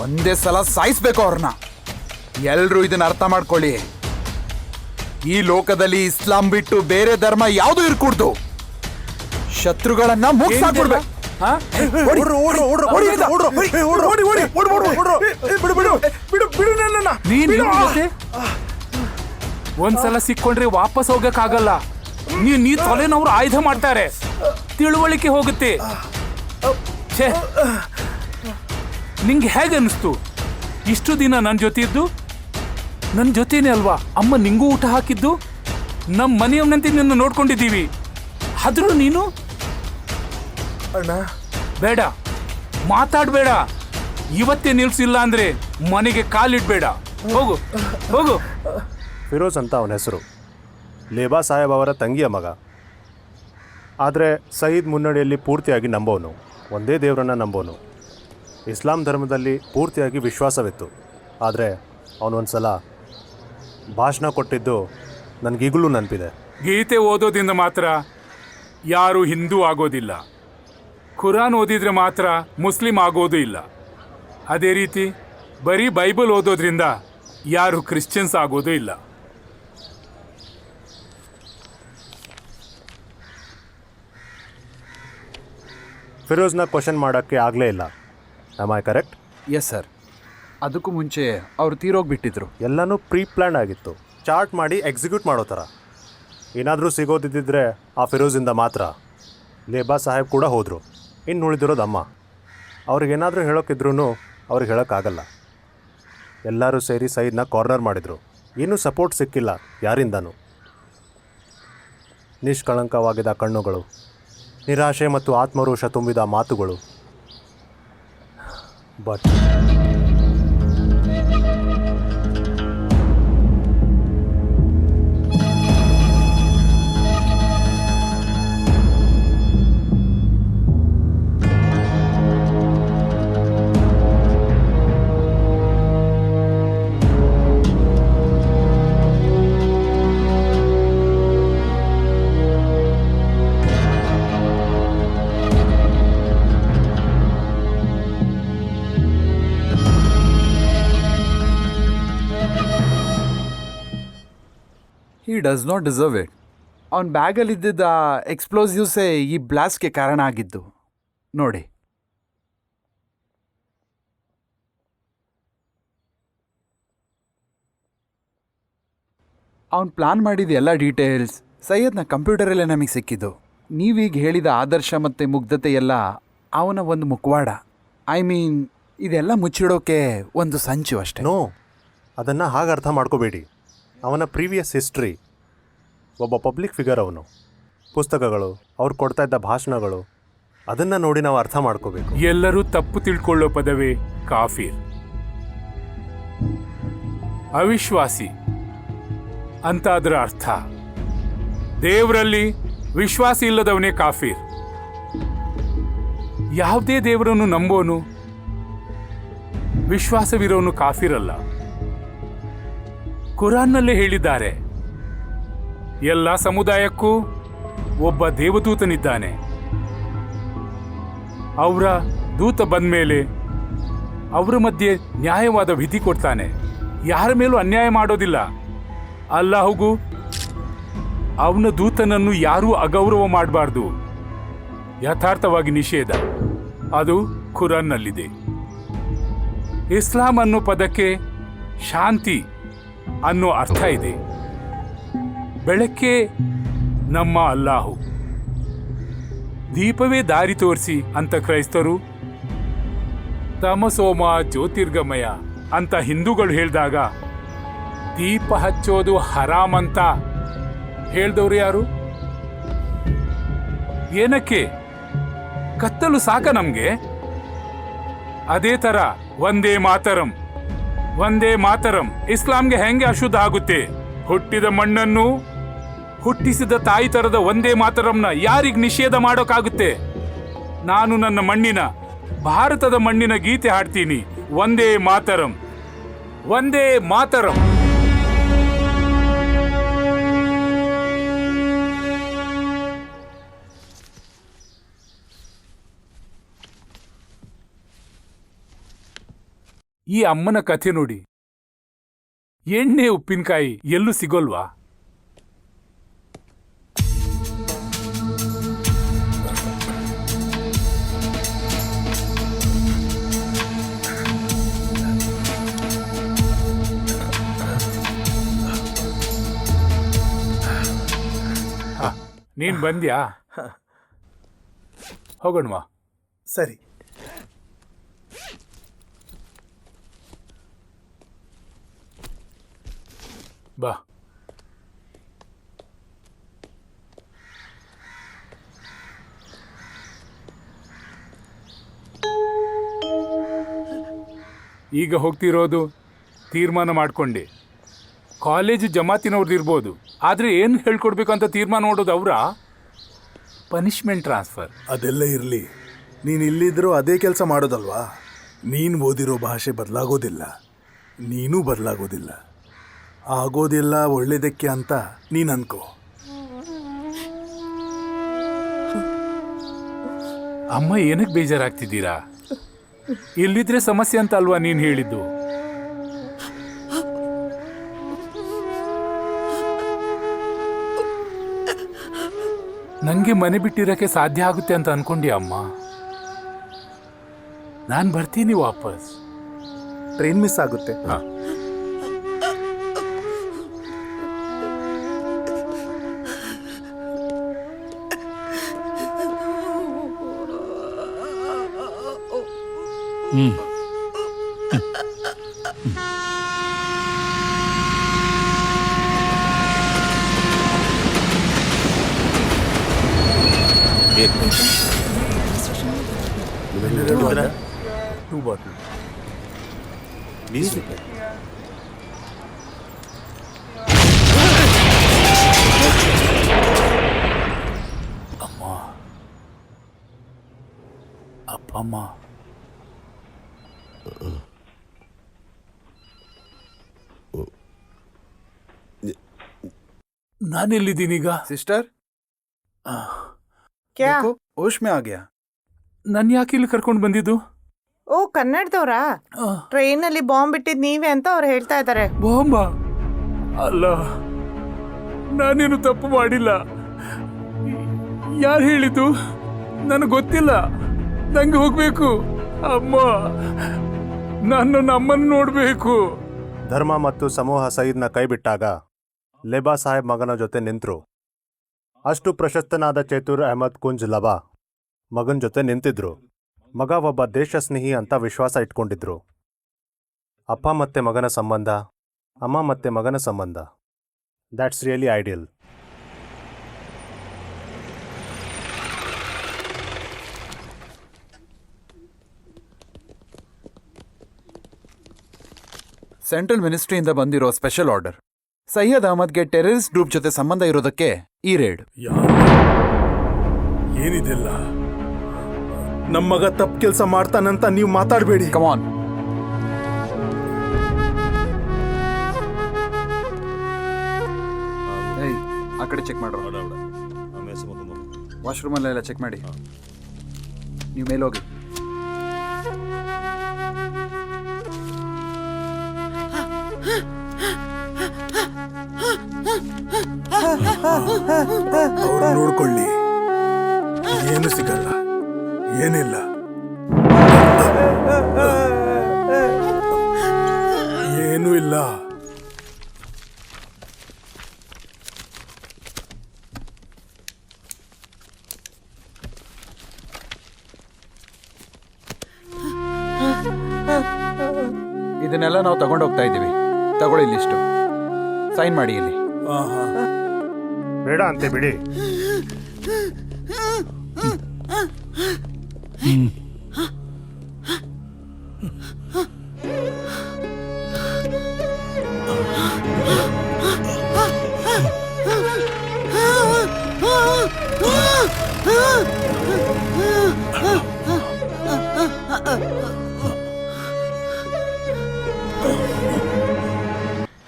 ಒಂದೇ ಸಲ ಸಾಯಿಸ್ಬೇಕು ಅವ್ರನ್ನ. ಎಲ್ರೂ ಇದನ್ನ ಅರ್ಥ ಮಾಡ್ಕೊಳ್ಳಿ. ಈ ಲೋಕದಲ್ಲಿ ಇಸ್ಲಾಂ ಬಿಟ್ಟು ಬೇರೆ ಧರ್ಮ ಯಾವುದು ಇರ್ಕೂಡ್ದು. ಶತ್ರುಗಳನ್ನ ಮುಗಿಸಾಕ್ಬಿಡ್ಬೇಕು. ಹಾ? ನೀನ್ ಇವ್ನ್ ಜೊತೆ ಒಂದ್ಸಲ ಸಿಕ್ಕೊಂಡ್ರೆ ವಾಪಸ್ ಹೋಗಕ್ಕಾಗಲ್ಲ. ನೀ ತೊಲೆನವ್ರು ಆಯುಧ ಮಾಡ್ತಾರೆ, ತಿಳುವಳಿಕೆ ಹೋಗುತ್ತೆ. ಛೇ, ನಿಂಗೆ ಹೇಗೆ ಅನಿಸ್ತು ಇಷ್ಟು ದಿನ ನನ್ನ ಜೊತೆ ಇದ್ದು? ನನ್ನ ಜೊತೆನೇ ಅಲ್ವಾ ಅಮ್ಮ ನಿಂಗೂ ಊಟ ಹಾಕಿದ್ದು? ನಮ್ಮ ಮನೆಯವನಂತೆ ನಿನ್ನ ನೋಡ್ಕೊಂಡಿದ್ದೀವಿ, ಆದ್ರೂ ನೀನು ಅಣ್ಣ ಬೇಡ, ಮಾತಾಡ್ಬೇಡ. ಇವತ್ತೇ ನಿಲ್ಸಿಲ್ಲ ಅಂದ್ರೆ ಮನೆಗೆ ಕಾಲಿಡ್ಬೇಡ. ಹೋಗು ಹೋಗು. ಫಿರೋಜ್ ಅಂತ ಅವನ ಹೆಸರು. ಲೇಬಾ ಸಾಹೇಬ್ ಅವರ ತಂಗಿಯ ಮಗ. ಆದರೆ ಸಯೀದ್ ಮುನ್ನಡೆಯಲ್ಲಿ ಪೂರ್ತಿಯಾಗಿ ನಂಬೋನು, ಒಂದೇ ದೇವರನ್ನು ನಂಬೋನು. ಇಸ್ಲಾಂ ಧರ್ಮದಲ್ಲಿ ಪೂರ್ತಿಯಾಗಿ ವಿಶ್ವಾಸವಿತ್ತು. ಆದರೆ ಅವನೊಂದು ಸಲ ಭಾಷಣ ಕೊಟ್ಟಿದ್ದು ನನಗೀಗಲೂ ನೆನಪಿದೆ. ಗೀತೆ ಓದೋದ್ರಿಂದ ಮಾತ್ರ ಯಾರು ಹಿಂದೂ ಆಗೋದಿಲ್ಲ, ಖುರಾನ್ ಓದಿದ್ರೆ ಮಾತ್ರ ಮುಸ್ಲಿಂ ಆಗೋದು ಇಲ್ಲ. ಅದೇ ರೀತಿ ಬರೀ ಬೈಬಲ್ ಓದೋದ್ರಿಂದ ಯಾರು ಕ್ರಿಶ್ಚಿಯನ್ಸ್ ಆಗೋದು ಇಲ್ಲ. ಫಿರೋಜ್ನ ಕ್ವಶನ್ ಮಾಡೋಕ್ಕೆ ಆಗಲೇ ಇಲ್ಲ. Am I correct? Yes sir. ಅದಕ್ಕೂ ಮುಂಚೆ ಅವ್ರು ತೀರೋಗ್ಬಿಟ್ಟಿದ್ರು. ಎಲ್ಲನೂ ಪ್ರೀ ಪ್ಲ್ಯಾನ್ ಆಗಿತ್ತು, ಚಾರ್ಟ್ ಮಾಡಿ ಎಕ್ಸಿಕ್ಯೂಟ್ ಮಾಡೋ ಥರ. ಏನಾದರೂ ಸಿಗೋದಿದ್ದರೆ ಆ ಫಿರೋಜಿಂದ ಮಾತ್ರ. ಲೇಬಾ ಸಾಹೇಬ್ ಕೂಡ ಹೋದರು, ಇನ್ನು ಉಳಿದಿರೋದು ಅಮ್ಮ. ಅವ್ರಿಗೇನಾದರೂ ಹೇಳೋಕ್ಕಿದ್ರೂ ಅವ್ರಿಗೆ ಹೇಳೋಕ್ಕಾಗಲ್ಲ. ಎಲ್ಲರೂ ಸೇರಿ ಸೈಡ್ನ ಕಾರ್ನರ್ ಮಾಡಿದರು. ಏನೂ ಸಪೋರ್ಟ್ ಸಿಕ್ಕಿಲ್ಲ ಯಾರಿಂದನೂ. ನಿಷ್ಕಳಂಕವಾಗಿದ್ದ ಕಣ್ಣುಗಳು, ನಿರಾಶೆ ಮತ್ತು ಆತ್ಮರೋಷ ತುಂಬಿದ ಮಾತುಗಳು. But he does not deserve it. ಅವನ ಬ್ಯಾಗಲ್ಲಿದ್ದ ಎಕ್ಸ್ಪ್ಲೋಸಿವ್ಸೇ ಈ ಬ್ಲಾಸ್ಟ್ಗೆ ಕಾರಣ ಆಗಿದ್ದು ನೋಡಿ. ಅವನು ಪ್ಲಾನ್ ಮಾಡಿದ ಎಲ್ಲ ಡೀಟೇಲ್ಸ್ ಸೈಯದ್ನ ಕಂಪ್ಯೂಟರಲ್ಲೇ ನಮಗೆ ಸಿಕ್ಕಿದ್ದು. ನೀವೀಗ ಹೇಳಿದ ಆದರ್ಶ ಮತ್ತು ಮುಗ್ಧತೆ ಎಲ್ಲ ಅವನ ಒಂದು ಮುಖವಾಡ. ಐ ಮೀನ್, ಇದೆಲ್ಲ ಮುಚ್ಚಿಡೋಕೆ ಒಂದು ಸಂಚು ಅಷ್ಟೇ. ನೋ, ಅದನ್ನು ಹಾಗೆ ಅರ್ಥ ಮಾಡ್ಕೋಬೇಡಿ. ಅವನ ಪ್ರೀವಿಯಸ್ ಹಿಸ್ಟ್ರಿ, ಒಬ್ಬ ಪಬ್ಲಿಕ್ ಫಿಗರ್ ಅವನು. ಪುಸ್ತಕಗಳು, ಅವ್ರು ಕೊಡ್ತಾ ಇದ್ದ ಭಾಷಣಗಳು, ಅದನ್ನು ನೋಡಿ ನಾವು ಅರ್ಥ ಮಾಡ್ಕೋಬೇಕು. ಎಲ್ಲರೂ ತಪ್ಪು ತಿಳ್ಕೊಳ್ಳೋ ಪದವೇ ಕಾಫಿರ್, ಅವಿಶ್ವಾಸಿ ಅಂತ ಅದರ ಅರ್ಥ. ದೇವರಲ್ಲಿ ವಿಶ್ವಾಸ ಇಲ್ಲದವನೇ ಕಾಫಿರ್. ಯಾವುದೇ ದೇವರನ್ನು ನಂಬೋನು, ವಿಶ್ವಾಸವಿರೋನು ಕಾಫಿರಲ್ಲ. ಕುರಾನ್ನಲ್ಲೇ ಹೇಳಿದ್ದಾರೆ, ಎಲ್ಲ ಸಮುದಾಯಕ್ಕೂ ಒಬ್ಬ ದೇವದೂತನಿದ್ದಾನೆ. ಅವರ ದೂತ ಬಂದ್ಮೇಲೆ ಅವರ ಮಧ್ಯೆ ನ್ಯಾಯವಾದ ವಿಧಿ ಕೊಡ್ತಾನೆ. ಯಾರ ಮೇಲೂ ಅನ್ಯಾಯ ಮಾಡೋದಿಲ್ಲ. ಅಲ್ಲಾಹುಗೂ ಅವನ ದೂತನನ್ನು ಯಾರೂ ಅಗೌರವ ಮಾಡಬಾರ್ದು. ಯಥಾರ್ಥವಾಗಿ ನಿಷೇಧ. ಅದು ಖುರಾನ್ನಲ್ಲಿದೆ. ಇಸ್ಲಾಂ ಅನ್ನೋ ಪದಕ್ಕೆ ಶಾಂತಿ ಅನ್ನೋ ಅರ್ಥ ಇದೆ. ಬೆಳಕ್ಕೆ ನಮ್ಮ ಅಲ್ಲಾಹು, ದೀಪವೇ ದಾರಿ ತೋರಿಸಿ ಅಂತ ಕ್ರೈಸ್ತರು, ತಮಸೋಮ ಜ್ಯೋತಿರ್ಗಮಯ ಅಂತ ಹಿಂದೂಗಳು ಹೇಳಿದಾಗ ದೀಪ ಹಚ್ಚೋದು ಹರಾಮ್ ಅಂತ ಹೇಳ್ದವ್ರು ಯಾರು? ಏನಕ್ಕೆ? ಕತ್ತಲು ಸಾಕ ನಮ್ಗೆ? ಅದೇ ತರ ವಂದೇ ಮಾತರಂ, ವಂದೇ ಮಾತರಂ ಇಸ್ಲಾಂಗೆ ಹೆಂಗೆ ಅಶುದ್ಧ ಆಗುತ್ತೆ? ಹುಟ್ಟಿದ ಮಣ್ಣನ್ನು ಹುಟ್ಟಿಸಿದ ತಾಯಿ ತರದ ವಂದೇ ಮಾತರಂನ ಯಾರಿಗ್ ನಿಷೇಧ ಮಾಡೋಕ್ಕಾಗುತ್ತೆ? ನಾನು ನನ್ನ ಮಣ್ಣಿನ, ಭಾರತದ ಮಣ್ಣಿನ ಗೀತೆ ಹಾಡ್ತೀನಿ, ವಂದೇ ಮಾತರಂ, ವಂದೇ ಮಾತರಂ. ಈ ಅಮ್ಮನ ಕಥೆ ನೋಡಿ. ಎಣ್ಣೆ ಉಪ್ಪಿನಕಾಯಿ ಎಲ್ಲೂ ಸಿಗೋಲ್ವಾ? ನೀನ್ ಬಂದ್ಯಾ? ಹೋಗೋಣವಾ? ಸರಿ. ಬಾ. ಈಗ ಹೋಗ್ತಿರೋದು ತೀರ್ಮಾನ ಮಾಡ್ಕೊಂಡೆ. ಕಾಲೇಜ್ ಜಮಾತಿನವ್ರದ್ದು ಇರ್ಬೋದು, ಆದರೆ ಏನು ಹೇಳ್ಕೊಡ್ಬೇಕಂತ ತೀರ್ಮಾನ ಮಾಡೋದು ಅವರ ಪನಿಷ್ಮೆಂಟ್ ಟ್ರಾನ್ಸ್ಫರ್. ಅದೆಲ್ಲ ಇರಲಿ, ನೀನು ಇಲ್ಲಿದ್ರೂ ಅದೇ ಕೆಲಸ ಮಾಡೋದಲ್ವಾ? ನೀನು ಓದಿರೋ ಭಾಷೆ ಬದಲಾಗೋದಿಲ್ಲ, ನೀನೂ ಬದಲಾಗೋದಿಲ್ಲ. ಆಗೋದಿಲ್ಲ ಒಳ್ಳೇದಕ್ಕೆ ಅಂತ ನೀನು ಅನ್ಕೋ. ಅಮ್ಮ ಏನಕ್ಕೆ ಬೇಜಾರಾಗ್ತಿದ್ದೀರಾ? ಇಲ್ಲಿದ್ರೆ ಸಮಸ್ಯೆ ಅಂತ ಅಲ್ವಾ ನೀನು ಹೇಳಿದ್ದು? ನಂಗೆ ಮನೆ ಬಿಟ್ಟಿರಕ್ಕೆ ಸಾಧ್ಯ ಆಗುತ್ತೆ ಅಂತ ಅನ್ಕೊಂಡಿ ಅಮ್ಮ? ನಾನು ಬರ್ತೀನಿ ವಾಪಸ್. ಟ್ರೈನ್ ಮಿಸ್ ಆಗುತ್ತೆ. ಹಾ. Two bottle. ಅಮ್ಮ, ಅಪ್ಪ ಅಮ್ಮ, ನಾನೆಲ್ಲಿದ್ದೀನೀಗ? ಸಿಸ್ಟರ್, ಕ್ಯಾ? देखो, होश में आ गया. ನನ್ನ ಯಾಕೆ ಇಲ್ಲಿ ಕರ್ಕೊಂಡು ಬಂದಿದ್ದು? ಓ, ಕನ್ನಡದವ್ರಾ? ಟ್ರೈನಲ್ಲಿ ಬಾಂಬ್ ಇಟ್ಟಿದ್ ನೀವೇ ಅಂತ ಅವ್ರು ಹೇಳ್ತಾ ಇದ್ದಾರೆ. ಬಾಂಬ ಅಲ್ಲ, ನಾನೇನು ತಪ್ಪು ಮಾಡಿಲ್ಲ. ಯಾರು ಹೇಳಿದ್ದು? ನನಗೆ ಗೊತ್ತಿಲ್ಲ. ನಂಗೆ ಹೋಗ್ಬೇಕು. ಅಮ್ಮ, ನಾನು ನಮ್ಮನ್ನು ನೋಡಬೇಕು. ಧರ್ಮ ಮತ್ತು ಸಮೂಹ ಸಯೀದ್ನ ಕೈ ಬಿಟ್ಟಾಗ ಲೆಬಾ ಸಾಹೇಬ್ ಮಗನ ಜೊತೆ ನಿಂತರು. ಅಷ್ಟು ಪ್ರಶಸ್ತನಾದ ಚೇತುರ್ ಅಹಮದ್ ಕುಂಜ್ ಲಬಾ ಮಗನ ಜೊತೆ ನಿಂತಿದ್ರು. ಮಗ ಒಬ್ಬ ದೇಶಸ್ನೇಹಿ ಅಂತ ವಿಶ್ವಾಸ ಇಟ್ಕೊಂಡಿದ್ರು. ಅಪ್ಪ ಮತ್ತೆ ಮಗನ ಸಂಬಂಧ, ಅಮ್ಮ ಮತ್ತೆ ಮಗನ ಸಂಬಂಧ, ದ್ಯಾಟ್ಸ್ ರಿಯಲಿ ಐಡಿಯಲ್. ಸೆಂಟ್ರಲ್ ಮಿನಿಸ್ಟ್ರಿಯಿಂದ ಬಂದಿರೋ ಸ್ಪೆಷಲ್ ಆರ್ಡರ್. ಸೈಯದ್ ಅಹಮದ್ಗೆ ಟೆರರಿಸ್ಟ್ ಗ್ರೂಪ್ ಜೊತೆ ಸಂಬಂಧ ಇರೋದಕ್ಕೆ ಈ ರೇಡ್. ಏನಿದೆಲ್ಲ? ನಮ್ಮ ಮಗ ತಪ್ಪು ಕೆಲಸ ಮಾಡ್ತಾನಂತ ನೀವು ಮಾತಾಡಬೇಡಿ. ಕಮಾನ್. ಏಯ್, ಆ ಕಡೆ ಚೆಕ್ ಮಾಡ್ರೋ. ವಾಶ್ರೂಮಲ್ಲೆಲ್ಲ ಚೆಕ್ ಮಾಡಿ. ನೀವು ಮೇಲೋಗಿ. ಅವ್ರು ನೋಡ್ಕೊಳ್ಳಿ, ಏನು ಸಿಗಲ್ಲ, ಏನಿಲ್ಲ, ಏನೂ ಇಲ್ಲ. ಇದನ್ನೆಲ್ಲ ನಾವು ತಗೊಂಡೋಗ್ತಾ ಇದ್ದೀವಿ. ತಗೊಳ್ಳಿ ಲಿಸ್ಟು, ಸೈನ್ ಮಾಡಿ ಇಲ್ಲಿ. ಬೇಡ ಅಂತೆ ಬಿಡಿ.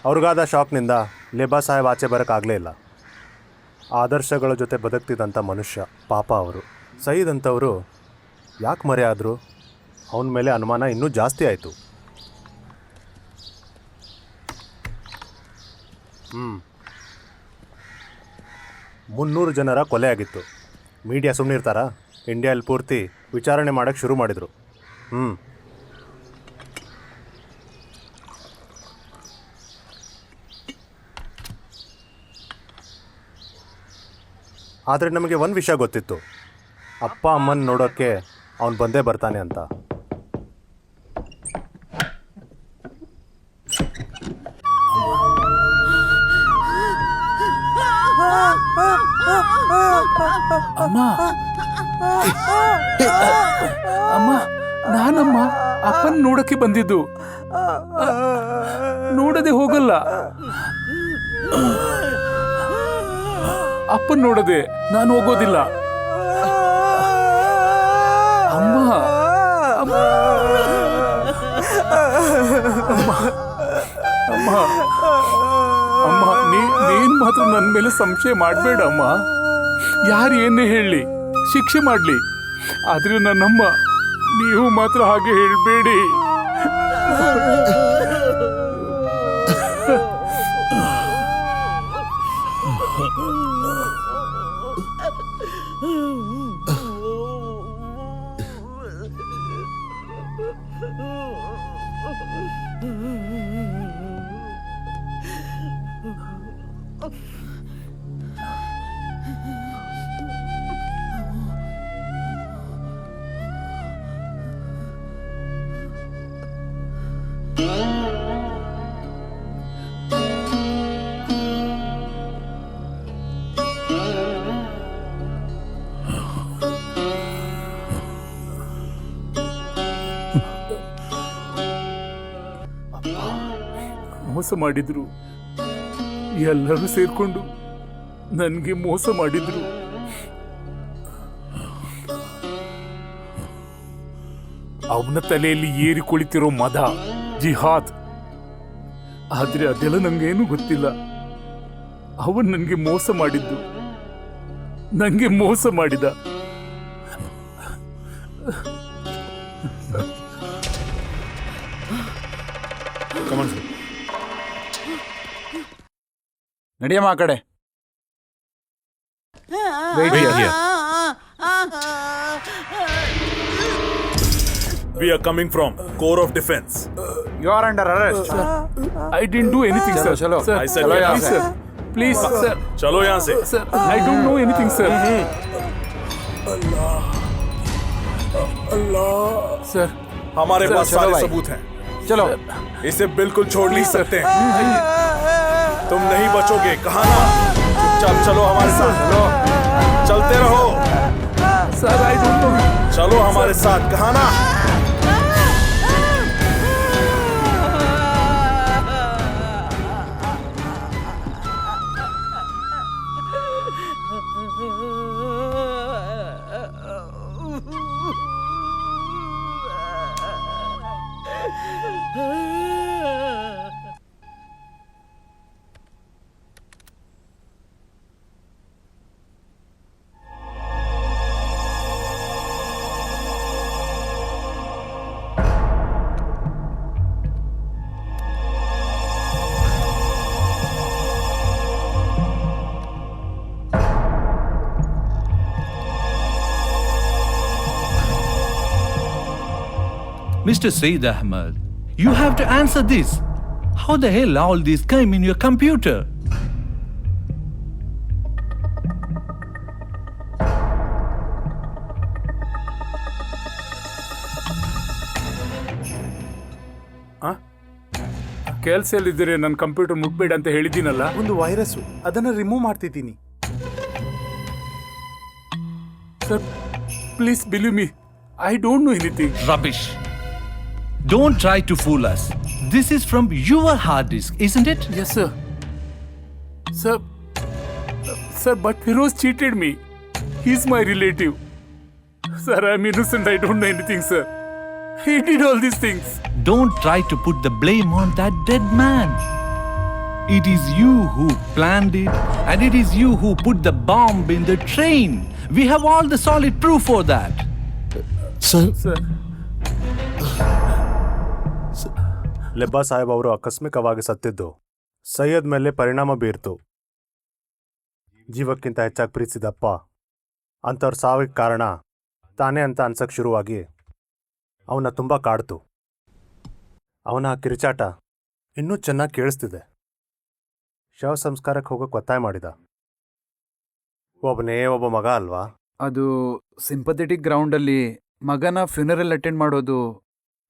ಅವ್ರಿಗಾದ ಶಾಕ್ನಿಂದ ಲೇಬಾ ಸಾಹೇಬ್ ಆಚೆ ಬರೋಕ್ಕಾಗಲೇ ಇಲ್ಲ. ಆದರ್ಶಗಳ ಜೊತೆ ಬದುಕ್ತಿದ್ದಂಥ ಮನುಷ್ಯ ಪಾಪ ಅವರು. ಸಯೀದ್ ಅಂತವರು ಯಾಕೆ ಮರೆ ಆದರು? ಅವನ ಮೇಲೆ ಅನುಮಾನ ಇನ್ನೂ ಜಾಸ್ತಿ ಆಯಿತು. 300 ಜನರ ಕೊಲೆ ಆಗಿತ್ತು. ಮೀಡಿಯಾ ಸುಮ್ಮನಿರ್ತಾರಾ? ಇಂಡಿಯಾದಲ್ಲಿ ಪೂರ್ತಿ ವಿಚಾರಣೆ ಮಾಡೋಕ್ಕೆ ಶುರು ಮಾಡಿದರು. ಆದರೆ ನಮಗೆ ಒಂದು ವಿಷಯ ಗೊತ್ತಿತ್ತು, ಅಪ್ಪ ಅಮ್ಮನ ನೋಡೋಕ್ಕೆ ಅವನು ಬಂದೇ ಬರ್ತಾನೆ ಅಂತ. ಅಮ್ಮ ಅಮ್ಮ, ನಾನಮ್ಮ ಅಪ್ಪನ್ ನೋಡಕ್ಕೆ ಬಂದಿದ್ದು, ನೋಡದೆ ಹೋಗಲ್ಲ. ಅಪ್ಪನ್ ನೋಡದೆ ನಾನು ಹೋಗೋದಿಲ್ಲ. ಅಮ್ಮ ಅಮ್ಮ ಅಮ್ಮ ಅಮ್ಮ ಅಮ್ಮ, ನೀನ್ ಮಾತ್ರ ನನ್ನ ಮೇಲೆ ಸಂಶಯ ಮಾಡಬೇಡ ಅಮ್ಮ. ಯಾರು ಏನೇ ಹೇಳಲಿ, ಶಿಕ್ಷೆ ಮಾಡಲಿ, ಆದ್ರೆ ನನ್ನಮ್ಮ ನೀವು ಮಾತ್ರ ಹಾಗೆ ಹೇಳಬೇಡಿ. ಮೋಸ ಮಾಡಿದ್ರು, ಎಲ್ಲರೂ ಸೇರ್ಕೊಂಡು ನನಗೆ ಮೋಸ ಮಾಡಿದ್ರು. ಅವನ ತಲೆಯಲ್ಲಿ ಏರಿ ಕುಳಿತಿರೋ ಮದ, ಜಿಹಾದ್. ಆದ್ರೆ ಅದೆಲ್ಲ ನಂಗೇನು ಗೊತ್ತಿಲ್ಲ. ಅವನ್ ನನಗೆ ಮೋಸ ಮಾಡಿದ್ದು, ನನಗೆ ಮೋಸ ಮಾಡಿದ. ನಡಿಯಮ್ಮ ಆ ಕಡೆ. We are coming from Corps of Defense. You are under arrest. I didn't do anything, sir. चलो, Sir, I said चलो get यहाँ please, से. sir. Please, sir. चलो यहाँ से. Sir, I don't know anything, sir. Sir, हमारे चलो, पास चलो सारे भाई. सबूत हैं. चलो. इसे बिल्कुल छोड़ नहीं सकते. तुम नहीं बचोगे, कहा ना. चुपचाप चलो हमारे साथ. चलते रहो. sir, I don't know. चलो हमारे साथ, कहा ना. Mr. Saeed Ahmed, you have to answer this. How the hell all this came in your computer? ಕೆಲ್ಸಲ್ಲಿದ್ದರೆ ನನ್ನ ಕಂಪ್ಯೂಟರ್ ಮುಟ್ಬೇಡ ಅಂತ ಹೇಳಿದ್ದೀನಲ್ಲ. ಒಂದು ವೈರಸ್ಸು, ಅದನ್ನ ರಿಮೂವ್ ಮಾಡ್ತಿದ್ದೀನಿ. Sir, please believe me. I don't know anything. Rubbish. Don't try to fool us. This is from your hard disk, isn't it? Yes, sir. Sir, but Firoz cheated me. He's my relative. Sir, I'm innocent. I don't know anything, sir. He did all these things. Don't try to put the blame on that dead man. It is you who planned it, and it is you who put the bomb in the train. We have all the solid proof for that. Sir. ಲೆಬ್ಬಾ Saheb ಅವರು ಆಕಸ್ಮಿಕವಾಗಿ ಸತ್ತಿದ್ದು ಸೈಯದ್ ಮೇಲೆ ಪರಿಣಾಮ ಬೀರ್ತು. ಜೀವಕ್ಕಿಂತ ಹೆಚ್ಚಾಗಿ ಪ್ರೀತಿಸಿದಪ್ಪ ಅಂಥವ್ರ ಸಾವಿಗೆ ಕಾರಣ ತಾನೇ ಅಂತ ಅನ್ಸಕ್ಕೆ ಶುರುವಾಗಿ ಅವನ ತುಂಬ ಕಾಡ್ತು. ಅವನ ಕಿರುಚಾಟ ಇನ್ನೂ ಚೆನ್ನಾಗಿ ಕೇಳಿಸ್ತಿದೆ. ಶವ ಸಂಸ್ಕಾರಕ್ಕೆ ಹೋಗೋಕೆ ಒತ್ತಾಯ ಮಾಡಿದ. ಒಬ್ಬನೇ ಒಬ್ಬ ಮಗ ಅಲ್ವಾ? ಅದು ಸಿಂಪಥೆಟಿಕ್ ಗ್ರೌಂಡಲ್ಲಿ ಮಗನ ಫ್ಯೂನರಲ್ ಅಟೆಂಡ್ ಮಾಡೋದು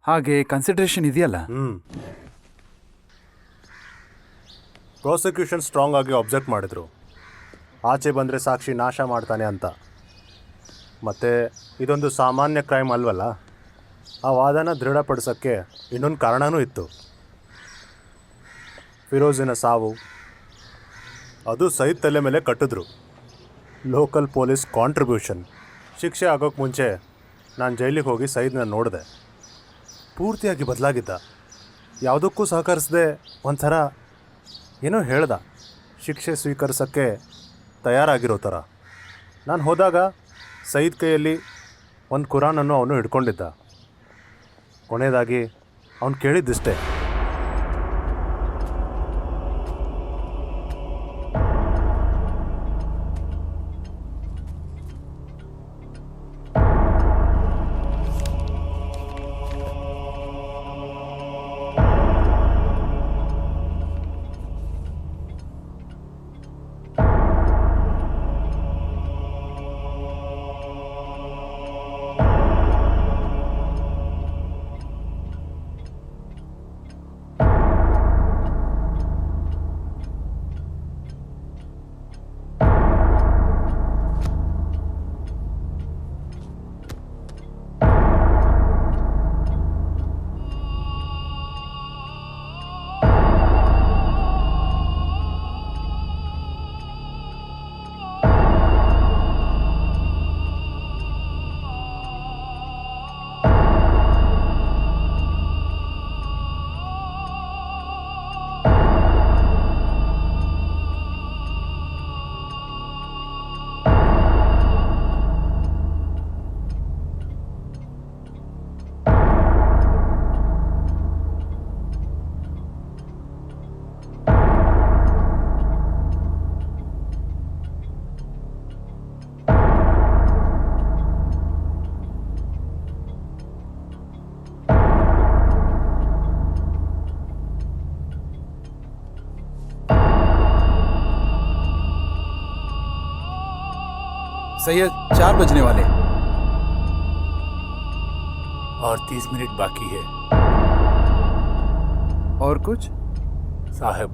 ಹಾಗೆ ಕನ್ಸಿಡರೇಷನ್ ಇದೆಯಲ್ಲ. ಪ್ರಾಸಿಕ್ಯೂಷನ್ ಸ್ಟ್ರಾಂಗ್ ಆಗಿ ಅಬ್ಜೆಕ್ಟ್ ಮಾಡಿದ್ರು, ಆಚೆ ಬಂದರೆ ಸಾಕ್ಷಿ ನಾಶ ಮಾಡ್ತಾನೆ ಅಂತ. ಮತ್ತು ಇದೊಂದು ಸಾಮಾನ್ಯ ಕ್ರೈಮ್ ಅಲ್ವಲ್ಲ, ಆ ವಾದನ ದೃಢಪಡಿಸೋಕ್ಕೆ ಇನ್ನೊಂದು ಕಾರಣವೂ ಇತ್ತು. ಫಿರೋಜಿನ ಸಾವು, ಅದು ಸೈದ್ ತಲೆ ಮೇಲೆ ಕಟ್ಟಿದ್ರು. Local police contribution. ಶಿಕ್ಷೆ ಆಗೋಕ್ಕೆ ಮುಂಚೆ ನಾನು ಜೈಲಿಗೆ ಹೋಗಿ ಸೈದ್ನ ನೋಡಿದೆ. ಪೂರ್ತಿಯಾಗಿ ಬದಲಾಗಿದ್ದ, ಯಾವುದಕ್ಕೂ ಸಹಕರಿಸದೆ ಒಂಥರ ಏನೋ ಹೇಳ್ದ, ಶಿಕ್ಷೆ ಸ್ವೀಕರಿಸೋಕ್ಕೆ ತಯಾರಾಗಿರೋ ಥರ. ನಾನು ಹೋದಾಗ ಸೈದ್ ಕೈಯಲ್ಲಿ ಒಂದು ಕುರಾನನ್ನು ಅವನು ಹಿಡ್ಕೊಂಡಿದ್ದ. ಕೊನೆಯದಾಗಿ ಅವನು ಕೇಳಿದ್ದಿಷ್ಟೇ, सैयद 4 बजने वाले। और 30 मिनट बाकी है। और कुछ? साहब,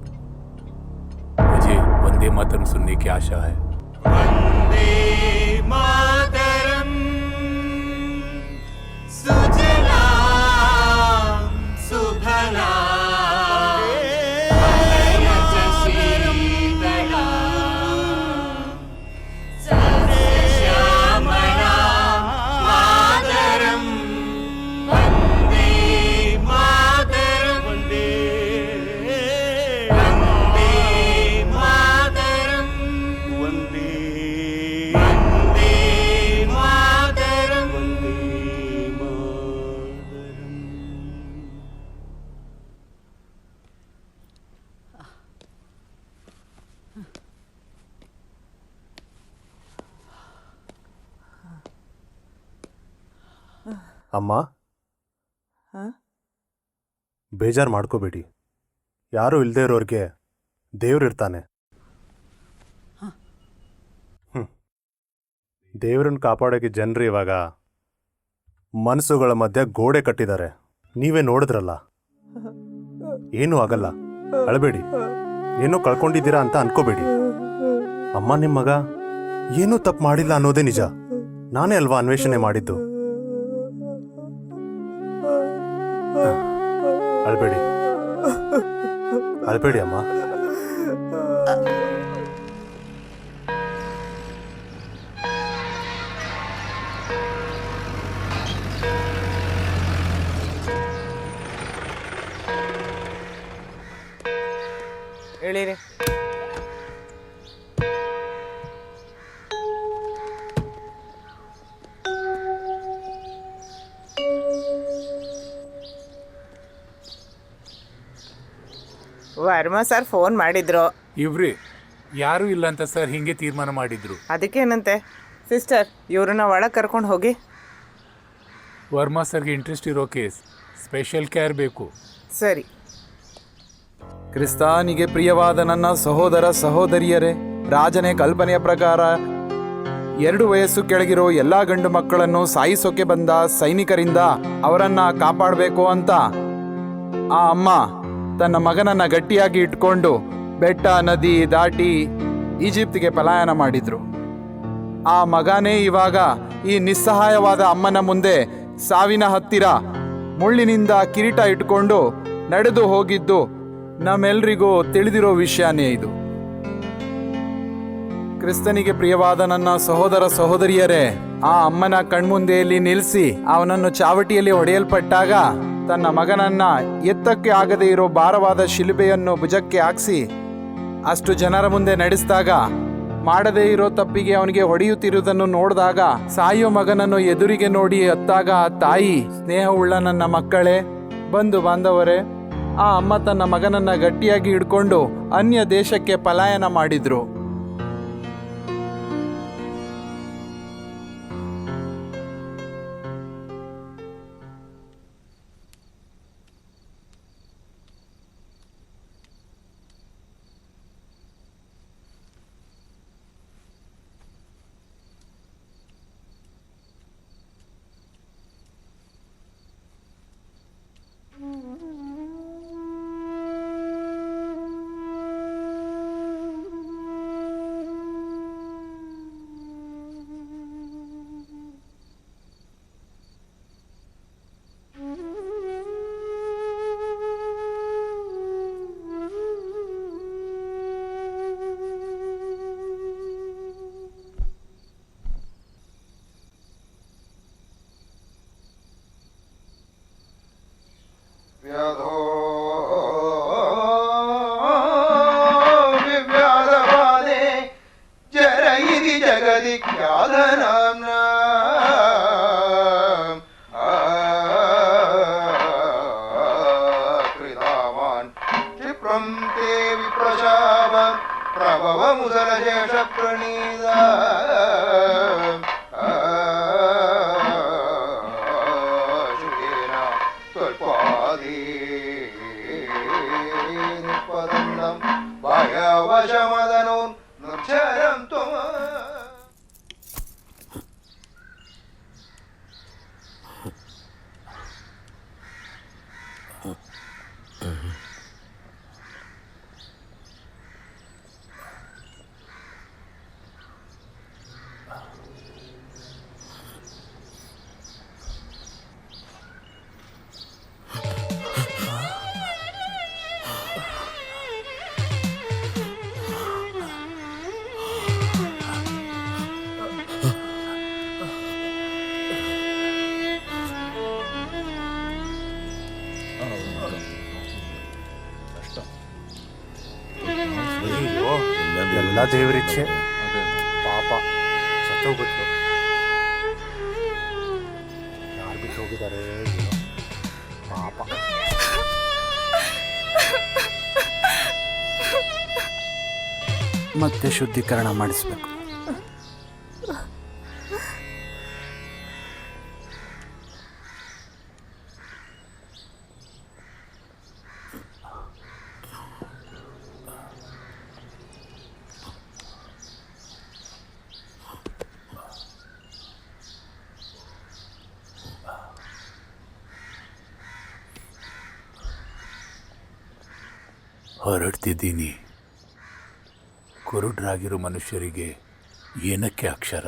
मुझे वंदे मातरम सुनने की आशा है। वंदे मातरम सुजलां सुफलां ಅಮ್ಮ, ಬೇಜಾರು ಮಾಡ್ಕೋಬೇಡಿ. ಯಾರೂ ಇಲ್ಲದೆ ಇರೋರಿಗೆ ದೇವ್ರಿರ್ತಾನೆ. ದೇವ್ರನ್ನ ಕಾಪಾಡೋಕ್ಕೆ ಜನರು ಇವಾಗ ಮನಸ್ಸುಗಳ ಮಧ್ಯೆ ಗೋಡೆ ಕಟ್ಟಿದ್ದಾರೆ. ನೀವೇ ನೋಡಿದ್ರಲ್ಲ, ಏನೂ ಆಗಲ್ಲ, ಅಳಬೇಡಿ. ಏನೋ ಕಳ್ಕೊಂಡಿದ್ದೀರಾ ಅಂತ ಅನ್ಕೋಬೇಡಿ. ಅಮ್ಮ, ನಿಮ್ಮ ಮಗ ಏನೂ ತಪ್ಪು ಮಾಡಿಲ್ಲ ಅನ್ನೋದೇ ನಿಜ. ನಾನೇ ಅಲ್ವಾ ಅನ್ವೇಷಣೆ ಮಾಡಿದ್ದು. ಅಳ್ಬೇಡಿ, ಅಳ್ಬೇಡಿ ಅಮ್ಮ. ಹೇಳಿರಿ. ವರ್ಮಾ ಸರ್ ಫೋನ್ ಮಾಡಿದ್ರು. ಇವ್ರಿ ಯಾರೂ ಇಲ್ಲ ಅಂತ ಸರ್ ಹಿಂಗೆ ತೀರ್ಮಾನ ಮಾಡಿದ್ರು. ಅದಕ್ಕೇನಂತೆ ಸಿಸ್ಟರ್, ಇವ್ರನ್ನ ಒಳಗೆ ಕರ್ಕೊಂಡು ಹೋಗಿ. ವರ್ಮಾ ಸರ್ಗೆ ಇಂಟ್ರೆಸ್ಟ್ ಇರೋ ಕೇಸ್, ಸ್ಪೆಷಲ್ ಕೇರ್ ಬೇಕು. ಸರಿ. ಕ್ರಿಸ್ತಾನಿಗೆ ಪ್ರಿಯವಾದ ನನ್ನ ಸಹೋದರ ಸಹೋದರಿಯರೇ, ರಾಜನೇ ಕಲ್ಪನೆಯ ಪ್ರಕಾರ 2 ವಯಸ್ಸು ಕೆಳಗಿರೋ ಎಲ್ಲಾ ಗಂಡು ಮಕ್ಕಳನ್ನು ಸಾಯಿಸೋಕೆ ಬಂದ ಸೈನಿಕರಿಂದ ಅವರನ್ನ ಕಾಪಾಡಬೇಕು ಅಂತ ಆ ಅಮ್ಮ ತನ್ನ ಮಗನನ್ನ ಗಟ್ಟಿಯಾಗಿ ಇಟ್ಕೊಂಡು ಬೆಟ್ಟ ನದಿ ದಾಟಿ ಈಜಿಪ್ತಿಗೆ ಪಲಾಯನ ಮಾಡಿದ್ರು. ಆ ಮಗನೇ ಇವಾಗ ಈ ನಿಸ್ಸಹಾಯವಾದ ಅಮ್ಮನ ಮುಂದೆ ಸಾವಿನ ಹತ್ತಿರ ಮುಳ್ಳಿನಿಂದ ಕಿರೀಟ ಇಟ್ಕೊಂಡು ನಡೆದು ಹೋಗಿದ್ದು ನಮ್ಮೆಲ್ರಿಗೂ ತಿಳಿದಿರೋ ವಿಷಯನೇ ಇದು. ಕ್ರಿಸ್ತನಿಗೆ ಪ್ರಿಯವಾದ ನನ್ನ ಸಹೋದರ ಸಹೋದರಿಯರೇ, ಆ ಅಮ್ಮನ ಕಣ್ಮುಂದೆಯಲ್ಲಿ ನಿಲ್ಲಿಸಿ ಅವನನ್ನು ಚಾವಟಿಯಲ್ಲಿ ಹೊಡೆಯಲ್ಪಟ್ಟಾಗ ತನ್ನ ಮಗನನ್ನ ಎತ್ತಕ್ಕೆ ಆಗದೆ ಇರೋ ಭಾರವಾದ ಶಿಲುಬೆಯನ್ನು ಭುಜಕ್ಕೆ ಹಾಕ್ಸಿ ಅಷ್ಟು ಜನರ ಮುಂದೆ ನಡೆಸಿದಾಗ ಮಾಡದೇ ಇರೋ ತಪ್ಪಿಗೆ ಅವನಿಗೆ ಹೊಡೆಯುತ್ತಿರುವುದನ್ನು ನೋಡಿದಾಗ ಸಾಯೋ ಮಗನನ್ನು ಎದುರಿಗೆ ನೋಡಿ ಅತ್ತಾಗ ಆ ತಾಯಿ, ಸ್ನೇಹವುಳ್ಳ ನನ್ನ ಮಕ್ಕಳೇ, ಬಂಧು ಬಾಂಧವರೇ, ಆ ಅಮ್ಮ ತನ್ನ ಮಗನನ್ನ ಗಟ್ಟಿಯಾಗಿ ಹಿಡ್ಕೊಂಡು ಅನ್ಯ ದೇಶಕ್ಕೆ ಪಲಾಯನ ಮಾಡಿದ್ರು. ವ್ಯಾಧೋ ವಿವ್ಯಾಧವಾದೆ ಜರ ಇದಿ ಜಗದಿ ಖ್ಯಾತನಾಮ್ನ ಕೃತಾವಾನ್ ಕ್ಷಿಪ್ರಂ ತೇ ವಿಪ್ರಶಾಪ ಪ್ರಭವ ಮುಸಲಶೇಷ ಪ್ರಣೀದ ಭಯವಶಮದನೋನ್ ನಿರ್ಜರಂ ತ್ವಮ. ಎಲ್ಲ ದೇವರಿಚ್ಛೆ. ಪಾಪ ಸತ್ತೋಗ್ಬಿಟ್ರು. ಯಾರು ಬಿಟ್ಟು ಹೋಗಿದ್ದಾರೆ ಏನೋ. ಪಾಪ. ಮತ್ತೆ ಶುದ್ಧೀಕರಣ ಮಾಡಿಸ್ಬೇಕು. ಹೊರಡ್ತಿದ್ದೀನಿ. ಕುರುಡ್ರಾಗಿರೋ ಮನುಷ್ಯರಿಗೆ ಏನಕ್ಕೆ ಅಕ್ಷರ?